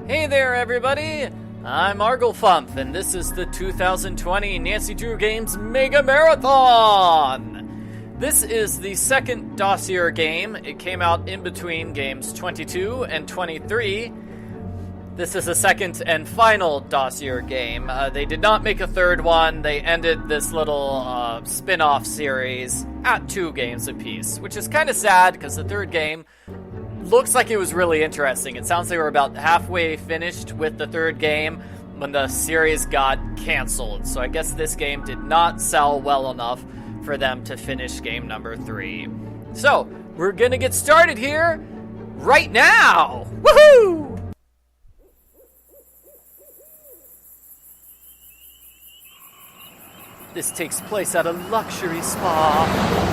Hey there, everybody! I'm Arglefumph, and this is the 2020 Nancy Drew Games Mega Marathon! This is the second Dossier game. It came out in between games 22 and 23. This is the second and final Dossier game. They did not make a third one. They ended this little spin-off series at 2 games apiece, which is kind of sad because the third game looks like it was really interesting. It sounds like we're about halfway finished with the third game when the series got canceled. So I guess this game did not sell well enough for them to finish game number 3. So, we're gonna get started here right now! Woohoo! This takes place at a luxury spa.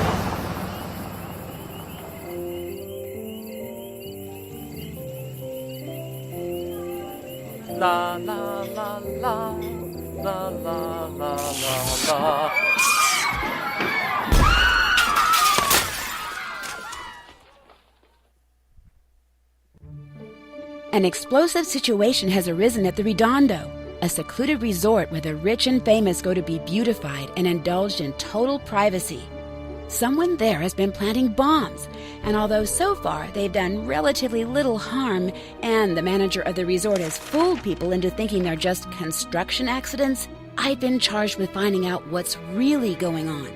La la la la, la la la la la. An explosive situation has arisen at the Redondo, a secluded resort where the rich and famous go to be beautified and indulged in total privacy. Someone there has been planting bombs, and although so far they've done relatively little harm, and the manager of the resort has fooled people into thinking they're just construction accidents, I've been charged with finding out what's really going on.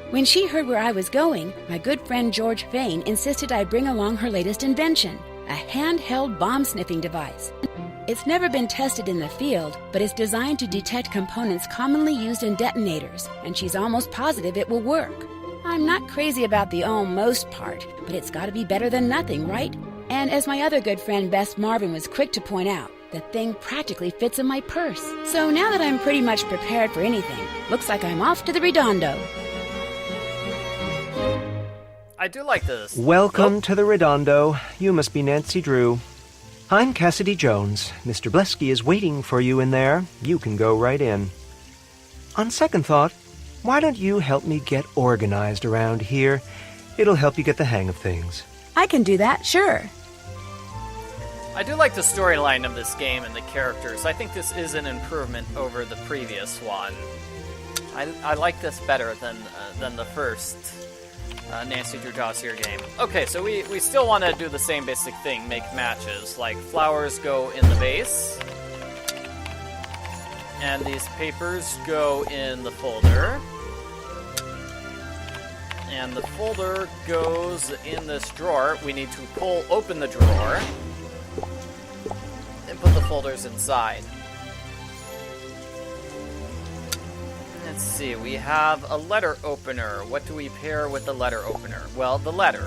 When she heard where I was going, my good friend George Fain insisted I bring along her latest invention, a handheld bomb-sniffing device. It's never been tested in the field, but it's designed to detect components commonly used in detonators, and she's almost positive it will work. I'm not crazy about the almost part, but it's got to be better than nothing, right? And as my other good friend Bess Marvin was quick to point out, the thing practically fits in my purse. So now that I'm pretty much prepared for anything, looks like I'm off to the Redondo. I do like this. Welcome to the Redondo. You must be Nancy Drew. I'm Cassidy Jones. Mr. Blesky is waiting for you in there. You can go right in. On second thought, why don't you help me get organized around here? It'll help you get the hang of things. I can do that, sure. I do like the storyline of this game and the characters. I think this is an improvement over the previous one. I like this better than the first Nancy Drew Dossier game. Okay, so we still want to do the same basic thing, make matches. Like, flowers go in the vase, and these papers go in the folder, and the folder goes in this drawer. We need to open the drawer, and put the folders inside. Let's see, we have a letter opener. What do we pair with the letter opener? Well, the letter.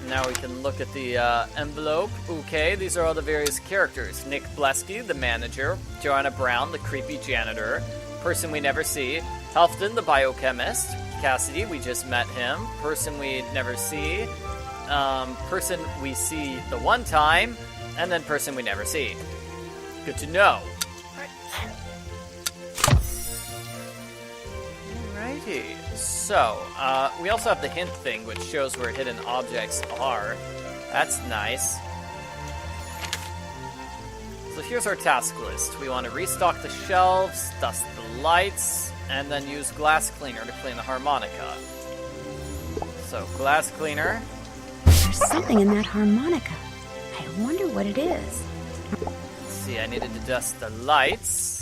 Now we can look at the envelope. Okay, these are all the various characters. Nick Blesky, the manager. Joanna Brown, the creepy janitor. Person we never see. Helfton, the biochemist. Cassidy, we just met him. Person we never see. Person we see the one time. And then person we never see. Good to know. Alrighty, so, we also have the hint thing, which shows where hidden objects are. That's nice. So here's our task list. We want to restock the shelves, dust the lights, and then use glass cleaner to clean the harmonica. So, glass cleaner. There's something in that harmonica. I wonder what it is. Let's see, I needed to dust the lights.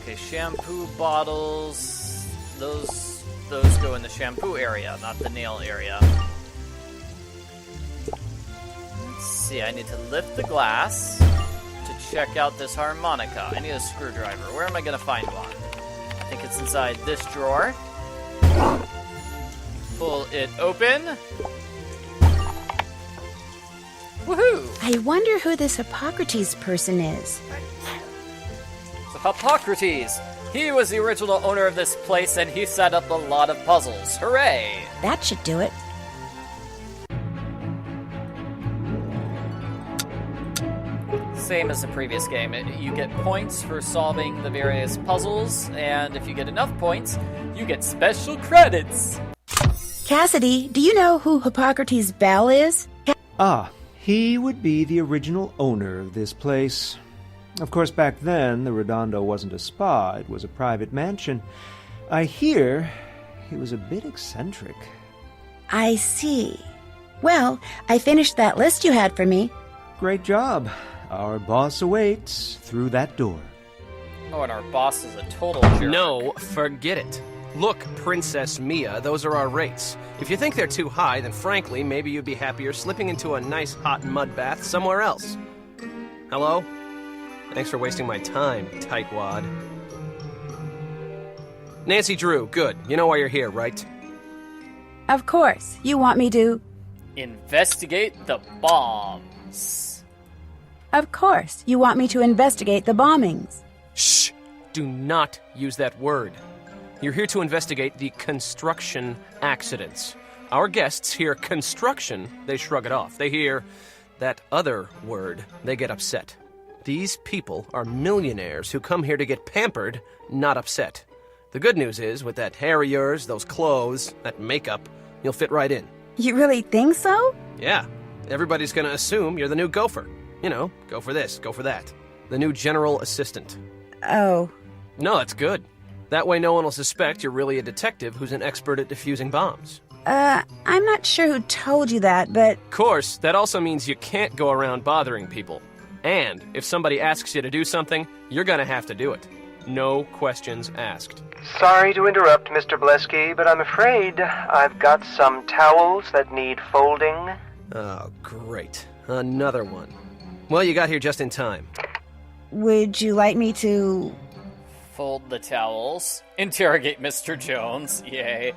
Okay, shampoo bottles, those go in the shampoo area, not the nail area. Let's see, I need to lift the glass to check out this harmonica. I need a screwdriver. Where am I going to find one? I think it's inside this drawer. Pull it open. Woohoo! I wonder who this Hippocrates person is. Hippocrates! He was the original owner of this place, and he set up a lot of puzzles. Hooray! That should do it. Same as the previous game. You get points for solving the various puzzles, and if you get enough points, you get special credits. Cassidy, do you know who Hippocrates Bell is? He would be the original owner of this place. Of course, back then, the Redondo wasn't a spa, it was a private mansion. I hear he was a bit eccentric. I see. Well, I finished that list you had for me. Great job. Our boss awaits through that door. Oh, and our boss is a total jerk. No, forget it. Look, Princess Mia, those are our rates. If you think they're too high, then frankly, maybe you'd be happier slipping into a nice hot mud bath somewhere else. Hello? Thanks for wasting my time, tightwad. Nancy Drew, good. You know why you're here, right? Of course. You want me to... Investigate the bombs. Of course. You want me to investigate the bombings. Shh! Do not use that word. You're here to investigate the construction accidents. Our guests hear construction, they shrug it off. They hear that other word, they get upset. These people are millionaires who come here to get pampered, not upset. The good news is, with that hair of yours, those clothes, that makeup, you'll fit right in. You really think so? Yeah. Everybody's gonna assume you're the new gopher. You know, go for this, go for that. The new general assistant. Oh. No, that's good. That way no one will suspect you're really a detective who's an expert at defusing bombs. I'm not sure who told you that, but... Of course, that also means you can't go around bothering people. And if somebody asks you to do something, you're gonna have to do it. No questions asked. Sorry to interrupt, Mr. Blesky, but I'm afraid I've got some towels that need folding. Oh, great. Another one. Well, you got here just in time. Would you like me to... Fold the towels. Interrogate Mr. Jones. Yay.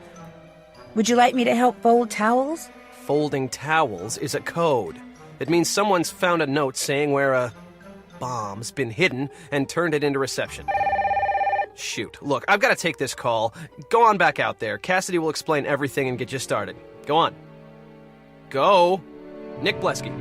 Would you like me to help fold towels? Folding towels is a code. It means someone's found a note saying where a bomb's been hidden and turned it into reception. Shoot. Look, I've got to take this call. Go on back out there. Cassidy will explain everything and get you started. Go on. Go. Nick Blesky.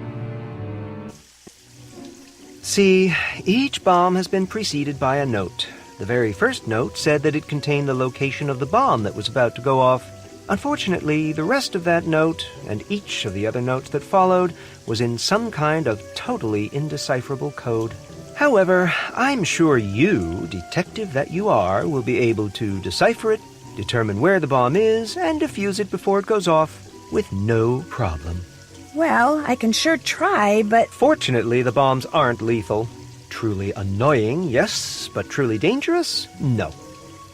See, each bomb has been preceded by a note. The very first note said that it contained the location of the bomb that was about to go off. Unfortunately, the rest of that note, and each of the other notes that followed, was in some kind of totally indecipherable code. However, I'm sure you, detective that you are, will be able to decipher it, determine where the bomb is, and defuse it before it goes off with no problem. Well, I can sure try, but... Fortunately, the bombs aren't lethal. Truly annoying, yes, but truly dangerous? No.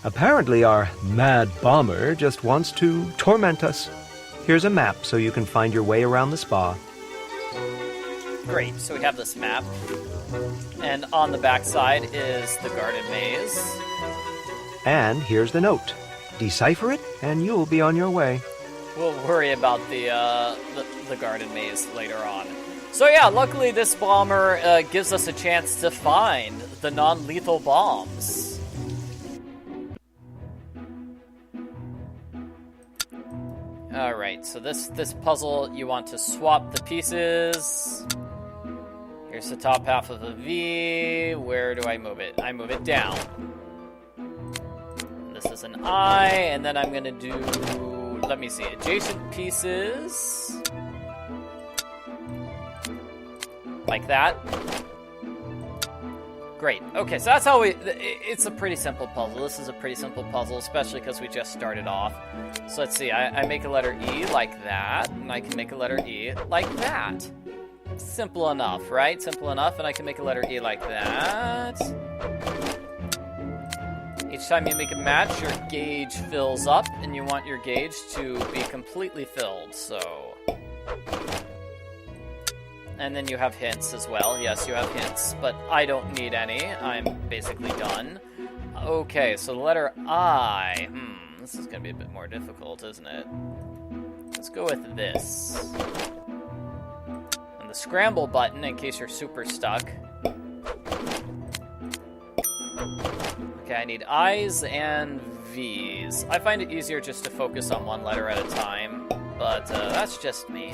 Apparently our mad bomber just wants to torment us. Here's a map so you can find your way around the spa. Great, so we have this map. And on the back side is the garden maze. And here's the note. Decipher it, and you'll be on your way. We'll worry about the garden maze later on. So yeah, luckily this bomber gives us a chance to find the non-lethal bombs. Alright, so this puzzle, you want to swap the pieces. Here's the top half of the V. Where do I move it? I move it down. This is an I, and then I'm gonna do, let me see, adjacent pieces. Like that. Great. Okay, so that's how it's a pretty simple puzzle. This is a pretty simple puzzle, especially because we just started off. So let's see, I make a letter E like that, and I can make a letter E like that. Simple enough, right? Simple enough, and I can make a letter E like that. Each time you make a match, your gauge fills up, and you want your gauge to be completely filled, so... And then you have hints as well. Yes, you have hints, but I don't need any. I'm basically done. Okay, so the letter I. This is going to be a bit more difficult, isn't it? Let's go with this. And the scramble button, in case you're super stuck. Okay, I need I's and V's. I find it easier just to focus on one letter at a time, but that's just me.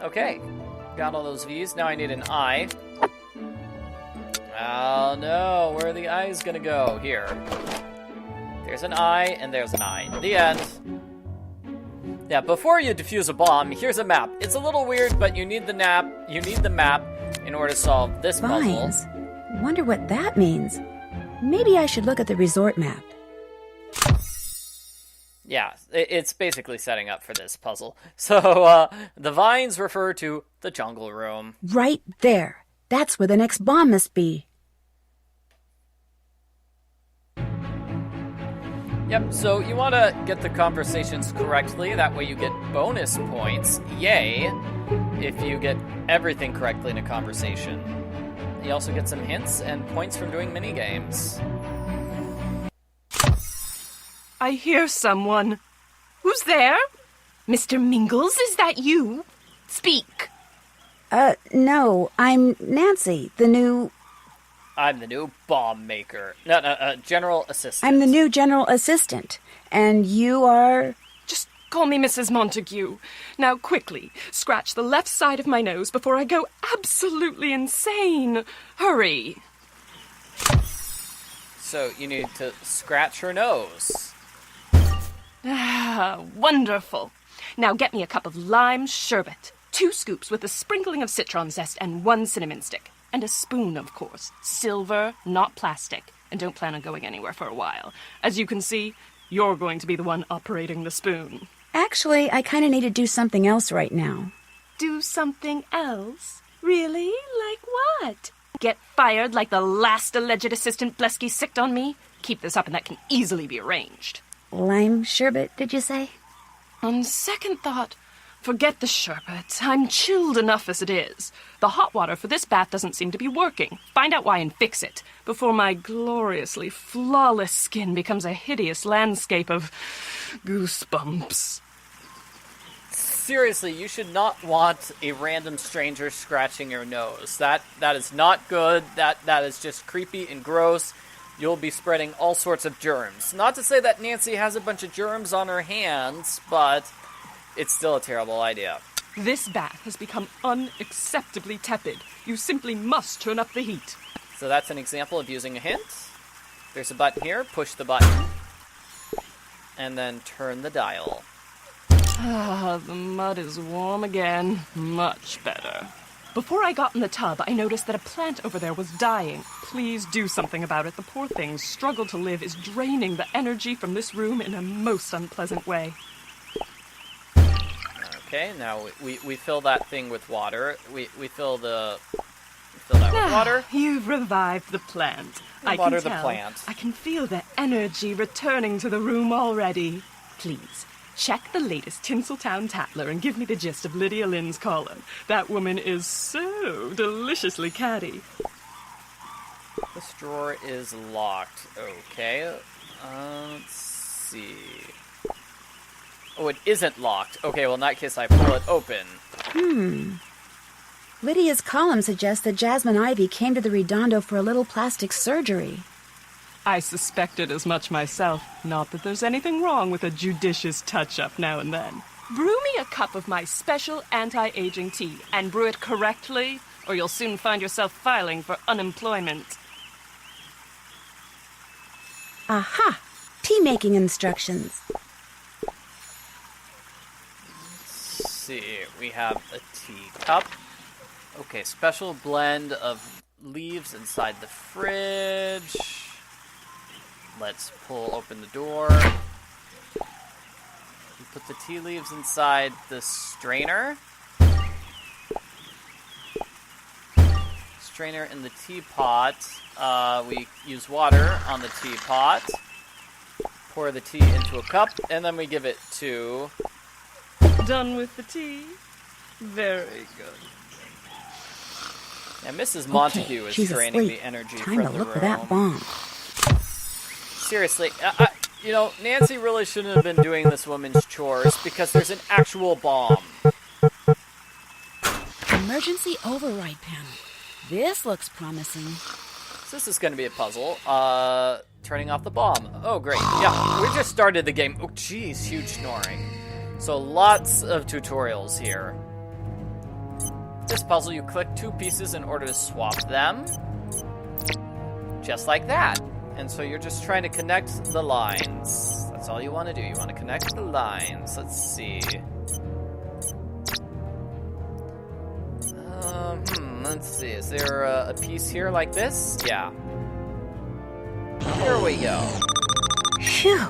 Okay, got all those V's. Now I need an I. Oh no, where are the I's gonna go? Here. There's an eye, and there's an eye. The end. Yeah, before you defuse a bomb, here's a map. It's a little weird, but you need the map. You need the map in order to solve this puzzle. Vines. Wonder what that means. Maybe I should look at the resort map. Yeah, it's basically setting up for this puzzle. So, the vines refer to the jungle room. Right there. That's where the next bomb must be. Yep, so you want to get the conversations correctly. That way you get bonus points. Yay! If you get everything correctly in a conversation. You also get some hints and points from doing mini-games. I hear someone. Who's there? Mr. Mingles, is that you? Speak. No, I'm Nancy, the new... I'm the new bomb maker. No, general assistant. I'm the new general assistant. And you are... Just call me Mrs. Montague. Now, quickly, scratch the left side of my nose before I go absolutely insane. Hurry. So you need to scratch her nose. Ah, wonderful. Now get me a cup of lime sherbet. 2 scoops with a sprinkling of citron zest and 1 cinnamon stick. And a spoon, of course. Silver, not plastic. And don't plan on going anywhere for a while. As you can see, you're going to be the one operating the spoon. Actually, I kind of need to do something else right now. Do something else? Really? Like what? Get fired like the last alleged assistant Blesky sicked on me? Keep this up and that can easily be arranged. Lime sherbet, did you say? On second thought, forget the sherbet. I'm chilled enough as it is. The hot water for this bath doesn't seem to be working. Find out why and fix it, before my gloriously flawless skin becomes a hideous landscape of goosebumps. Seriously, you should not want a random stranger scratching your nose. That is not good. That is just creepy and gross. You'll be spreading all sorts of germs. Not to say that Nancy has a bunch of germs on her hands, but it's still a terrible idea. This bath has become unacceptably tepid. You simply must turn up the heat. So that's an example of using a hint. There's a button here. Push the button. And then turn the dial. Ah, the mud is warm again. Much better. Before I got in the tub, I noticed that a plant over there was dying. Please do something about it. The poor thing's struggle to live is draining the energy from this room in a most unpleasant way. Okay, now we fill that thing with water. We fill that with water. You've revived the plant. I water can the tell. plant. I can feel the energy returning to the room already. Please, check the latest Tinseltown Tatler and give me the gist of Lydia Lynn's column. That woman is so deliciously catty. This drawer is locked. Okay, let's see. Oh, it isn't locked. Okay, well, in that case, I pull it open. Lydia's column suggests that Jasmine Ivy came to the Redondo for a little plastic surgery. I suspected as much myself. Not that there's anything wrong with a judicious touch-up now and then. Brew me a cup of my special anti-aging tea, and brew it correctly, or you'll soon find yourself filing for unemployment. Aha! Tea-making instructions. Let's see, we have a teacup. Okay, special blend of leaves inside the fridge. Let's pull open the door. We put the tea leaves inside the strainer. Strainer in the teapot. We use water on the teapot. Pour the tea into a cup, and then we give it to... Done with the tea? Very good. And Mrs. Montague is she's draining asleep. the energy Time from to the look room. for that bomb. Seriously, Nancy really shouldn't have been doing this woman's chores because there's an actual bomb. Emergency override panel. This looks promising. So this is going to be a puzzle. Turning off the bomb. Oh, great. Yeah, we just started the game. Oh, jeez, huge snoring. So lots of tutorials here. This puzzle, you click 2 pieces in order to swap them. Just like that. And so you're just trying to connect the lines. That's all you want to do. You want to connect the lines. Let's see. Let's see. Is there a piece here like this? Yeah. Here we go. Phew.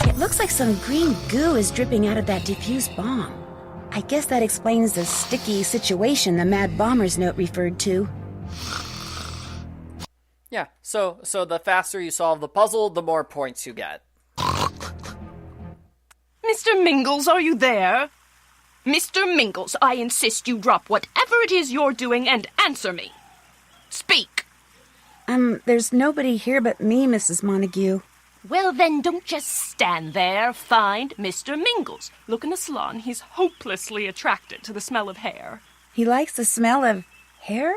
It looks like some green goo is dripping out of that diffuse bomb. I guess that explains the sticky situation the Mad Bomber's note referred to. Yeah, so the faster you solve the puzzle, the more points you get. Mr. Mingles, are you there? Mr. Mingles, I insist you drop whatever it is you're doing and answer me. Speak. There's nobody here but me, Mrs. Montague. Well, then don't just stand there. Find Mr. Mingles. Look in the salon. He's hopelessly attracted to the smell of hair. He likes the smell of hair?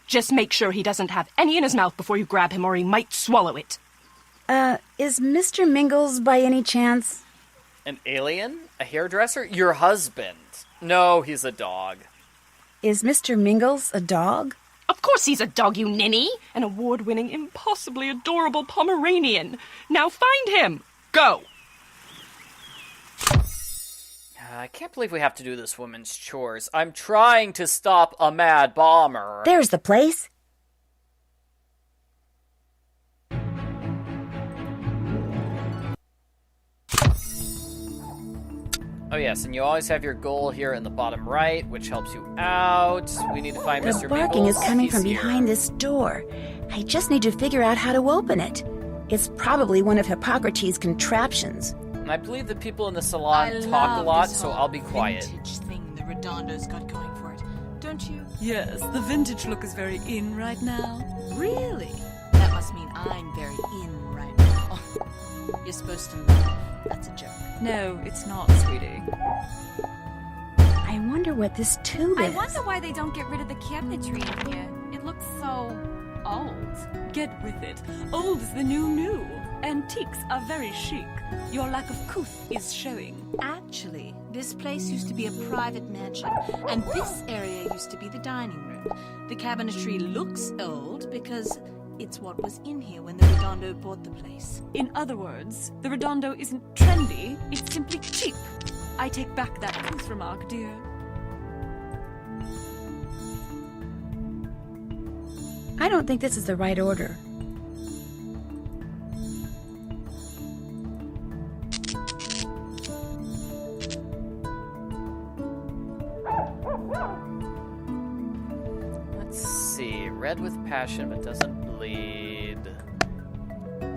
Just make sure he doesn't have any in his mouth before you grab him, or he might swallow it. Is Mr. Mingles by any chance? An alien? A hairdresser? Your husband? No, he's a dog. Is Mr. Mingles a dog? Of course he's a dog, you ninny! An award-winning, impossibly adorable Pomeranian. Now find him! Go! I can't believe we have to do this woman's chores. I'm trying to stop a mad bomber. There's the place. Oh yes, and you always have your goal here in the bottom right, which helps you out. We need to find Mr. The barking is Mingles. coming He's from here. behind this door. I just need to figure out how to open it. It's probably one of Hippocrates' contraptions. And I believe the people in the salon talk a lot, so I'll be quiet. Vintage thing the Redondo's got going for it, don't you? Yes, the vintage look is very in right now. Really? That must mean I'm very in right now. You're supposed to laugh. That's a joke. No, it's not, sweetie. I wonder what this tube I is. wonder why they don't get rid of the cabinetry in here. It looks so old. Get with it. Old is the new. Antiques are very chic. Your lack of couth is showing. Actually, this place used to be a private mansion, and this area used to be the dining room. The cabinetry looks old because it's what was in here when the Redondo bought the place. In other words, the Redondo isn't trendy, it's simply cheap. I take back that couth remark, dear. I don't think this is the right order. Let's see. Red with passion, but doesn't bleed.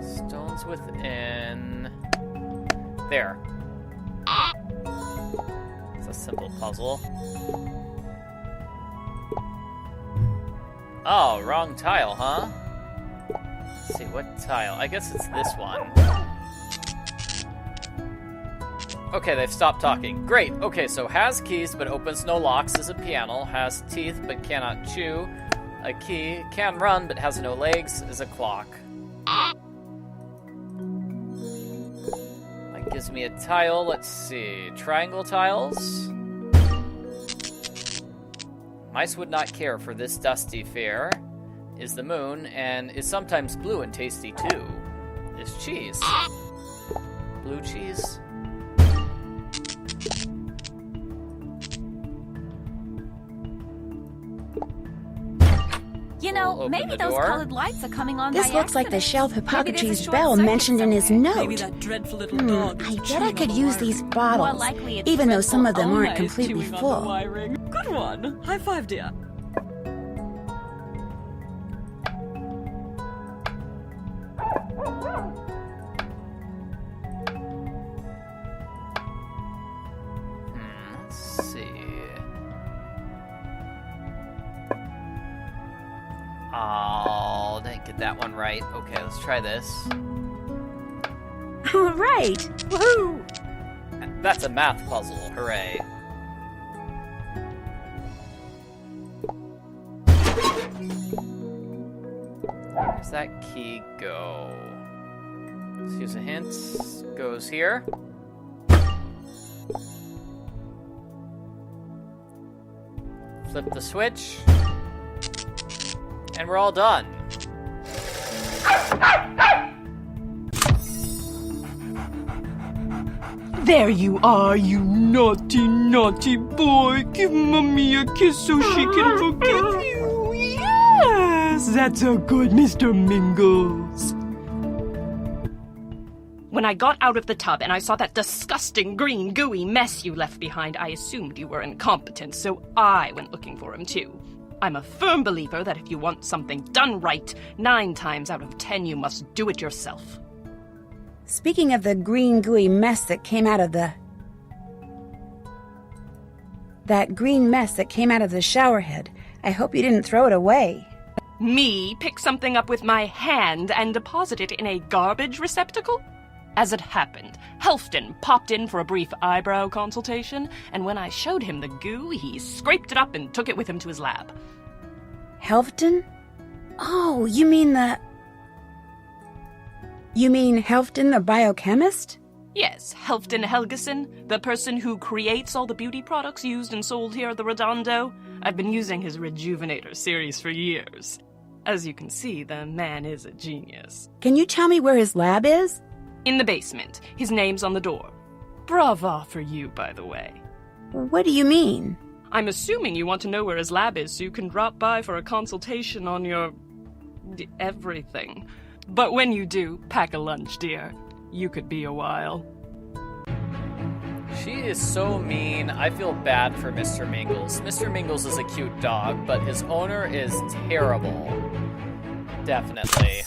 Stones within. There. It's a simple puzzle. Oh, wrong tile, huh? Let's see, what tile? I guess it's this one. Okay, they've stopped talking. Great. Okay, so has keys but opens no locks is a piano. Has teeth but cannot chew. A key. Can run but has no legs is a clock. That gives me a tile. Let's see. Triangle tiles. Mice would not care for this dusty fare. Is the moon, and is sometimes blue and tasty too. Is cheese. Blue cheese. You know, Open maybe the those door. colored lights are coming on This by looks like the accident. shelf Maybe there's a Hippocrates' short bell circuit mentioned in his somewhere. Maybe note. that dreadful little dog I is bet chewing I on could the use wiring. these More bottles, likely it's even though some of them Alma aren't is completely chewing on the full. wiring. Good one. High five, dear. Let's see. Oh, didn't get that one right. Okay, let's try this. All right. Woohoo! That's a math puzzle. Hooray. Where's that key go? Let's use a hint. Goes here. Flip the switch. And we're all done. There you are, you naughty, naughty boy. Give Mummy a kiss so she can forgive you. Yes, that's a good Mr. Mingles. When I got out of the tub and I saw that disgusting green gooey mess you left behind, I assumed you were incompetent, so I went looking for him too. I'm a firm believer that if you want something done right, 9 times out of 10 you must do it yourself. Speaking of the green gooey mess that came out of the... That green mess that came out of the shower head, I hope you didn't throw it away. Me pick something up with my hand and deposit it in a garbage receptacle? As it happened, Helfton popped in for a brief eyebrow consultation, and when I showed him the goo, he scraped it up and took it with him to his lab. Helfton? Oh, you mean Helfton the biochemist? Yes, Helfton Helgeson, the person who creates all the beauty products used and sold here at the Redondo. I've been using his Rejuvenator series for years. As you can see, the man is a genius. Can you tell me where his lab is? In the basement. His name's on the door. Brava for you, by the way. What do you mean? I'm assuming you want to know where his lab is so you can drop by for a consultation on your... everything. But when you do, pack a lunch, dear. You could be a while. She is so mean. I feel bad for Mr. Mingles. Mr. Mingles is a cute dog, but his owner is terrible. Definitely.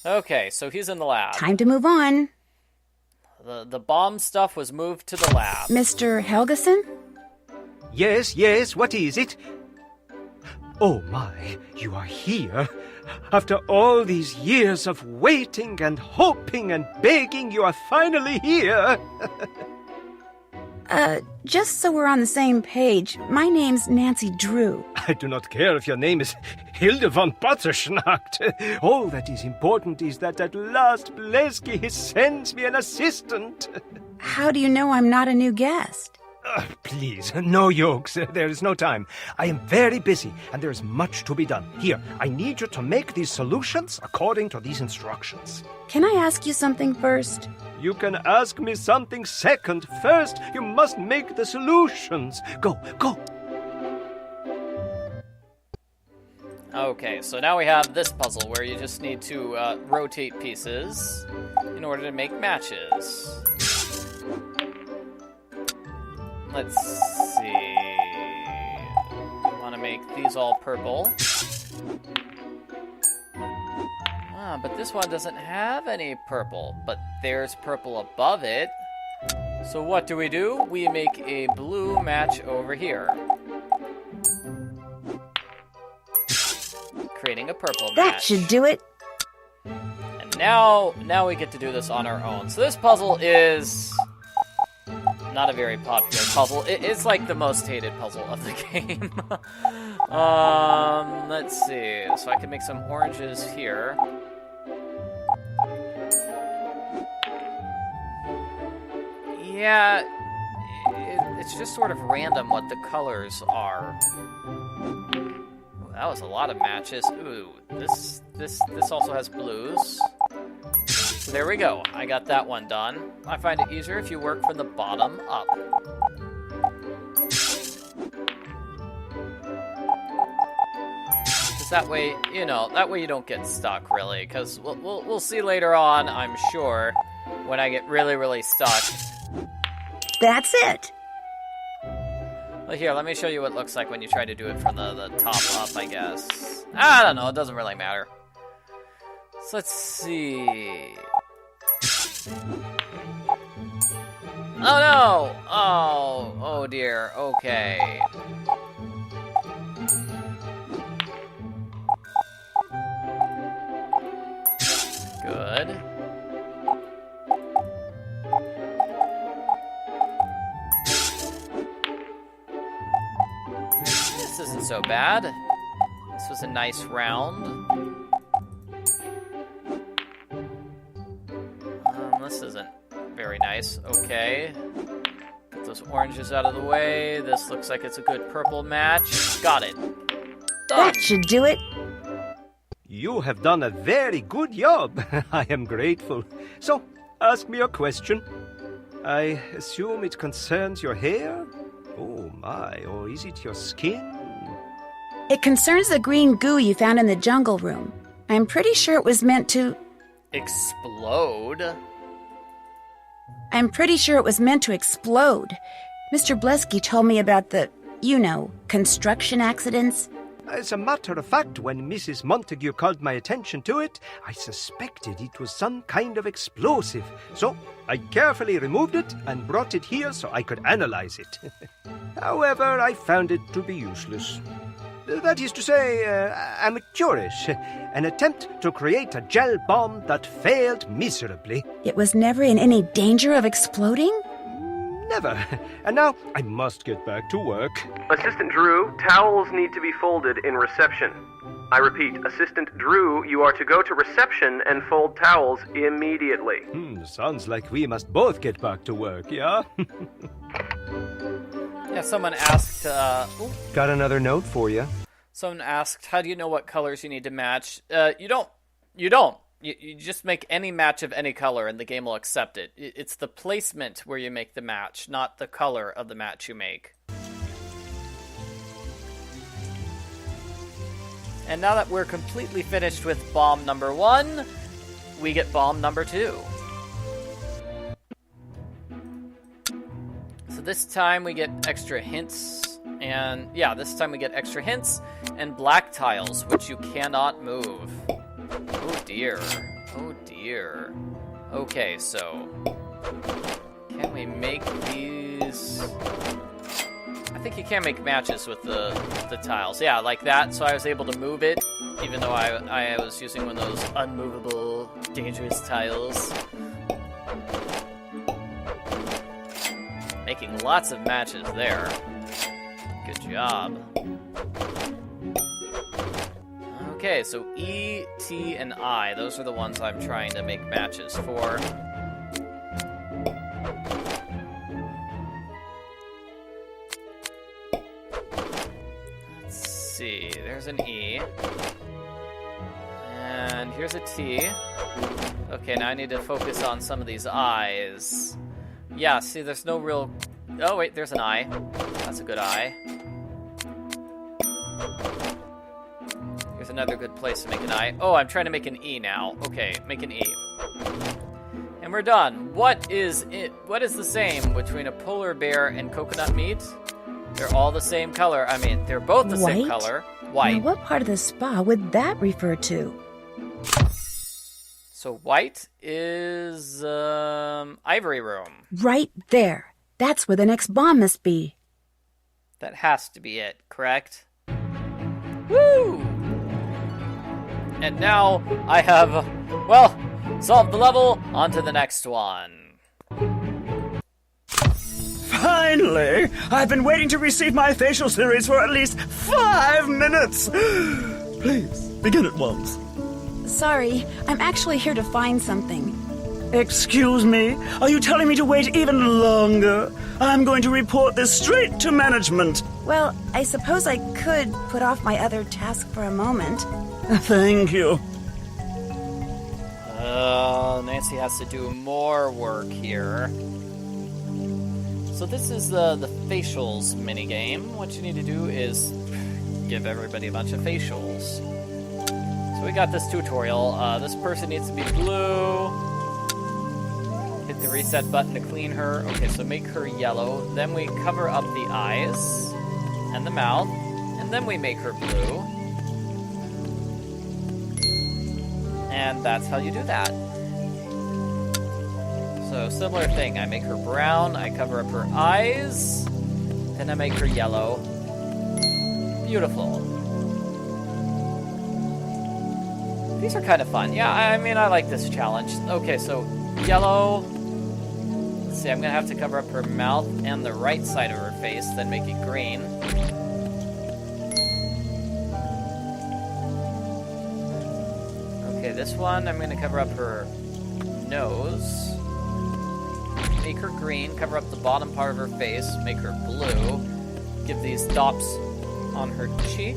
Okay, so he's in the lab. Time to move on. The bomb stuff was moved to the lab. Mr. Helgeson? Yes, what is it? Oh my, you are here. After all these years of waiting and hoping and begging, you are finally here. Just so we're on the same page, my name's Nancy Drew. I do not care if your name is Hilde von Potterschnacht. All that is important is that at last Blesky sends me an assistant. How do you know I'm not a new guest? Please, no jokes. There is no time. I am very busy, and there is much to be done. Here, I need you to make these solutions according to these instructions. Can I ask you something first? You can ask me something second. First, you must make the solutions. Go. Okay, so now we have this puzzle where you just need to rotate pieces in order to make matches. Let's see. I want to make these all purple. But this one doesn't have any purple, but there's purple above it. So what do? We make a blue match over here. Creating a purple match. That should do it. And now we get to do this on our own. So this puzzle is not a very popular puzzle. It's like the most hated puzzle of the game. Let's see. So I can make some oranges here. Yeah, it's just sort of random what the colors are. Ooh, that was a lot of matches. Ooh, this also has blues. So there we go. I got that one done. I find it easier if you work from the bottom up. Because that way, you don't get stuck, really. Because we'll see later on, I'm sure, when I get really, really stuck. That's it. Well, here, let me show you what it looks like when you try to do it from the top up, I guess. I don't know, it doesn't really matter. So let's see. Oh no! Oh dear, okay. Good. This isn't so bad. This was a nice round. This isn't very nice. Okay. Get those oranges out of the way. This looks like it's a good purple match. Got it. Done. That should do it. You have done a very good job. I am grateful. So, ask me a question. I assume it concerns your hair? Oh my, or is it your skin? It concerns the green goo you found in the jungle room. I'm pretty sure it was meant to... Explode? I'm pretty sure it was meant to explode. Mr. Blesky told me about the, construction accidents. As a matter of fact, when Mrs. Montague called my attention to it, I suspected it was some kind of explosive. So I carefully removed it and brought it here so I could analyze it. However, I found it to be useless. That is to say, amateurish. An attempt to create a gel bomb that failed miserably. It was never in any danger of exploding? Never. And now I must get back to work. Assistant Drew, towels need to be folded in reception. I repeat, Assistant Drew, you are to go to reception and fold towels immediately. Sounds like we must both get back to work, yeah? Yeah, someone asked, Got another note for you. Someone asked, how do you know what colors you need to match? You don't. You just make any match of any color and the game will accept it. It's the placement where you make the match, not the color of the match you make. And now that we're completely finished with bomb number 1, we get bomb number 2. So this time we get extra hints, and yeah, this time we get extra hints and black tiles, which you cannot move. Oh dear. Oh dear. Okay, so can we make these? I think you can make matches with the tiles. Yeah, like that. So I was able to move it, even though I was using one of those unmovable, dangerous tiles. Making lots of matches there. Good job. Okay, so E, T, and I. Those are the ones I'm trying to make matches for. Let's see. There's an E. And here's a T. Okay, now I need to focus on some of these I's. Yeah, see, there's no real... Oh, wait, there's an I. That's a good I. Here's another good place to make an I. Oh, I'm trying to make an E now. Okay, make an E. And we're done. What is the same between a polar bear and coconut meat? They're all the same color. I mean, they're both the same color. White. Now, what part of the spa would that refer to? So white is ivory room. Right there. That's where the next bomb must be. That has to be it, correct? Woo! And now I have, well, solved the level. On to the next one. Finally! I've been waiting to receive my facial series for at least 5 minutes! Please, begin at once. Sorry, I'm actually here to find something. Excuse me? Are you telling me to wait even longer? I'm going to report this straight to management. Well, I suppose I could put off my other task for a moment. Thank you. Nancy has to do more work here. So this is the facials minigame. What you need to do is give everybody a bunch of facials. So we got this tutorial. This person needs to be blue. Hit the reset button to clean her. Okay, so make her yellow. Then we cover up the eyes and the mouth. And then we make her blue. And that's how you do that. So similar thing. I make her brown. I cover up her eyes. Then I make her yellow. Beautiful. These are kind of fun. Yeah, I mean, I like this challenge. Okay, so yellow. Let's see, I'm going to have to cover up her mouth and the right side of her face, then make it green. Okay, this one, I'm going to cover up her nose. Make her green, cover up the bottom part of her face, make her blue. Give these dots on her cheek.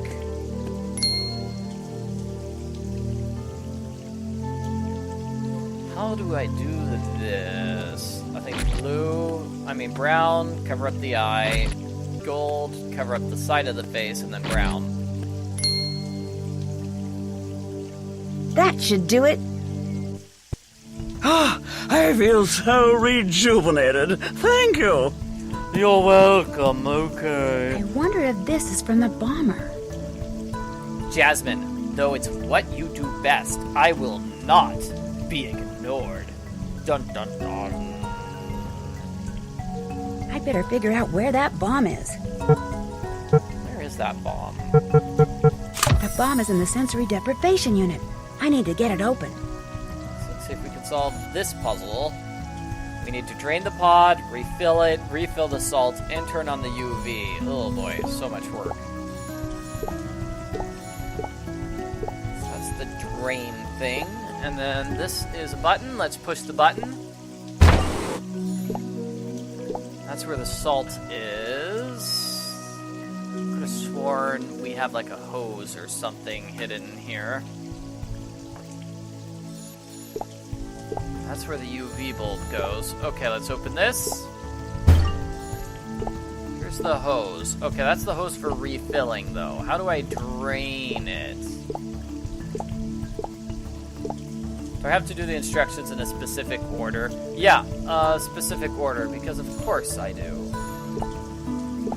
How do I do this? A think brown, cover up the eye. Gold, cover up the side of the face, and then brown. That should do it. I feel so rejuvenated. Thank you. You're welcome, okay. I wonder if this is from the bomber. Jasmine, though it's what you do best, I will not be ignored. Dun dun dun. I better figure out where that bomb is. Where is that bomb? The bomb is in the sensory deprivation unit. I need to get it open. So let's see if we can solve this puzzle. We need to drain the pod, refill it, refill the salt, and turn on the UV. Oh boy, so much work. So that's the drain thing. And then this is a button. Let's push the button. That's where the salt is. Could have sworn we have like a hose or something hidden here. That's where the UV bulb goes. Okay, let's open this. Here's the hose. Okay, that's the hose for refilling, though. How do I drain it? Do I have to do the instructions in a specific order? Yeah, specific order, because of course I do.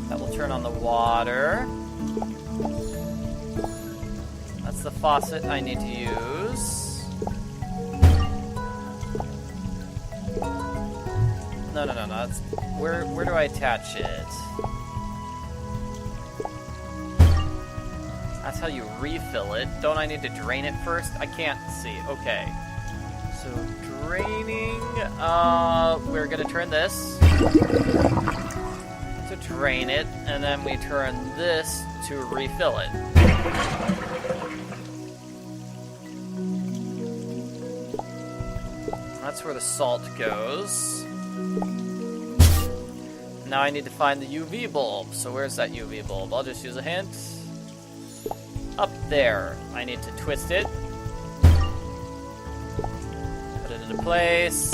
That will turn on the water. That's the faucet I need to use. No. That's where do I attach it? That's how you refill it. Don't I need to drain it first? I can't see. Okay. So draining. We're gonna turn this to drain it, and then we turn this to refill it. That's where the salt goes. Now I need to find the UV bulb. So where's that UV bulb? I'll just use a hint. Up there. I need to twist it. Put it into place.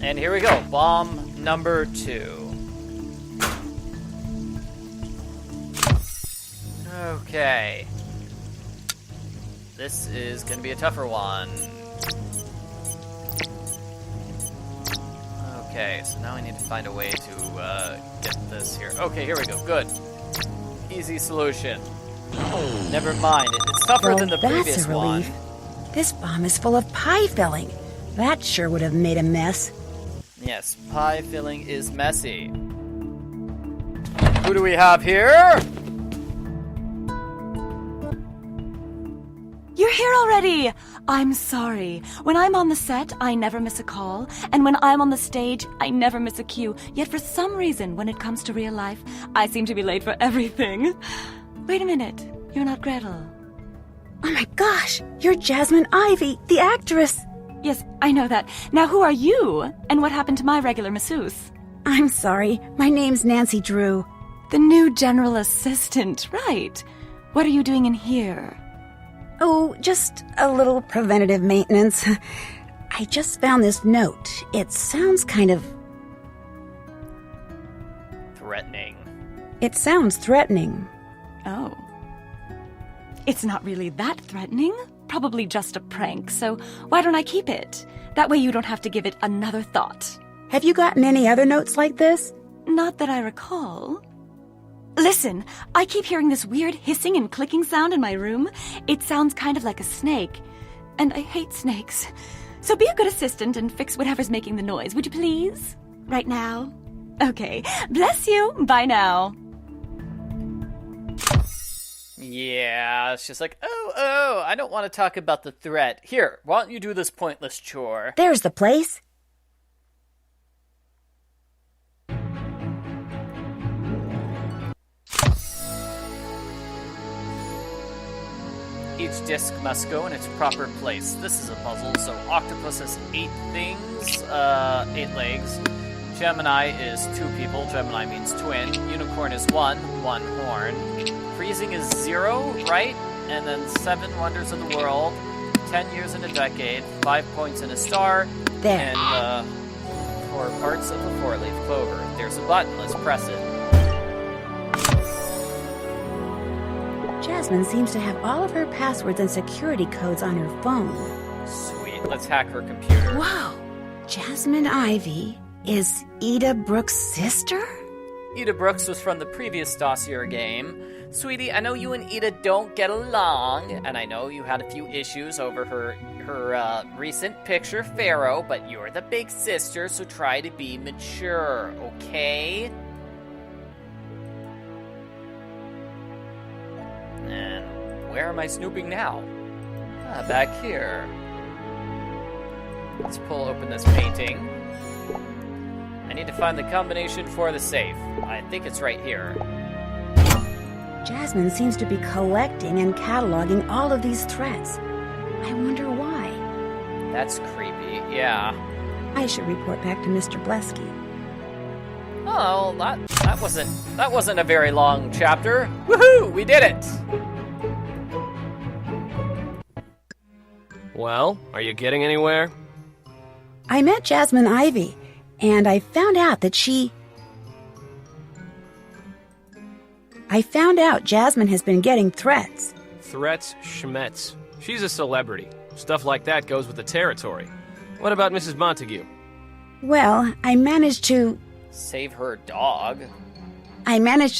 And here we go. Bomb number 2. Okay. This is going to be a tougher one. Okay, so now I need to find a way to get this here. Okay, here we go. Good. Easy solution. Never mind. It's tougher than the previous that's a relief. one. This bomb is full of pie filling. That sure would have made a mess. Yes, pie filling is messy. Who do we have here? You're here already! I'm sorry. When I'm on the set, I never miss a call. And when I'm on the stage, I never miss a cue. Yet for some reason, when it comes to real life, I seem to be late for everything. Wait a minute. You're not Gretel. Oh my gosh! You're Jasmine Ivy, the actress! Yes, I know that. Now who are you? And what happened to my regular masseuse? I'm sorry. My name's Nancy Drew. The new general assistant, right. What are you doing in here? Oh, just a little preventative maintenance. I just found this note. It sounds kind of... Threatening. It sounds threatening. Oh. It's not really that threatening. Probably just a prank, so why don't I keep it? That way you don't have to give it another thought. Have you gotten any other notes like this? Not that I recall. Listen, I keep hearing this weird hissing and clicking sound in my room. It sounds kind of like a snake. And I hate snakes. So be a good assistant and fix whatever's making the noise, would you please? Right now? Okay. Bless you. Bye now. Yeah, it's just like, oh, I don't want to talk about the threat. Here, why don't you do this pointless chore? There's the place. Each disc must go in its proper place. This is a puzzle. So octopus has 8 things, 8 legs. Gemini is 2 people. Gemini means twin. Unicorn is 1 horn. Freezing is 0, right? And then 7 wonders of the world, 10 years in a decade, 5 points in a star, There. and or parts of a four-leaf clover. There's a button, let's press it. Jasmine seems to have all of her passwords and security codes on her phone. Sweet, let's hack her computer. Wow! Jasmine Ivy is Ida Brooks' sister? Ida Brooks was from the previous Dossier game. Sweetie, I know you and Ida don't get along, and I know you had a few issues over her recent picture, Pharaoh, but you're the big sister, so try to be mature, okay? And where am I snooping now? Back here. Let's pull open this painting. I need to find the combination for the safe. I think it's right here. Jasmine seems to be collecting and cataloging all of these threats. I wonder why. That's creepy, yeah. I should report back to Mr. Blesky. Oh, that wasn't a very long chapter. Woohoo! We did it! Well, are you getting anywhere? I met Jasmine Ivy, and I found out Jasmine has been getting threats. Threats, schmets. She's a celebrity. Stuff like that goes with the territory. What about Mrs. Montague? Well, I managed to Save her dog.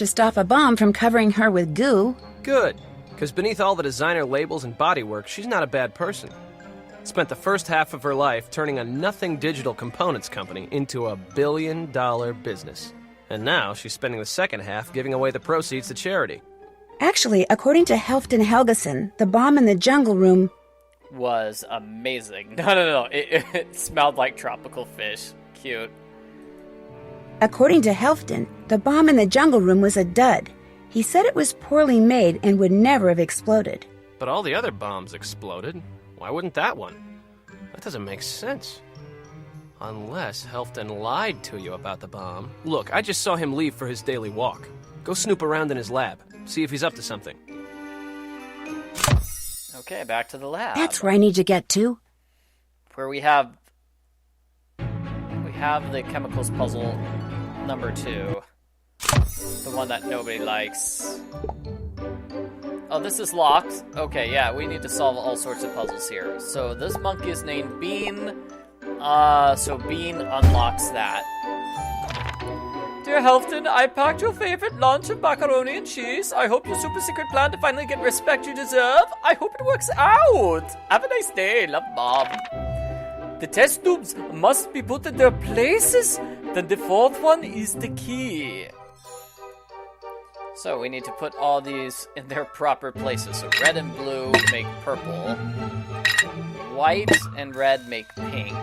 stop a bomb from covering her with goo. Good, because beneath all the designer labels and bodywork, she's not a bad person. Spent the first half of her life turning a nothing digital components company into a billion-dollar business. And now she's spending the second half giving away the proceeds to charity. Actually, according to Helfton Helgeson, the bomb in the jungle room Was amazing. No. It smelled like tropical fish. Cute. According to Helfton, the bomb in the jungle room was a dud. He said it was poorly made and would never have exploded. But all the other bombs exploded. Why wouldn't that one? That doesn't make sense. Unless Helfton lied to you about the bomb. Look, I just saw him leave for his daily walk. Go snoop around in his lab. See if he's up to something. Okay, back to the lab. That's where I need to get to. Where we have the chemicals puzzle number 2. The one that nobody likes. Oh, this is locked. Okay, yeah, we need to solve all sorts of puzzles here. So this monkey is named Bean. So Bean unlocks that. Dear Helfton, I packed your favorite lunch of macaroni and cheese. I hope your super secret plan to finally get respect you deserve. I hope it works out. Have a nice day. Love, Bob. The test tubes must be put in their places. Then the fourth one is the key. So we need to put all these in their proper places. So red and blue make purple. White and red make pink.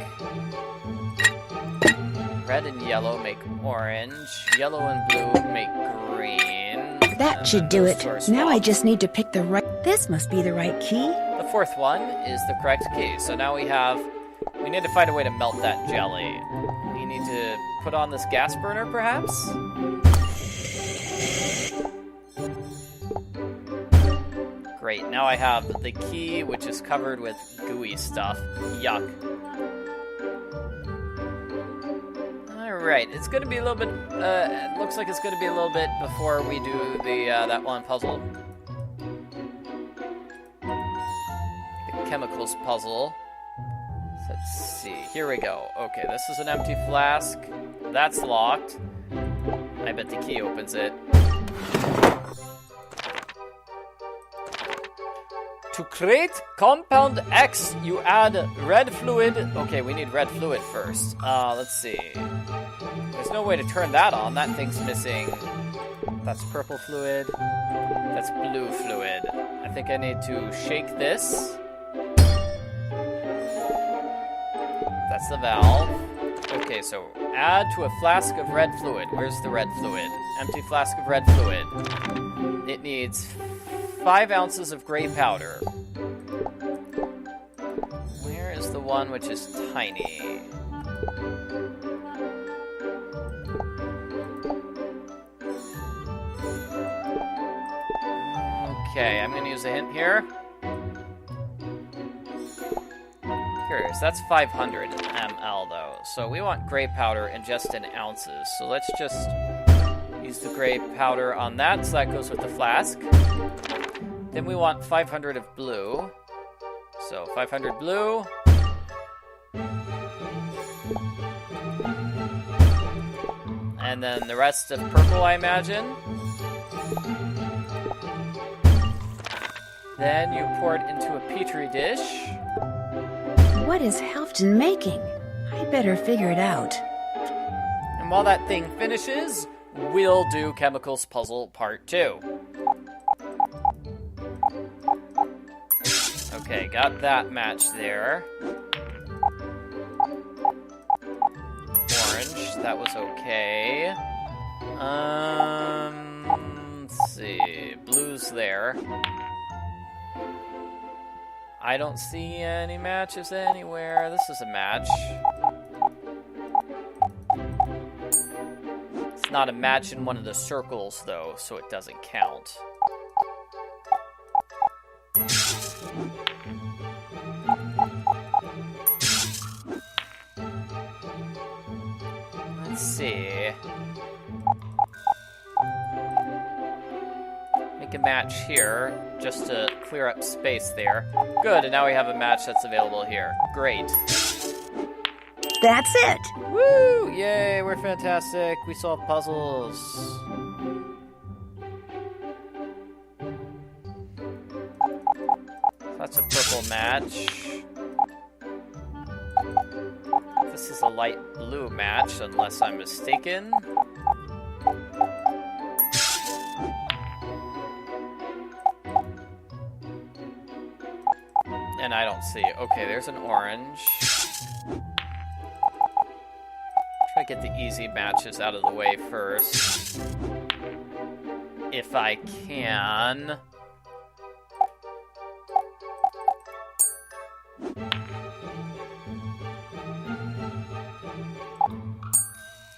Red and yellow make orange. Yellow and blue make green. That should do it. Now I just need to pick the right... This must be the right key. The fourth one is the correct key. So now we need to find a way to melt that jelly. We need to put on this gas burner, perhaps? Great, now I have the key, which is covered with gooey stuff. Yuck. Alright, it's gonna be a little bit, it looks like it's gonna be a little bit before we do the, that one puzzle. The chemicals puzzle. Let's see, here we go. Okay, this is an empty flask. That's locked. I bet the key opens it. To create compound X, you add red fluid. Okay, we need red fluid first. Let's see. There's no way to turn that on. That thing's missing. That's purple fluid. That's blue fluid. I think I need to shake this. That's the valve. Okay, so add to a flask of red fluid. Where's the red fluid? Empty flask of red fluid. It needs 5 ounces of gray powder. Where is the one which is tiny? Okay, I'm gonna use a hint here. Curious. That's 500 ml, though. So we want gray powder and just in ounces. So let's just use the gray powder on that, so that goes with the flask. Then we want 500 of blue. So 500 blue. And then the rest of purple, I imagine. Then you pour it into a petri dish. What is Halfton making? I better figure it out. And while that thing finishes, we'll do Chemicals Puzzle Part 2. Okay, got that match there. Orange, that was okay. Let's see. Blue's there. I don't see any matches anywhere. This is a match. It's not a match in one of the circles, though, so it doesn't count. Let's see. Make a match here, just to clear up space there. Good, and now we have a match that's available here. Great. That's it! Woo! Yay, we're fantastic. We solve puzzles. That's a purple match. This is a light blue match, unless I'm mistaken. And I don't see. Okay, there's an orange. Try to get the easy matches out of the way first. If I can.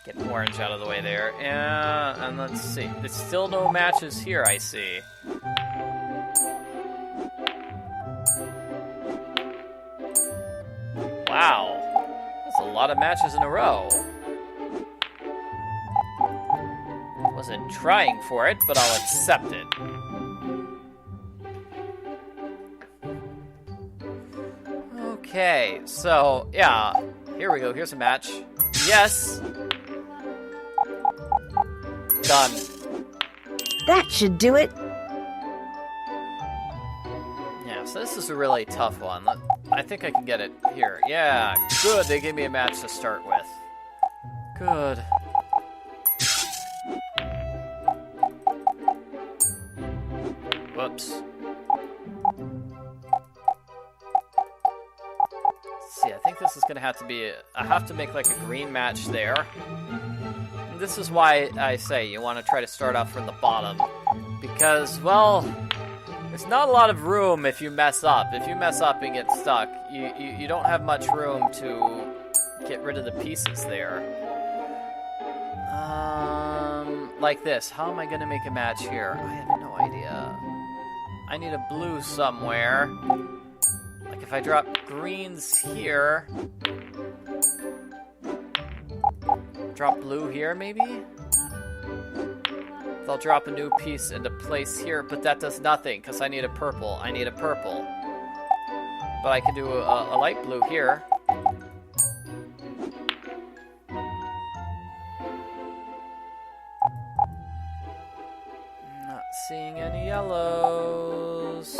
Get orange out of the way there. And let's see. There's still no matches here, I see. Wow. That's a lot of matches in a row. Wasn't trying for it, but I'll accept it. Okay, so, yeah. Here we go. Here's a match. Yes. Done. That should do it. Yeah, so this is a really tough one. I think I can get it here. Yeah, good. They gave me a match to start with. Good. Whoops. Let's see, I think this is going to have to be... I have to make like a green match there. And this is why I say you want to try to start off from the bottom. Because, well... there's not a lot of room if you mess up. If you mess up and get stuck, you don't have much room to get rid of the pieces there. Like this. How am I going to make a match here? I have no idea. I need a blue somewhere. Like if I drop greens here. Drop blue here, maybe? They'll drop a new piece into place here, but that does nothing, because I need a purple. I need a purple. But I can do a light blue here. Not seeing any yellows.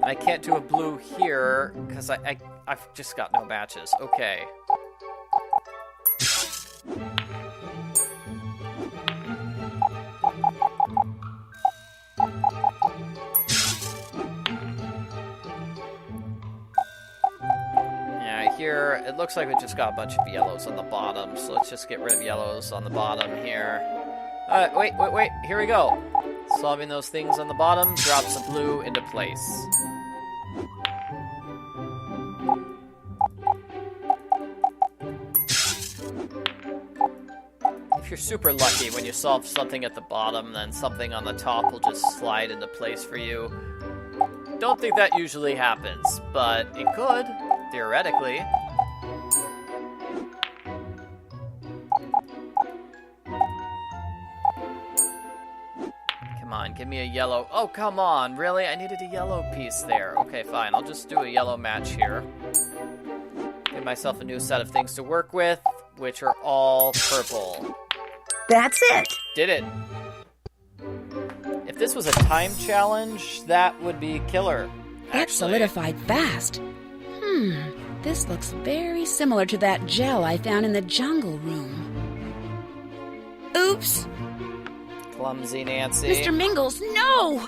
I can't do a blue here, because I've just got no matches. Okay. Here, it looks like we just got a bunch of yellows on the bottom, so let's just get rid of yellows on the bottom here. Wait, here we go. Solving those things on the bottom drops the blue into place. If you're super lucky, when you solve something at the bottom, then something on the top will just slide into place for you. Don't think that usually happens, but it could. theoretically. Come on, give me a yellow. Oh, come on, really? I needed a yellow piece there. Okay, fine, I'll just do a yellow match here. Give myself a new set of things to work with, which are all purple. That's it. Did it. If this was a time challenge, that would be killer. That Actually. solidified fast. This looks very similar to that gel I found in the jungle room. Oops. Clumsy Nancy. Mr. Mingles, no!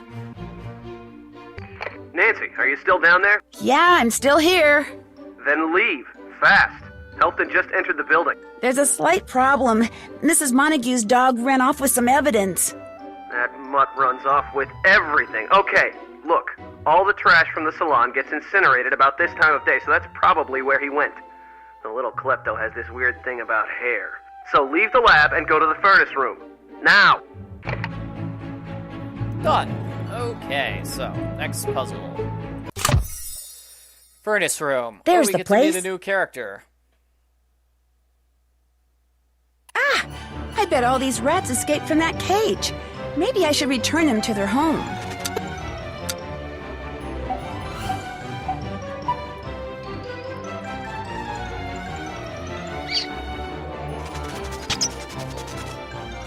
Nancy, are you still down there? Yeah, I'm still here. Then leave, fast. Helton just entered the building. There's a slight problem. Mrs. Montague's dog ran off with some evidence. That mutt runs off with everything. Okay, look, all the trash from the salon gets incinerated about this time of day, so that's probably where he went. The little klepto has this weird thing about hair. So leave the lab and go to the furnace room. Now! Done. Okay, so, next puzzle. Furnace room. There's we the get place. to meet a new character. I bet all these rats escaped from that cage. Maybe I should return them to their home.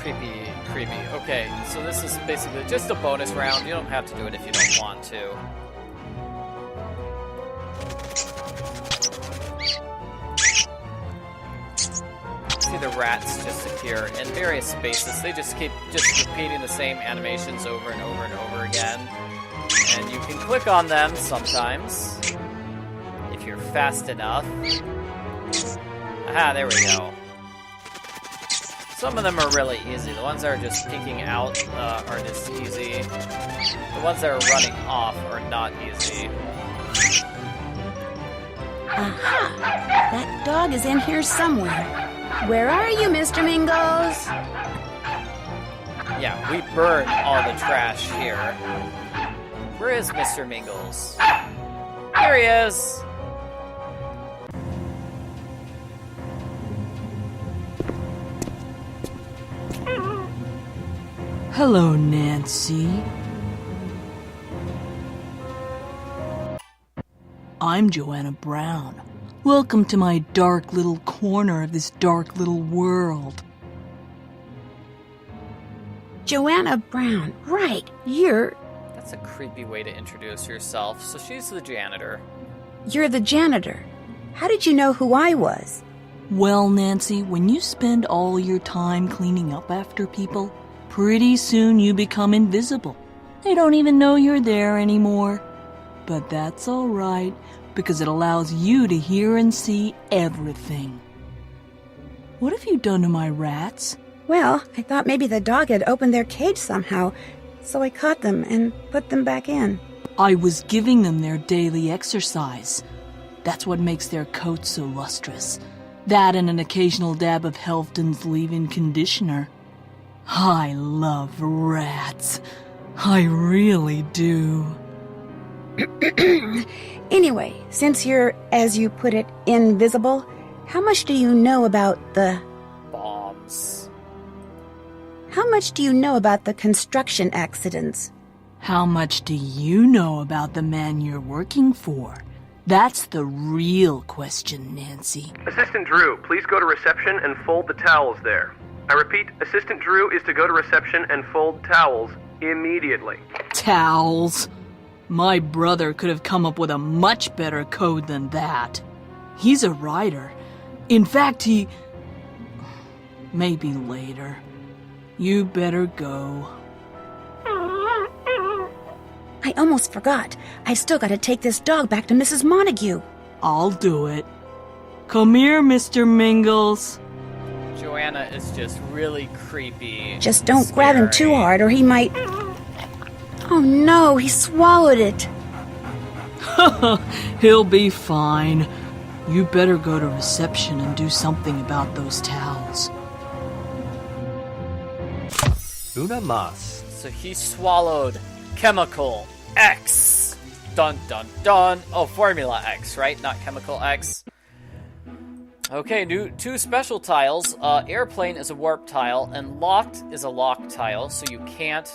Creepy. Okay, so this is basically just a bonus round. You don't have to do it if you don't want to. See the rats just appear in various spaces. They just keep repeating the same animations over and over and over again. And you can click on them sometimes if you're fast enough. Aha, there we go. Some of them are really easy. The ones that are just peeking out are just easy. The ones that are running off are not easy. Aha! That dog is in here somewhere. Where are you, Mr. Mingles? Yeah, we burn all the trash here. Where is Mr. Mingles? Here he is! Hello, Nancy. I'm Joanna Brown. Welcome to my dark little corner of this dark little world. Joanna Brown, right. That's a creepy way to introduce yourself. So she's the janitor. You're the janitor. How did you know who I was? Well, Nancy, when you spend all your time cleaning up after people, pretty soon you become invisible. They don't even know you're there anymore. But that's all right, because it allows you to hear and see everything. What have you done to my rats? Well, I thought maybe the dog had opened their cage somehow, so I caught them and put them back in. I was giving them their daily exercise. That's what makes their coats so lustrous. That and an occasional dab of Helfton's leave-in conditioner. I love rats. I really do. Anyway, since you're, as you put it, invisible, how much do you know about the... Bombs. How much do you know about the construction accidents? How much do you know about the man you're working for? That's the real question, Nancy. Assistant Drew, please go to reception and fold the towels there. I repeat, Assistant Drew is to go to reception and fold towels immediately. Towels? My brother could have come up with a much better code than that. He's a writer. In fact, Maybe later. You better go. I almost forgot. I've still got to take this dog back to Mrs. Montague. I'll do it. Come here, Mr. Mingles. Joanna is just really creepy. Just don't grab him too hard or he might... Oh no, he swallowed it. He'll be fine. You better go to reception and do something about those towels. Una mas. So he swallowed chemical X. Dun dun dun. Oh, Formula X, right? Not Chemical X. Okay, two special tiles. Airplane is a warp tile, and locked is a lock tile, so you can't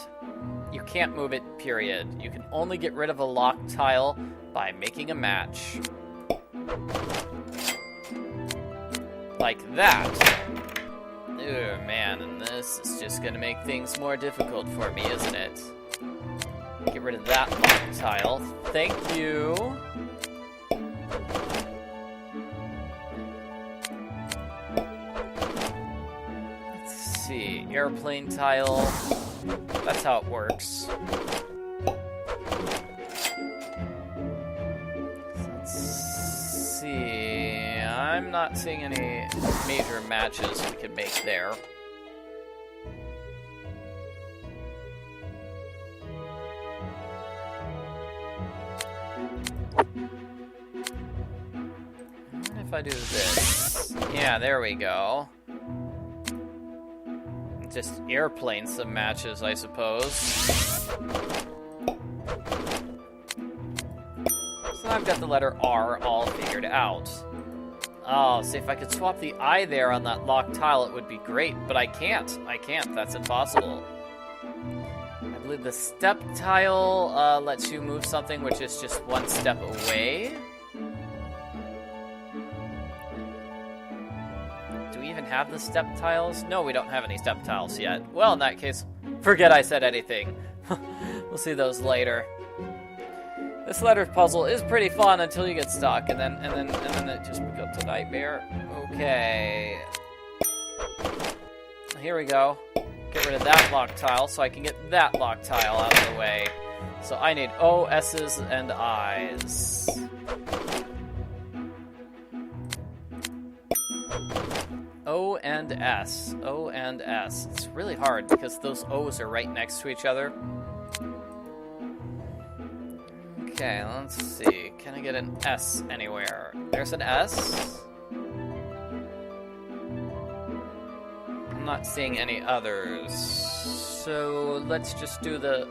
move it, period. You can only get rid of a locked tile by making a match. Like that. Oh man, and this is just gonna make things more difficult for me, isn't it? Get rid of that locked tile. Thank you. Let's see. Airplane tile. That's how it works. Let's see. I'm not seeing any major matches we could make there. What if I do this? Yeah, there we go. Just airplane some matches, I suppose. So I've got the letter R all figured out. Oh, see, if I could swap the I there on that locked tile, it would be great, but I can't. That's impossible. I believe the step tile lets you move something which is just one step away. Do we even have the step tiles? No, we don't have any step tiles yet. Well, in that case, forget I said anything. We'll see those later. This letter puzzle is pretty fun until you get stuck, and then it just becomes a nightmare. Okay. Here we go. Get rid of that lock tile so I can get that lock tile out of the way. So I need O, S's, and I's. O and S. O and S. It's really hard because those O's are right next to each other. Okay, let's see. Can I get an S anywhere? There's an S. I'm not seeing any others. So let's just do the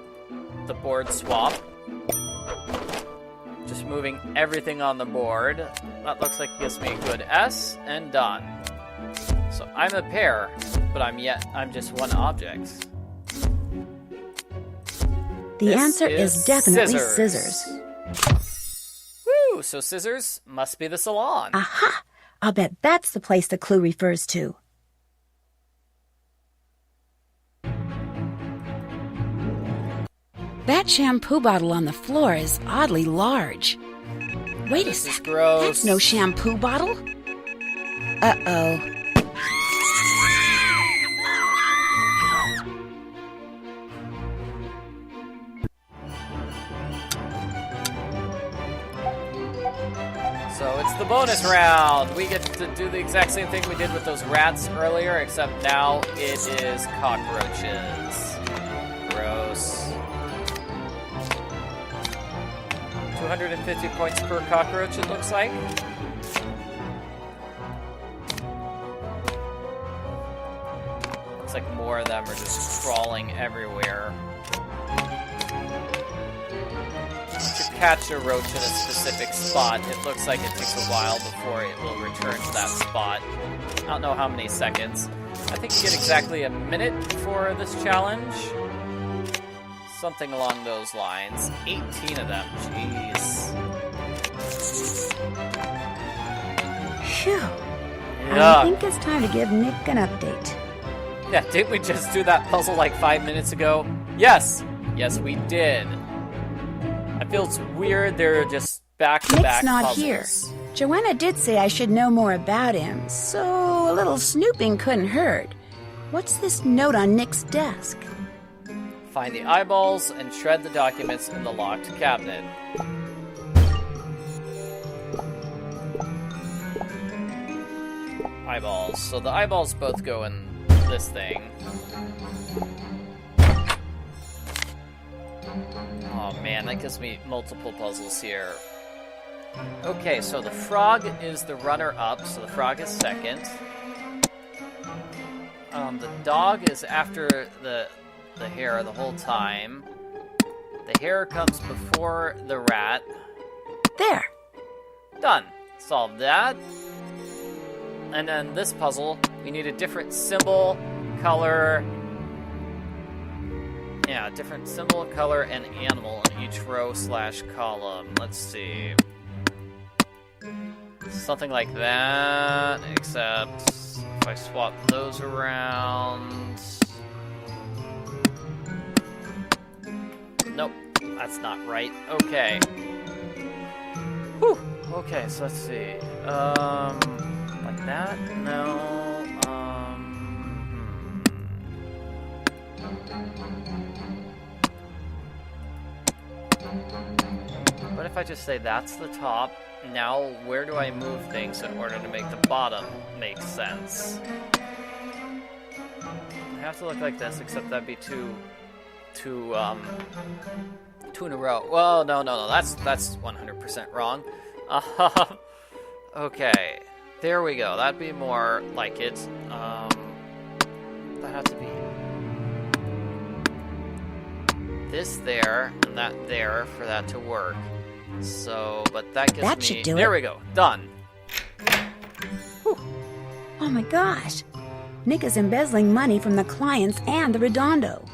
board swap. Just moving everything on the board. That looks like it gives me a good S, and done. So I'm a pair, but I'm just one object. The answer is definitely scissors. Woo! So scissors must be the salon. Aha! I'll bet that's the place the clue refers to. That shampoo bottle on the floor is oddly large. Wait a sec. Gross. That's no shampoo bottle. Uh-oh. So it's the bonus round. We get to do the exact same thing we did with those rats earlier, except now it is cockroaches. Gross. 250 points per cockroach, it looks like. Looks like more of them are just crawling everywhere. To catch a roach in a specific spot, it looks like it takes a while before it will return to that spot. I don't know how many seconds. I think you get exactly a minute for this challenge. Something along those lines. 18 of them. Jeez. Phew. Yeah. I think it's time to give Nick an update. Yeah, didn't we just do that puzzle like 5 minutes ago? Yes! Yes, we did. It feels weird they're just back-to-back Nick's not puzzles. here. Joanna did say I should know more about him, so a little snooping couldn't hurt. What's this note on Nick's desk? Find the eyeballs and shred the documents in the locked cabinet. Eyeballs. So the eyeballs both go in this thing. Oh man, that gives me multiple puzzles here. Okay, so the frog is the runner-up, so the frog is second. The dog is after the hare the whole time. The hare comes before the rat. There. Done. Solved that. And then this puzzle, we need a different symbol, color. Yeah, different symbol, color, and animal in each row / column. Let's see. Something like that, except if I swap those around. Nope, that's not right. Okay. Whew. Okay, so let's see. Like that? No. What if I just say that's the top? Now, where do I move things in order to make the bottom make sense? I have to look like this, except that'd be two in a row. Well, no, that's 100% wrong. Okay, there we go. That'd be more like it. That has to be this there and that there for that to work. So, but that gives that me... should do there it. we go. Done. Whew. Oh my gosh. Nick is embezzling money from the clients and the Redondo.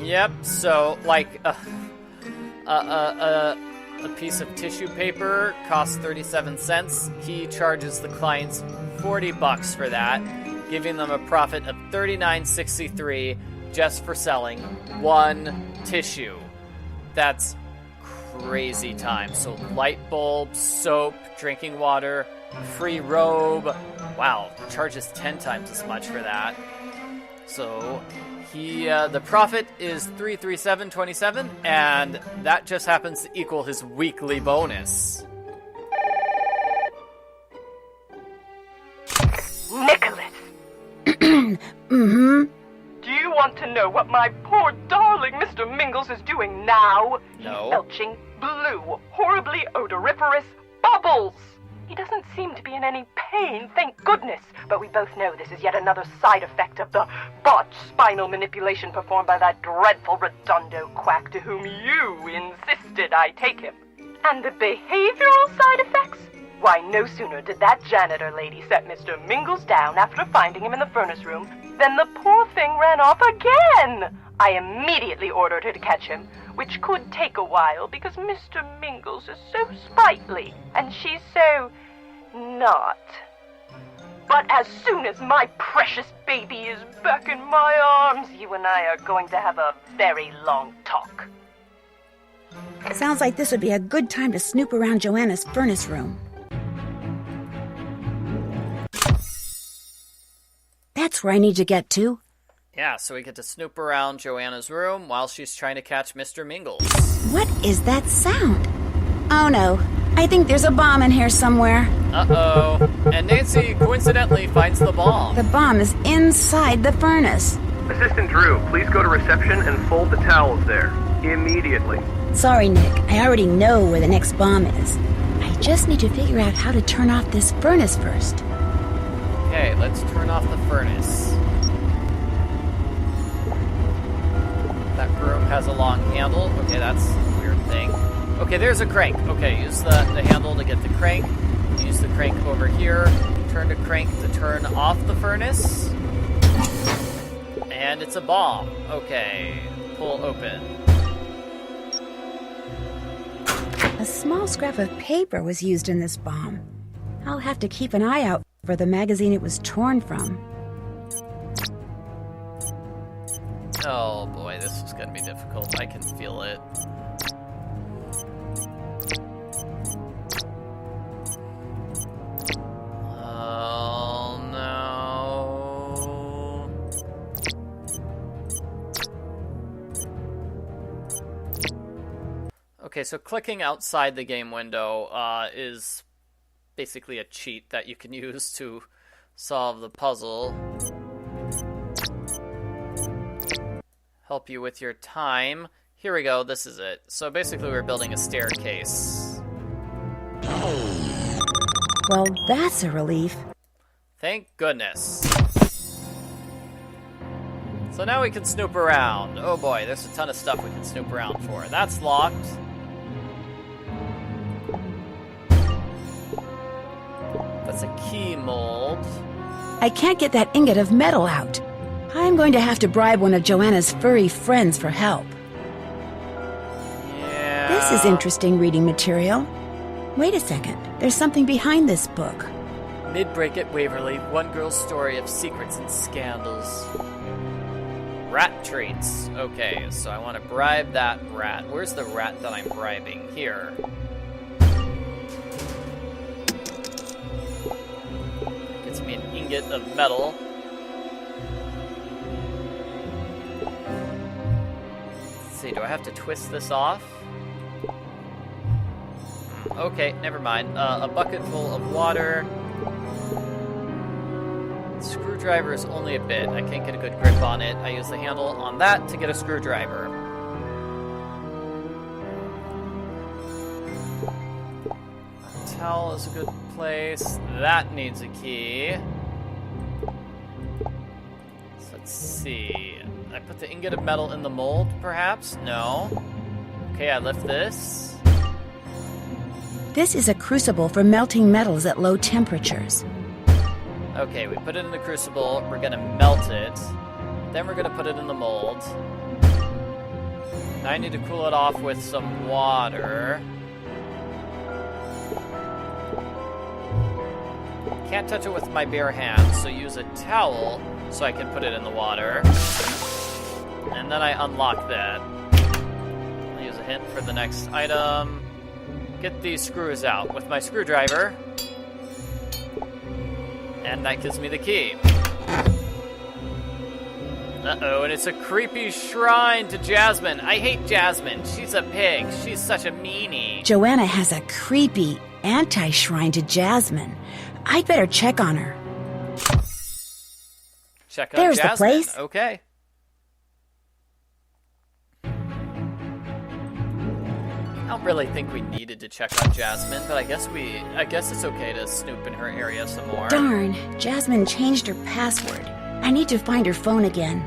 Yep, so, like, a piece of tissue paper costs 37 cents. He charges the clients $40 for that, giving them a profit of $39.63 just for selling one tissue. That's crazy time. So light bulb, soap, drinking water, free robe. Wow, charges 10 times as much for that. So the profit is $337.27, and that just happens to equal his weekly bonus. Nicholas! Mm-hmm. Do you want to know what my poor darling Mr. Mingles is doing now? No. He's belching blue, horribly odoriferous bubbles. He doesn't seem to be in any pain, thank goodness. But we both know this is yet another side effect of the botched spinal manipulation performed by that dreadful Redondo quack to whom you insisted I take him. And the behavioral side effects? Why, no sooner did that janitor lady set Mr. Mingles down after finding him in the furnace room than the poor thing ran off again. I immediately ordered her to catch him, which could take a while because Mr. Mingles is so sprightly and she's so not. But as soon as my precious baby is back in my arms, you and I are going to have a very long talk. Sounds like this would be a good time to snoop around Joanna's furnace room. That's where I need to get to. Yeah, so we get to snoop around Joanna's room while she's trying to catch Mr. Mingles. What is that sound? Oh no, I think there's a bomb in here somewhere. Uh-oh. And Nancy coincidentally finds the bomb. The bomb is inside the furnace. Assistant Drew, please go to reception and fold the towels there. Immediately. Sorry, Nick. I already know where the next bomb is. I just need to figure out how to turn off this furnace first. Okay, let's turn off the furnace. That broom has a long handle. Okay, that's a weird thing. Okay, there's a crank. Okay, use the handle to get the crank. Use the crank over here. Turn the crank to turn off the furnace. And it's a bomb. Okay, pull open. A small scrap of paper was used in this bomb. I'll have to keep an eye out for the magazine it was torn from. Oh boy, this is going to be difficult. I can feel it. Oh no. Okay, so clicking outside the game window is basically a cheat that you can use to solve the puzzle. Help you with your time. Here we go, this is it. So basically we're building a staircase. Well, that's a relief. Thank goodness. So now we can snoop around. Oh boy, there's a ton of stuff we can snoop around for. That's locked. That's a key mold. I can't get that ingot of metal out. I'm going to have to bribe one of Joanna's furry friends for help. Yeah. This is interesting reading material. Wait a second. There's something behind this book. Mid-break at Waverly, one girl's story of secrets and scandals. Rat treats. Okay, so I want to bribe that rat. Where's the rat that I'm bribing? Here. Gets me an ingot of metal. Let's see, do I have to twist this off? Okay, never mind. A bucket full of water. Screwdriver is only a bit. I can't get a good grip on it. I use the handle on that to get a screwdriver. A towel is a good place. That needs a key. So let's see. I put the ingot of metal in the mold, perhaps? No. Okay, I lift this. This is a crucible for melting metals at low temperatures. Okay, we put it in the crucible, we're gonna melt it, then we're gonna put it in the mold. Now I need to cool it off with some water. Can't touch it with my bare hands, so use a towel so I can put it in the water. And then I unlock that. I'll use a hint for the next item. Get these screws out with my screwdriver. And that gives me the key. Uh-oh, and it's a creepy shrine to Jasmine. I hate Jasmine. She's a pig. She's such a meanie. Joanna has a creepy anti-shrine to Jasmine. I'd better check on her. Check on There's Jasmine. the place. Okay. I don't really think we needed to check on Jasmine, but I guess it's okay to snoop in her area some more. Darn, Jasmine changed her password. I need to find her phone again.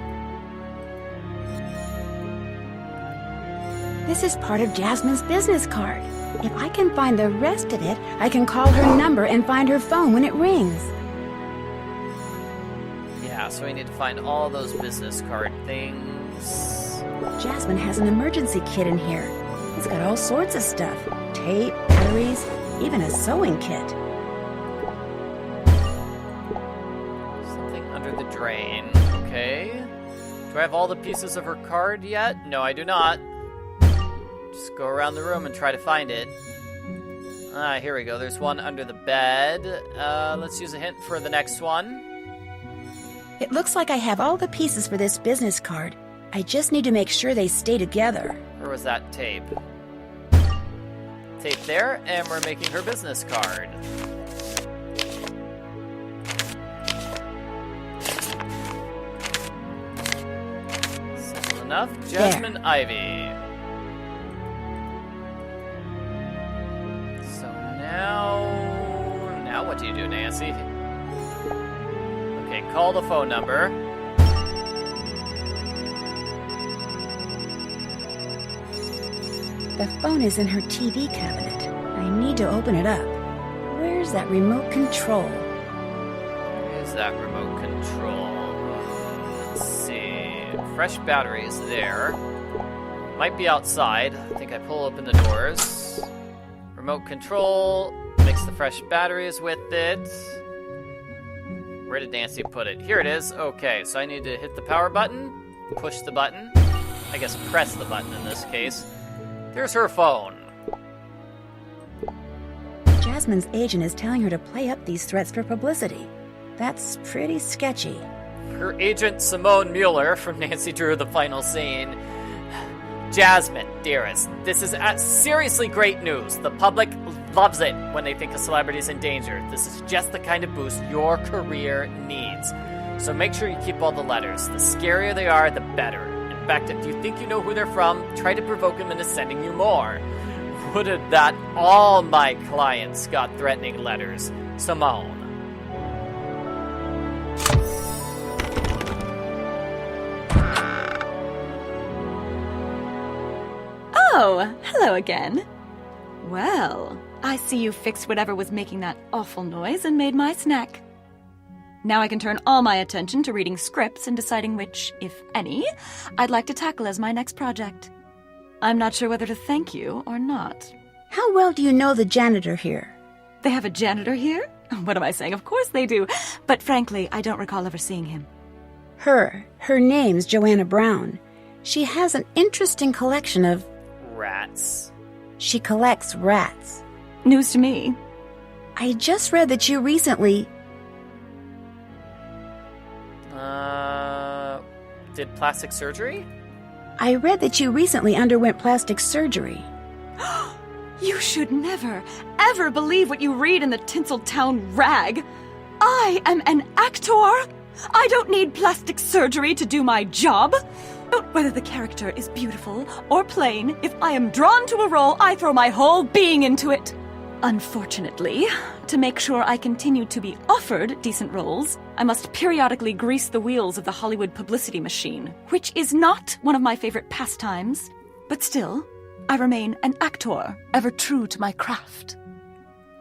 This is part of Jasmine's business card. If I can find the rest of it, I can call her number and find her phone when it rings. Yeah, so we need to find all those business card things. Jasmine has an emergency kit in here. It's got all sorts of stuff. Tape, batteries, even a sewing kit. Something under the drain. Okay. Do I have all the pieces of her card yet? No, I do not. Just go around the room and try to find it. Ah, here we go. There's one under the bed. Let's use a hint for the next one. It looks like I have all the pieces for this business card. I just need to make sure they stay together. Where was that tape? Tape there, and we're making her business card. Simple enough. Jasmine Ivy. So now what do you do, Nancy? Okay, call the phone number. The phone is in her TV cabinet. I need to open it up. Where's that remote control? Where is that remote control? Let's see. Fresh batteries there. Might be outside. I think I pull open the doors. Remote control. Mix the fresh batteries with it. Where did Nancy put it? Here it is. Okay, so I need to hit the power button. Push the button. I guess press the button in this case. There's her phone. Jasmine's agent is telling her to play up these threats for publicity. That's pretty sketchy. Her agent, Simone Mueller, from Nancy Drew, the final scene. Jasmine, dearest, this is seriously great news. The public loves it when they think a celebrity's in danger. This is just the kind of boost your career needs. So make sure you keep all the letters. The scarier they are, the better. In fact, if you think you know who they're from, try to provoke them into sending you more. Would it that all my clients got threatening letters? Simone. Oh, hello again. Well, I see you fixed whatever was making that awful noise and made my snack. Now I can turn all my attention to reading scripts and deciding which, if any, I'd like to tackle as my next project. I'm not sure whether to thank you or not. How well do you know the janitor here? They have a janitor here? What am I saying? Of course they do. But frankly, I don't recall ever seeing him. Her name's Joanna Brown. She has an interesting collection of... Rats. She collects rats. News to me. I just read that you recently... Did plastic surgery? I read that you recently underwent plastic surgery. You should never, ever believe what you read in the Tinseltown rag. I am an actor. I don't need plastic surgery to do my job. But whether the character is beautiful or plain, if I am drawn to a role, I throw my whole being into it. Unfortunately, to make sure I continue to be offered decent roles, I must periodically grease the wheels of the Hollywood publicity machine, which is not one of my favorite pastimes. But still, I remain an actor, ever true to my craft.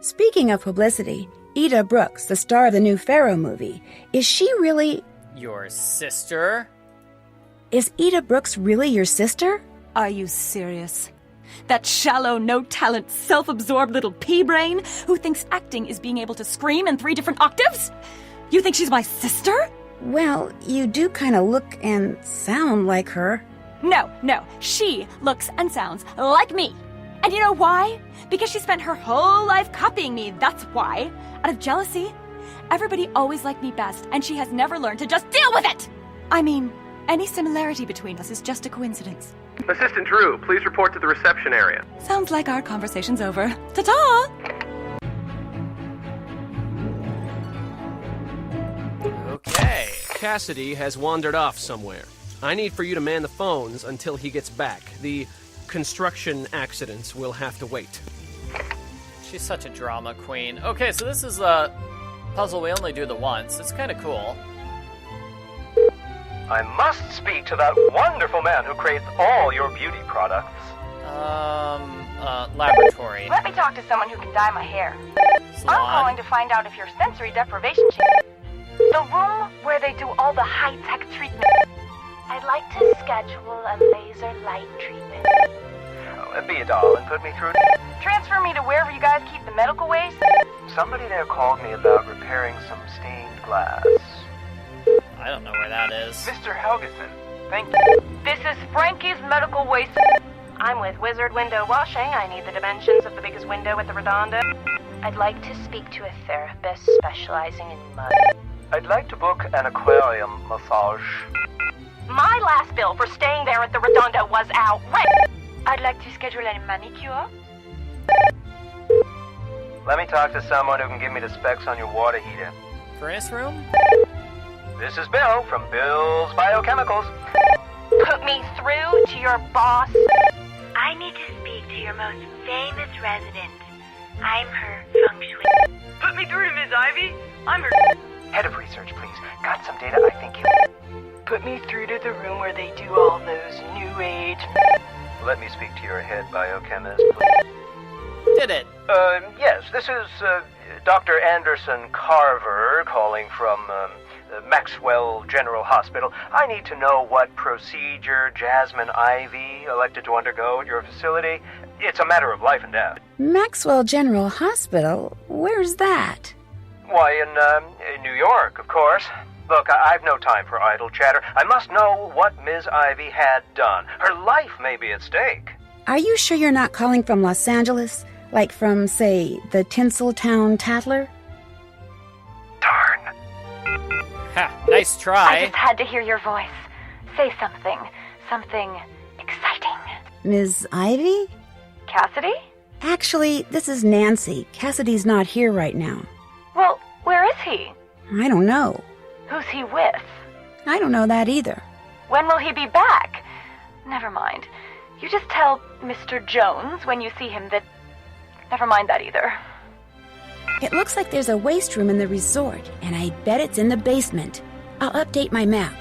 Speaking of publicity, Ida Brooks, the star of the new Pharaoh movie, is she really... Your sister? Is Ida Brooks really your sister? Are you serious? That shallow, no-talent, self-absorbed little pea-brain who thinks acting is being able to scream in 3 different octaves? You think she's my sister? Well, you do kind of look and sound like her. No. She looks and sounds like me. And you know why? Because she spent her whole life copying me, that's why. Out of jealousy. Everybody always liked me best, and she has never learned to just deal with it! I mean, any similarity between us is just a coincidence. Assistant Drew, please report to the reception area. Sounds like our conversation's over. Ta-ta! Okay. Cassidy has wandered off somewhere. I need for you to man the phones until he gets back. The construction accidents will have to wait. She's such a drama queen. Okay, so this is a puzzle we only do the once. It's kind of cool. I must speak to that wonderful man who creates all your beauty products. Laboratory. Let me talk to someone who can dye my hair. Salon. I'm calling to find out if your sensory deprivation changed. The room where they do all the high-tech treatments. I'd like to schedule a laser light treatment. Oh, be a doll and put me through. Transfer me to wherever you guys keep the medical waste. Somebody there called me about repairing some stained glass. I don't know where that is. Mr. Helgeson, thank you. This is Frankie's medical waste. I'm with Wizard Window Washing. I need the dimensions of the biggest window at the Redondo. I'd like to speak to a therapist specializing in mud. I'd like to book an aquarium massage. My last bill for staying there at the Redondo was outrageous. I'd like to schedule a manicure. Let me talk to someone who can give me the specs on your water heater. Furnace room? This is Bill from Bill's Biochemicals. Put me through to your boss. I need to speak to your most famous resident. I'm her feng shui. Put me through to Miss Ivy. I'm her... Head of research, please. Got some data I think you... Put me through to the room where they do all those new age... Let me speak to your head biochemist, please. Did it. Yes, this is Dr. Anderson Carver calling from Maxwell General Hospital. I need to know what procedure Jasmine Ivy elected to undergo at your facility. It's a matter of life and death. Maxwell General Hospital? Where's that? Why, in New York, of course. Look, I've no time for idle chatter. I must know what Ms. Ivy had done. Her life may be at stake. Are you sure you're not calling from Los Angeles? Like from, say, the Tinseltown Tattler? Darn. Ha, nice try. I just had to hear your voice. Say something. Something exciting. Ms. Ivy? Cassidy? Actually, this is Nancy. Cassidy's not here right now. Well, where is he? I don't know. Who's he with? I don't know that either. When will he be back? Never mind. You just tell Mr. Jones when you see him that... Never mind that either. It looks like there's a waste room in the resort, and I bet it's in the basement. I'll update my map.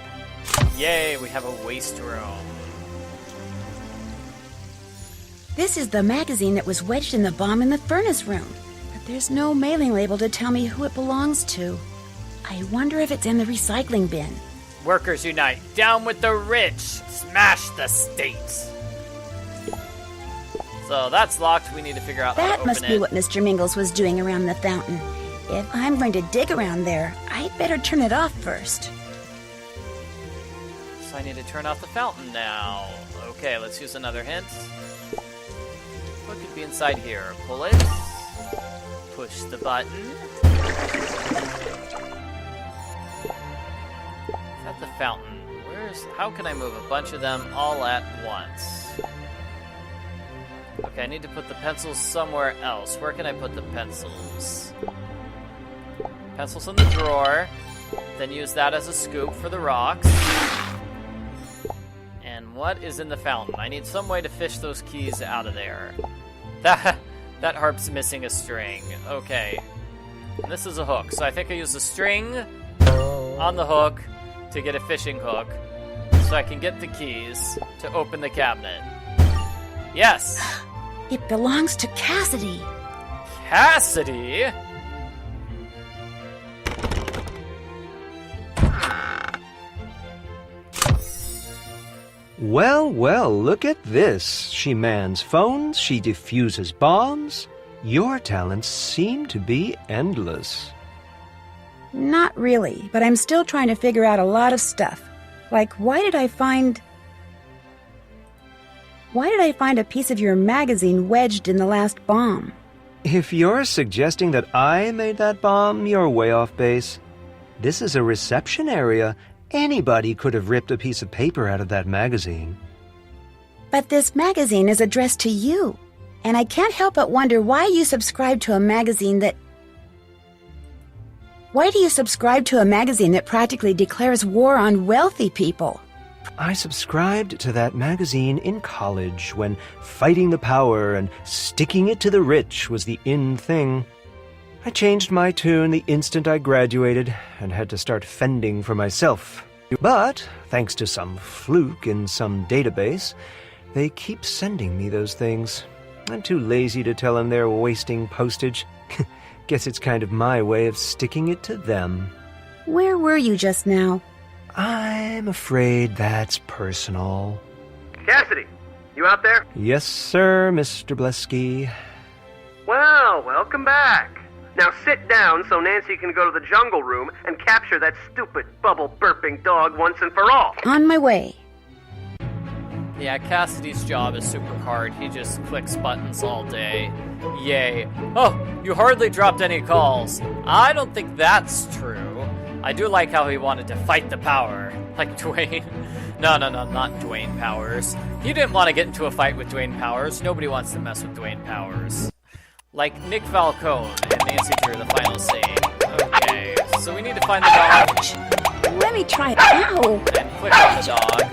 Yay, we have a waste room. This is the magazine that was wedged in the bomb in the furnace room. But there's no mailing label to tell me who it belongs to. I wonder if it's in the recycling bin. Workers unite. Down with the rich. Smash the state. So that's locked. We need to figure out how to That open must be it. what Mr. Mingles was doing around the fountain. If I'm going to dig around there, I'd better turn it off first. So I need to turn off the fountain now. Okay, let's use another hint. What could be inside here? Pull it. Push the button. Is that the fountain? How can I move a bunch of them all at once? Okay, I need to put the pencils somewhere else. Where can I put the pencils? Pencils in the drawer. Then use that as a scoop for the rocks. And what is in the fountain? I need some way to fish those keys out of there. That harp's missing a string. Okay. And this is a hook. So I think I use a string on the hook to get a fishing hook. So I can get the keys to open the cabinet. Yes! It belongs to Cassidy. Cassidy? Well, well, look at this. She mans phones, she defuses bombs. Your talents seem to be endless. Not really, but I'm still trying to figure out a lot of stuff. Like, why did I find a piece of your magazine wedged in the last bomb? If you're suggesting that I made that bomb, you're way off base. This is a reception area. Anybody could have ripped a piece of paper out of that magazine. But this magazine is addressed to you, and I can't help but wonder why you subscribe to a magazine that... Why do you subscribe to a magazine that practically declares war on wealthy people? I subscribed to that magazine in college when fighting the power and sticking it to the rich was the in thing. I changed my tune the instant I graduated and had to start fending for myself. But, thanks to some fluke in some database, they keep sending me those things. I'm too lazy to tell them they're wasting postage. Guess it's kind of my way of sticking it to them. Where were you just now? I'm afraid that's personal. Cassidy, you out there? Yes, sir, Mr. Blesky. Well, welcome back. Now sit down so Nancy can go to the jungle room and capture that stupid bubble-burping dog once and for all. On my way. Yeah, Cassidy's job is super hard. He just clicks buttons all day. Yay. Oh, you hardly dropped any calls. I don't think that's true. I do like how he wanted to fight the power. Like Dwayne. No, not Dwayne Powers. He didn't want to get into a fight with Dwayne Powers. Nobody wants to mess with Dwayne Powers. Like Nick Falcone and Nancy Drew, the final scene. Okay, so we need to find the dog. Let me try it. Ow! And click on the dog.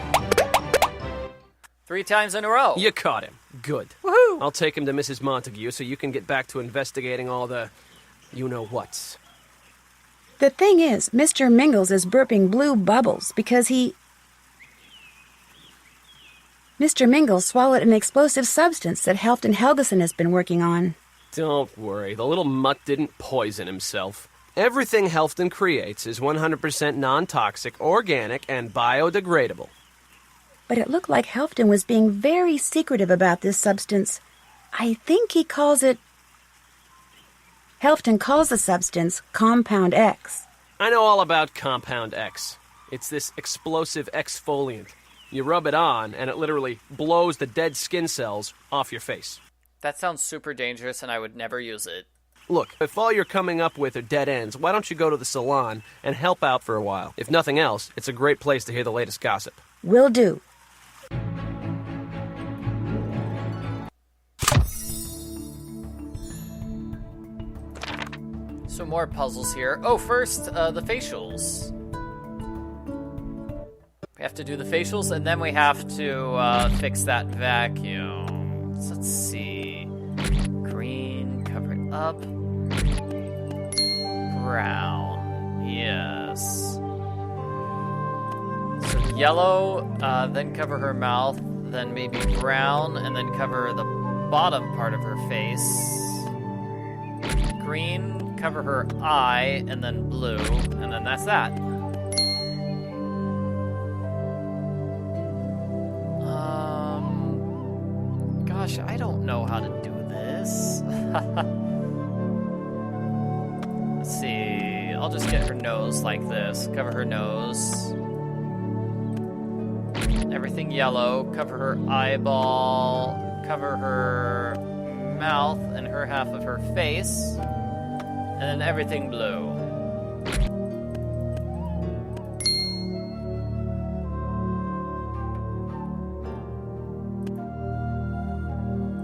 3 times in a row. You caught him. Good. Woohoo! I'll take him to Mrs. Montague so you can get back to investigating all the you-know-whats. The thing is, Mr. Mingles is burping blue bubbles because he... Mr. Mingles swallowed an explosive substance that Helfton Helgeson has been working on. Don't worry, the little mutt didn't poison himself. Everything Helfton creates is 100% non-toxic, organic, and biodegradable. But it looked like Helfton was being very secretive about this substance. I think he calls it... Helfton calls the substance Compound X. I know all about Compound X. It's this explosive exfoliant. You rub it on, and it literally blows the dead skin cells off your face. That sounds super dangerous, and I would never use it. Look, if all you're coming up with are dead ends, why don't you go to the salon and help out for a while? If nothing else, it's a great place to hear the latest gossip. Will do. So more puzzles here. Oh, first, the facials. We have to do the facials, and then we have to fix that vacuum. So let's see. Green, cover it up. Brown. Yes. So yellow, then cover her mouth, then maybe brown, and then cover the bottom part of her face. Green, cover her eye, and then blue, and then that's that. Gosh, I don't know how to do this. Let's see, I'll just get her nose like this. Cover her nose. Everything yellow. Cover her eyeball. Cover her mouth and her half of her face. And then everything blue.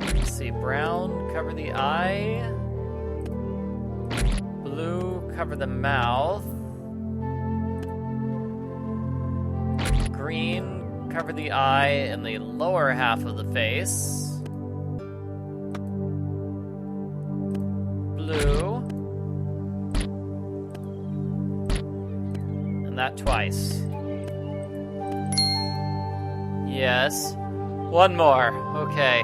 Let's see, brown, cover the eye. Blue, cover the mouth. Green, cover the eye and the lower half of the face. Blue. And that twice. Yes. One more. Okay.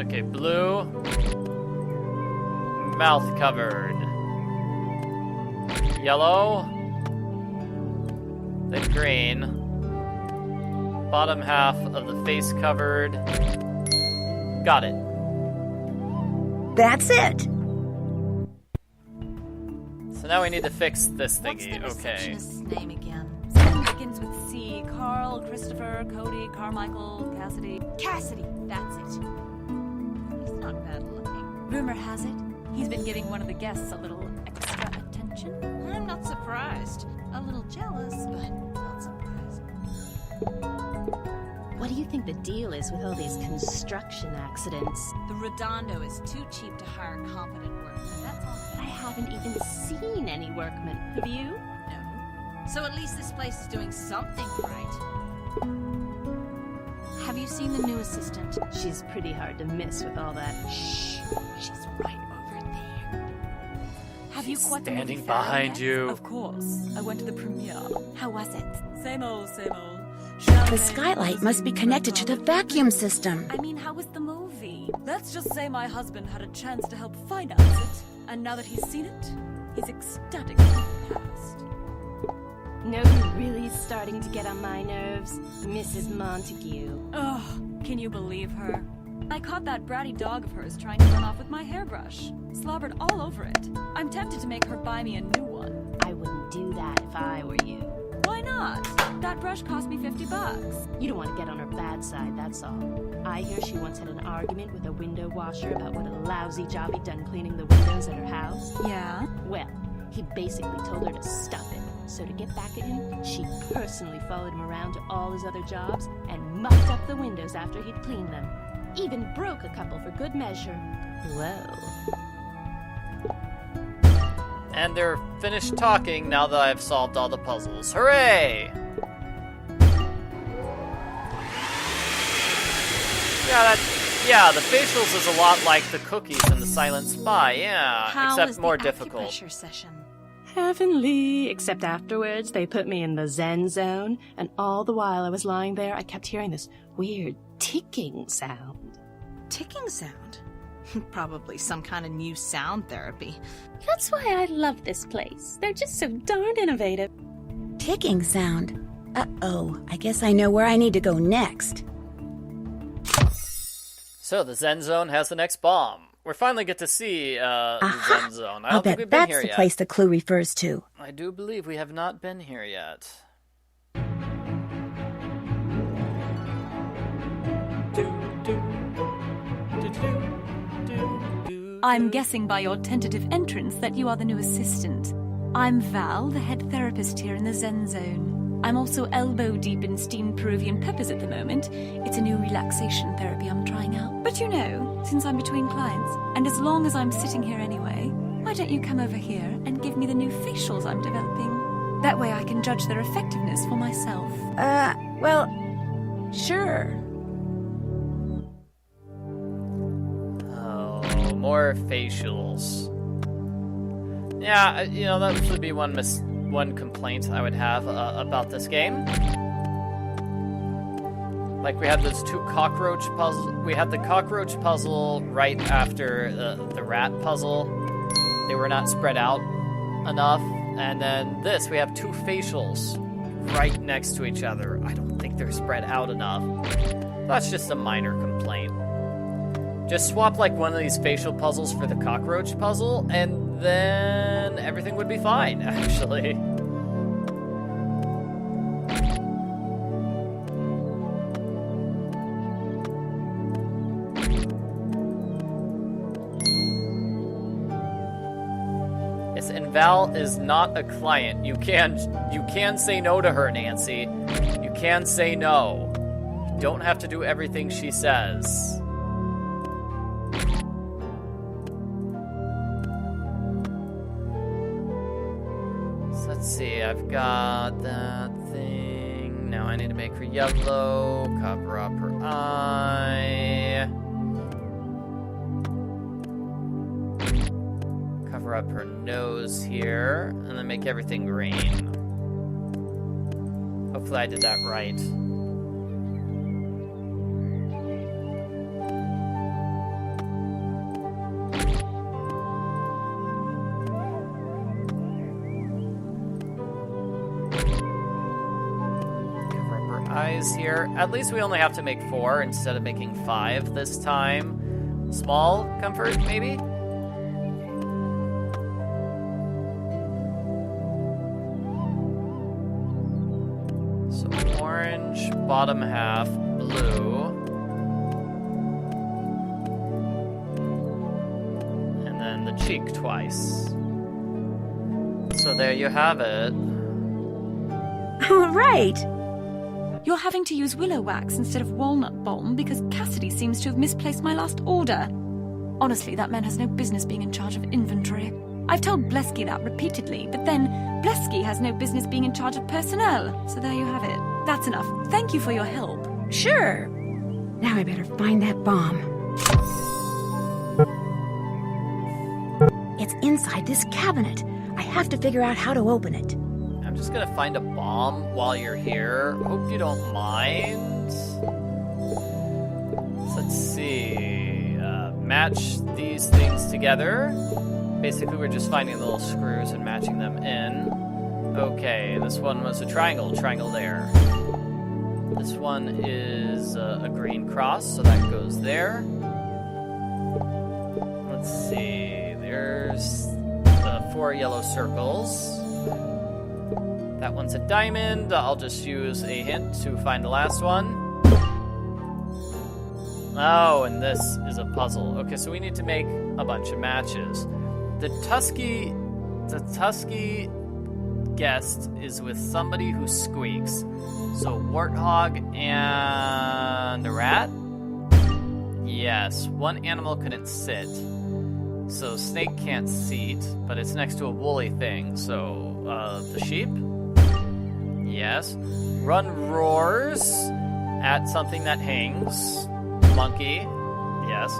Okay, blue. Mouth covered. Yellow. Then green. Bottom half of the face covered. Got it. That's it. So now we need to fix this What's thingy. the Okay. receptionist's name again? Something begins with C. Carl, Christopher, Cody, Carmichael, Cassidy. Cassidy! That's it. He's not bad looking. Rumor has it, he's been giving one of the guests a little extra attention. I'm not surprised. A little jealous, but not surprised. What do you think the deal is with all these construction accidents? The Redondo is too cheap to hire competent workmen. That's all. I haven't even seen any workmen. Have you? No. So at least this place is doing something right. Have you seen the new assistant? She's pretty hard to miss with all that. Shh. She's right over there. Have you caught the movie Standing Fairy behind yet? you. Of course. I went to the premiere. How was it? Same old, same old. The skylight must be connected to the vacuum system. I mean, how was the movie? Let's just say my husband had a chance to help finance it, and now that he's seen it, he's ecstatically impressed. Know who really is starting to get on my nerves? Mrs. Montague. Ugh, can you believe her? I caught that bratty dog of hers trying to run off with my hairbrush. Slobbered all over it. I'm tempted to make her buy me a new one. I wouldn't do that if I were you. Why not? That brush cost me $50. You don't want to get on her bad side, that's all. I hear she once had an argument with a window washer about what a lousy job he'd done cleaning the windows at her house. Yeah? Well, he basically told her to stop it. So to get back at him, she personally followed him around to all his other jobs and mopped up the windows after he'd cleaned them. Even broke a couple for good measure. Whoa. And they're finished talking now that I've solved all the puzzles. Hooray! Yeah, the facials is a lot like the cookies in the Silent Spy, yeah. How except was more the difficult. acupressure session? Heavenly, except afterwards they put me in the Zen zone, and all the while I was lying there, I kept hearing this weird ticking sound. Ticking sound? Probably some kind of new sound therapy. That's why I love this place. They're just so darn innovative. Ticking sound. Uh-oh, I guess I know where I need to go next. So the Zen Zone has the next bomb. We finally get to see the Zen Zone. I I'll don't think bet we've been that's here the yet. place the clue refers to. I do believe we have not been here yet. I'm guessing by your tentative entrance that you are the new assistant. I'm Val, the head therapist here in the Zen Zone. I'm also elbow deep in steamed Peruvian peppers at the moment. It's a new relaxation therapy I'm trying out. But you know, since I'm between clients, and as long as I'm sitting here anyway, why don't you come over here and give me the new facials I'm developing? That way I can judge their effectiveness for myself. Well, sure. Oh, more facials. Yeah, you know, that would be one complaint I would have about this game. Like, we had those two cockroach puzzles. We had the cockroach puzzle right after the rat puzzle. They were not spread out enough. And then this, we have two facials right next to each other. I don't think they're spread out enough. That's just a minor complaint. Just swap, like, one of these facial puzzles for the cockroach puzzle, and then everything would be fine, actually. And Val is not a client. You can say no to her, Nancy. You can say no. You don't have to do everything she says. So let's see, I've got that thing. Now I need to make her yellow, cover up her eye. Cover up her nose here, and then make everything green. Hopefully I did that right. Cover up her eyes here. At least we only have to make 4 instead of making 5 this time. Small comfort, maybe? Bottom half blue, and then the cheek twice. So there you have it. All right. You're having to use willow wax instead of walnut balm because Cassidy seems to have misplaced my last order. Honestly, that man has no business being in charge of inventory. I've told Blesky that repeatedly, but then Blesky has no business being in charge of personnel. So there you have it. That's enough. Thank you for your help. Sure. Now I better find that bomb. It's inside this cabinet. I have to figure out how to open it. I'm just gonna find a bomb while you're here. Hope you don't mind. So let's see. Match these things together. Basically, we're just finding the little screws and matching them in. Okay, this one was a triangle there. This one is a green cross, so that goes there. Let's see, there's the 4 yellow circles. That one's a diamond. I'll just use a hint to find the last one. Oh, and this is a puzzle. Okay, so we need to make a bunch of matches. The Tusky guest is with somebody who squeaks. So warthog and a rat? Yes, one animal couldn't sit. So snake can't seat, but it's next to a woolly thing. So the sheep? Yes. Run roars at something that hangs. Monkey? Yes.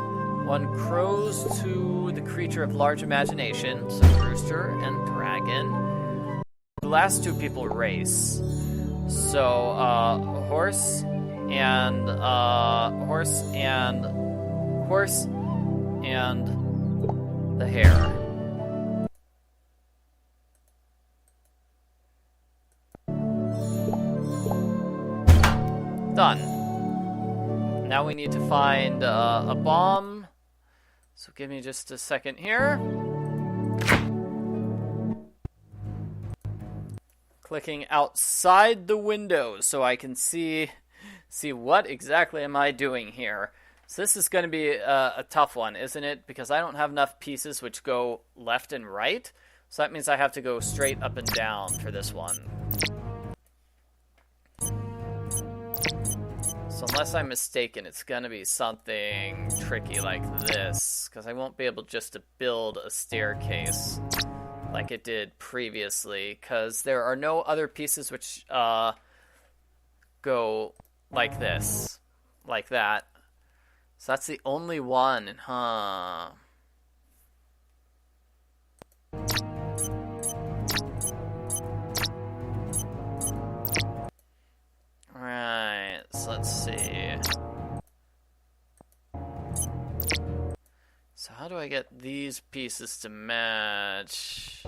One crows to the creature of large imagination. So rooster and dragon. The last 2 people race. So, horse and the hare. Done. Now we need to find a bomb. So give me just a second here. Clicking outside the window so I can see what exactly am I doing here. So this is going to be a tough one, isn't it? Because I don't have enough pieces which go left and right. So that means I have to go straight up and down for this one. So unless I'm mistaken, it's going to be something tricky like this. Because I won't be able just to build a staircase like it did previously, because there are no other pieces which go like this, like that. So that's the only one, huh? Alright, let's see. So how do I get these pieces to match?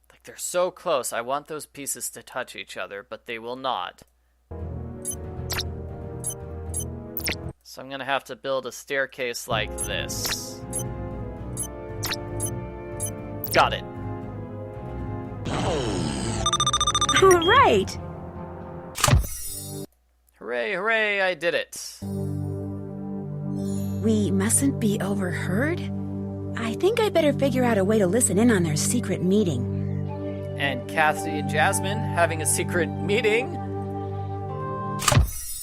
Like, they're so close. I want those pieces to touch each other, but they will not. So I'm gonna have to build a staircase like this. Got it. All right. Hooray, hooray, I did it. We mustn't be overheard? I think I better figure out a way to listen in on their secret meeting. And Cassidy and Jasmine having a secret meeting.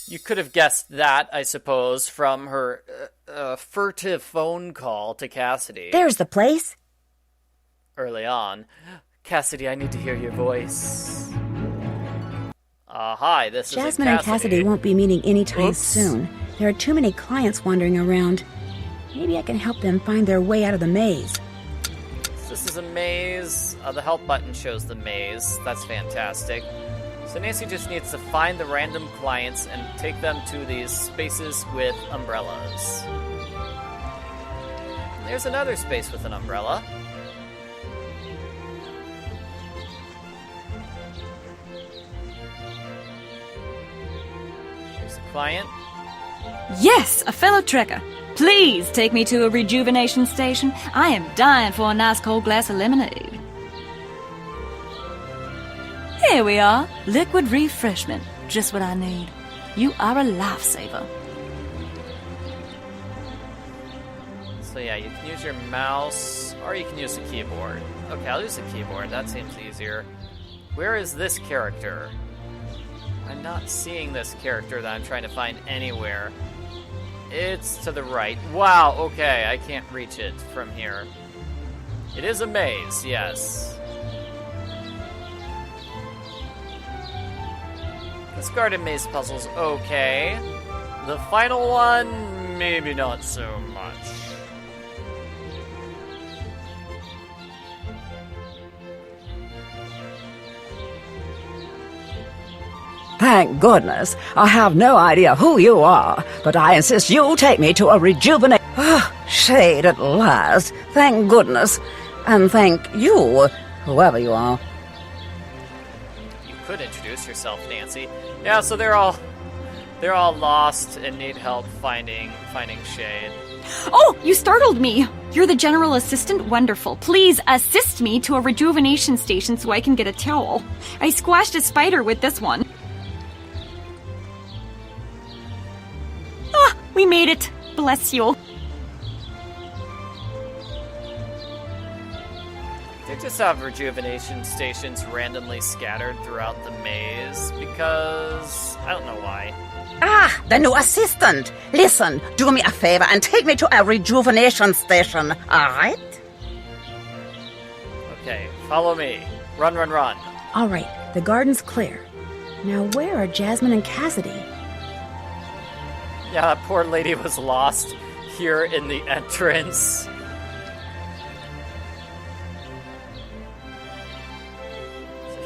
You could have guessed that, I suppose, from her furtive phone call to Cassidy. There's the place. Early on. Cassidy, I need to hear your voice. Hi, this is Jasmine and Cassidy won't be meeting anytime soon. There are too many clients wandering around. Maybe I can help them find their way out of the maze. So this is a maze. The help button shows the maze. That's fantastic. So Nancy just needs to find the random clients and take them to these spaces with umbrellas. And there's another space with an umbrella. Here's the client. Yes, a fellow trekker. Please take me to a rejuvenation station. I am dying for a nice cold glass of lemonade. Here we are. Liquid refreshment. Just what I need. You are a lifesaver. So yeah, you can use your mouse, or you can use the keyboard. Okay, I'll use the keyboard. That seems easier. Where is this character? I'm not seeing this character that I'm trying to find anywhere. It's to the right. Wow, okay, I can't reach it from here. It is a maze, yes. This garden maze puzzle's okay. The final one, maybe not so much. Thank goodness. I have no idea who you are, but I insist you take me to a rejuvenate... Shade at last. Thank goodness. And thank you, whoever you are. You could introduce yourself, Nancy. Yeah, so they're all lost and need help finding Shade. Oh, you startled me. You're the general assistant? Wonderful. Please assist me to a rejuvenation station so I can get a towel. I squashed a spider with this one. Ah, we made it. Bless you. They just have rejuvenation stations randomly scattered throughout the maze because I don't know why. Ah, the new assistant. Listen, do me a favor and take me to a rejuvenation station, all right? Okay, follow me. Run, run, run. All right, the garden's clear. Now where are Jasmine and Cassidy? Yeah, that poor lady was lost here in the entrance.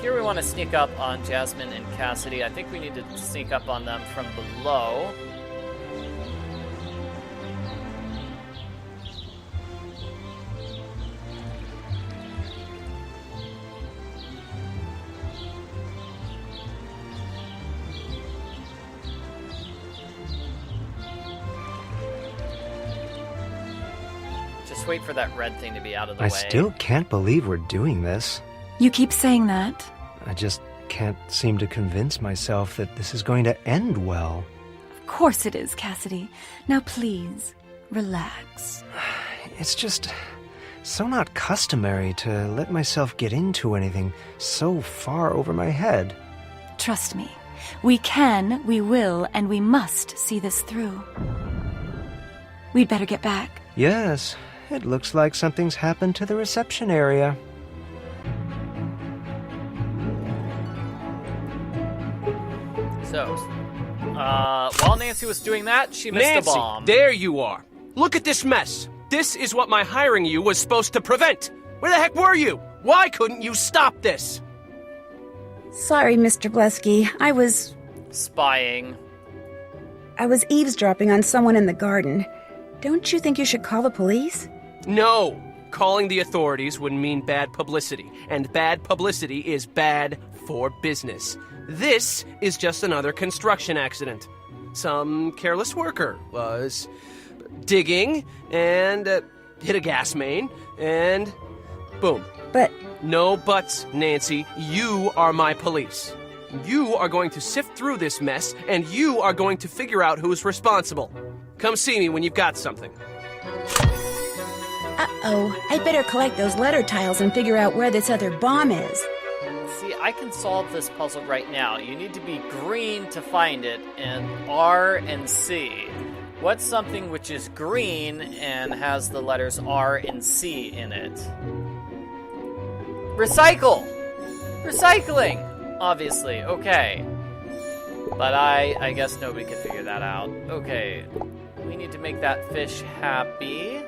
Here we want to sneak up on Jasmine and Cassidy. I think we need to sneak up on them from below. Just wait for that red thing to be out of the way. I still can't believe we're doing this. You keep saying that. I just can't seem to convince myself that this is going to end well. Of course it is, Cassidy. Now please, relax. It's just so not customary to let myself get into anything so far over my head. Trust me. We can, we will, and we must see this through. We'd better get back. Yes, it looks like something's happened to the reception area. So, while Nancy was doing that, she missed Nancy, a bomb. There you are. Look at this mess. This is what my hiring you was supposed to prevent. Where the heck were you? Why couldn't you stop this? Sorry, Mr. Blesky. I was spying. I was eavesdropping on someone in the garden. Don't you think you should call the police? No! Calling the authorities would mean bad publicity, and bad publicity is bad for business. This is just another construction accident. Some careless worker was digging and hit a gas main, and boom. But... No buts, Nancy. You are my police. You are going to sift through this mess, and you are going to figure out who's responsible. Come see me when you've got something. Uh-oh, I better collect those letter tiles and figure out where this other bomb is. See, I can solve this puzzle right now. You need to be green to find it, and R and C. What's something which is green and has the letters R and C in it? Recycle! Recycling! Obviously, okay. But I guess nobody could figure that out. Okay, we need to make that fish happy.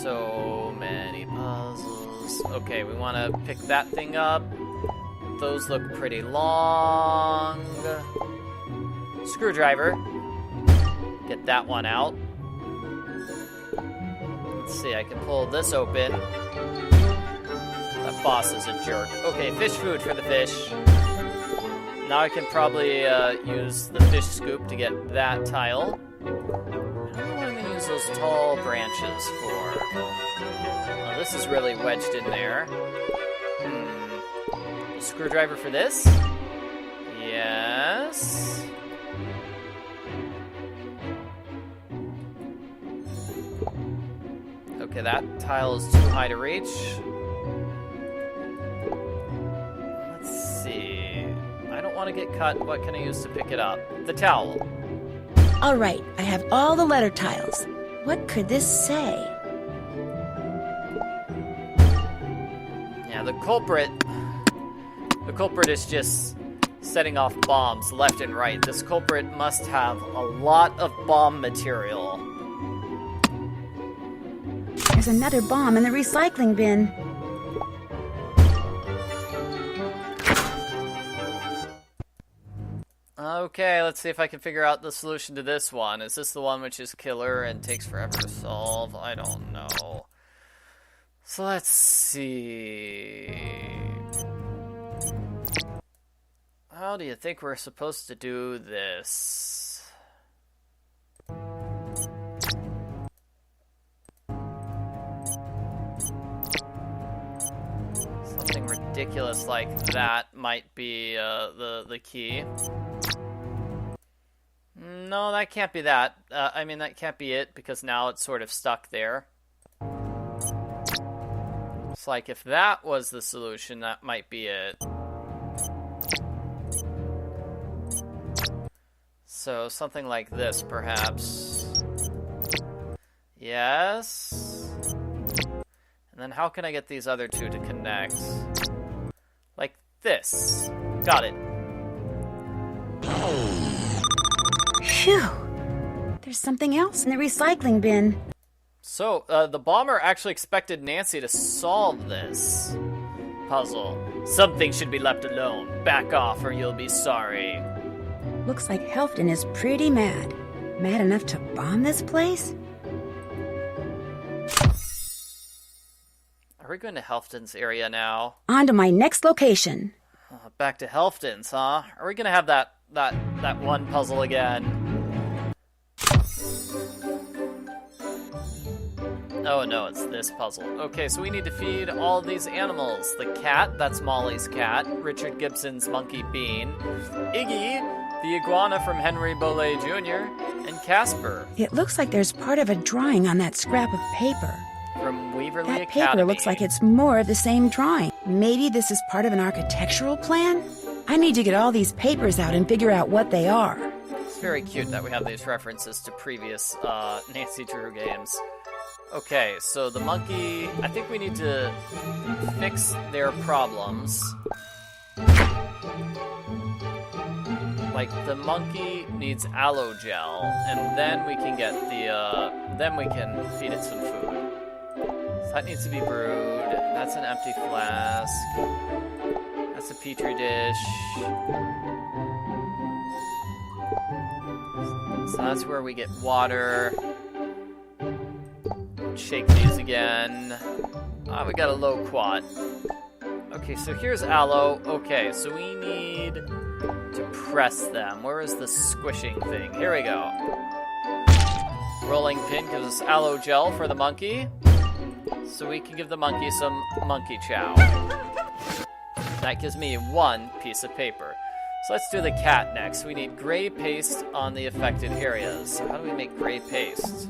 So many puzzles. Okay, we want to pick that thing up. Those look pretty long. Screwdriver. Get that one out. Let's see, I can pull this open. That boss is a jerk. Okay, fish food for the fish. Now I can probably use the fish scoop to get that tile. I don't know what I'm going to use those tall branches for. Oh, this is really wedged in there. A screwdriver for this? Yes. Okay, that tile is too high to reach. Let's see. I don't want to get cut. What can I use to pick it up? The towel. All right, I have all the letter tiles. What could this say? Yeah, the culprit is just setting off bombs left and right. This culprit must have a lot of bomb material. There's another bomb in the recycling bin. Okay, let's see if I can figure out the solution to this one. Is this the one which is killer and takes forever to solve? I don't know. So let's see. How do you think we're supposed to do this? Something ridiculous like that might be the key. No, that can't be that. I mean, that can't be it, because now it's sort of stuck there. It's like if that was the solution, that might be it. So, something like this, perhaps. Yes. And then how can I get these other two to connect? Like this. Got it. Phew. There's something else in the recycling bin. So, the bomber actually expected Nancy to solve this puzzle. Something should be left alone. Back off or you'll be sorry. Looks like Helfton is pretty mad. Mad enough to bomb this place? Are we going to Helfton's area now? On to my next location. Back to Helfton's, huh? Are we going to have that one puzzle again? Oh no, it's this puzzle. Okay, so we need to feed all these animals. The cat, that's Molly's cat. Richard Gibson's monkey Bean. Iggy, the iguana from Henry Bollé Jr. And Casper. It looks like there's part of a drawing on that scrap of paper. From Weaverly That Academy. paper looks like it's more of the same drawing. Maybe this is part of an architectural plan? I need to get all these papers out and figure out what they are. It's very cute that we have these references to previous Nancy Drew games. Okay, so the monkey... I think we need to fix their problems. Like, the monkey needs aloe gel, and then we can get the, then we can feed it some food. So that needs to be brewed. That's an empty flask. That's a petri dish. So that's where we get water. Shake these again. We got a low quad. Okay, so here's aloe. Okay, so we need to press them. Where is the squishing thing? Here we go. Rolling pin gives us aloe gel for the monkey. So we can give the monkey some monkey chow. That gives me 1 piece of paper. So let's do the cat next. We need gray paste on the affected areas. How do we make gray paste?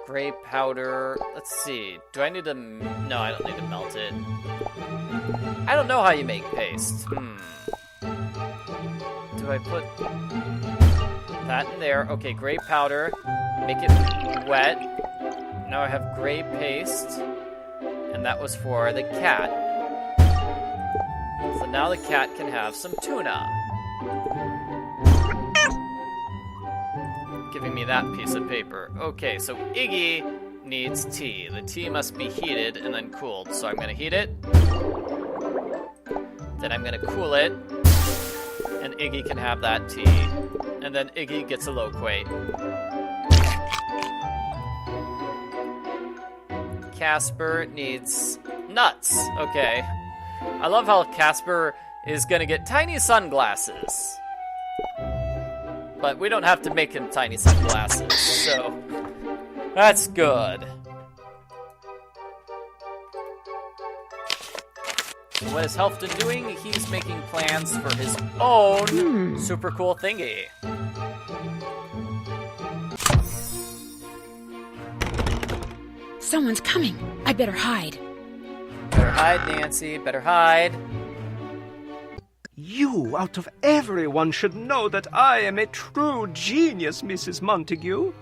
Gray powder. Let's see. Do I need to... No, I don't need to melt it. I don't know how you make paste. Do I put that in there? Okay, gray powder. Make it wet. Now I have gray paste. And that was for the cat. So now the cat can have some tuna. Giving me that piece of paper. Okay, so Iggy needs tea. The tea must be heated and then cooled. So I'm going to heat it. Then I'm going to cool it. And Iggy can have that tea. And then Iggy gets a loquate. Casper needs nuts. Okay. I love how Casper is going to get tiny sunglasses. But we don't have to make him tiny sunglasses, so that's good. What is Helfton doing? He's making plans for his own super cool thingy. Someone's coming. I better hide. Better hide, Nancy. Better hide. You, out of everyone, should know that I am a true genius, Mrs. Montague.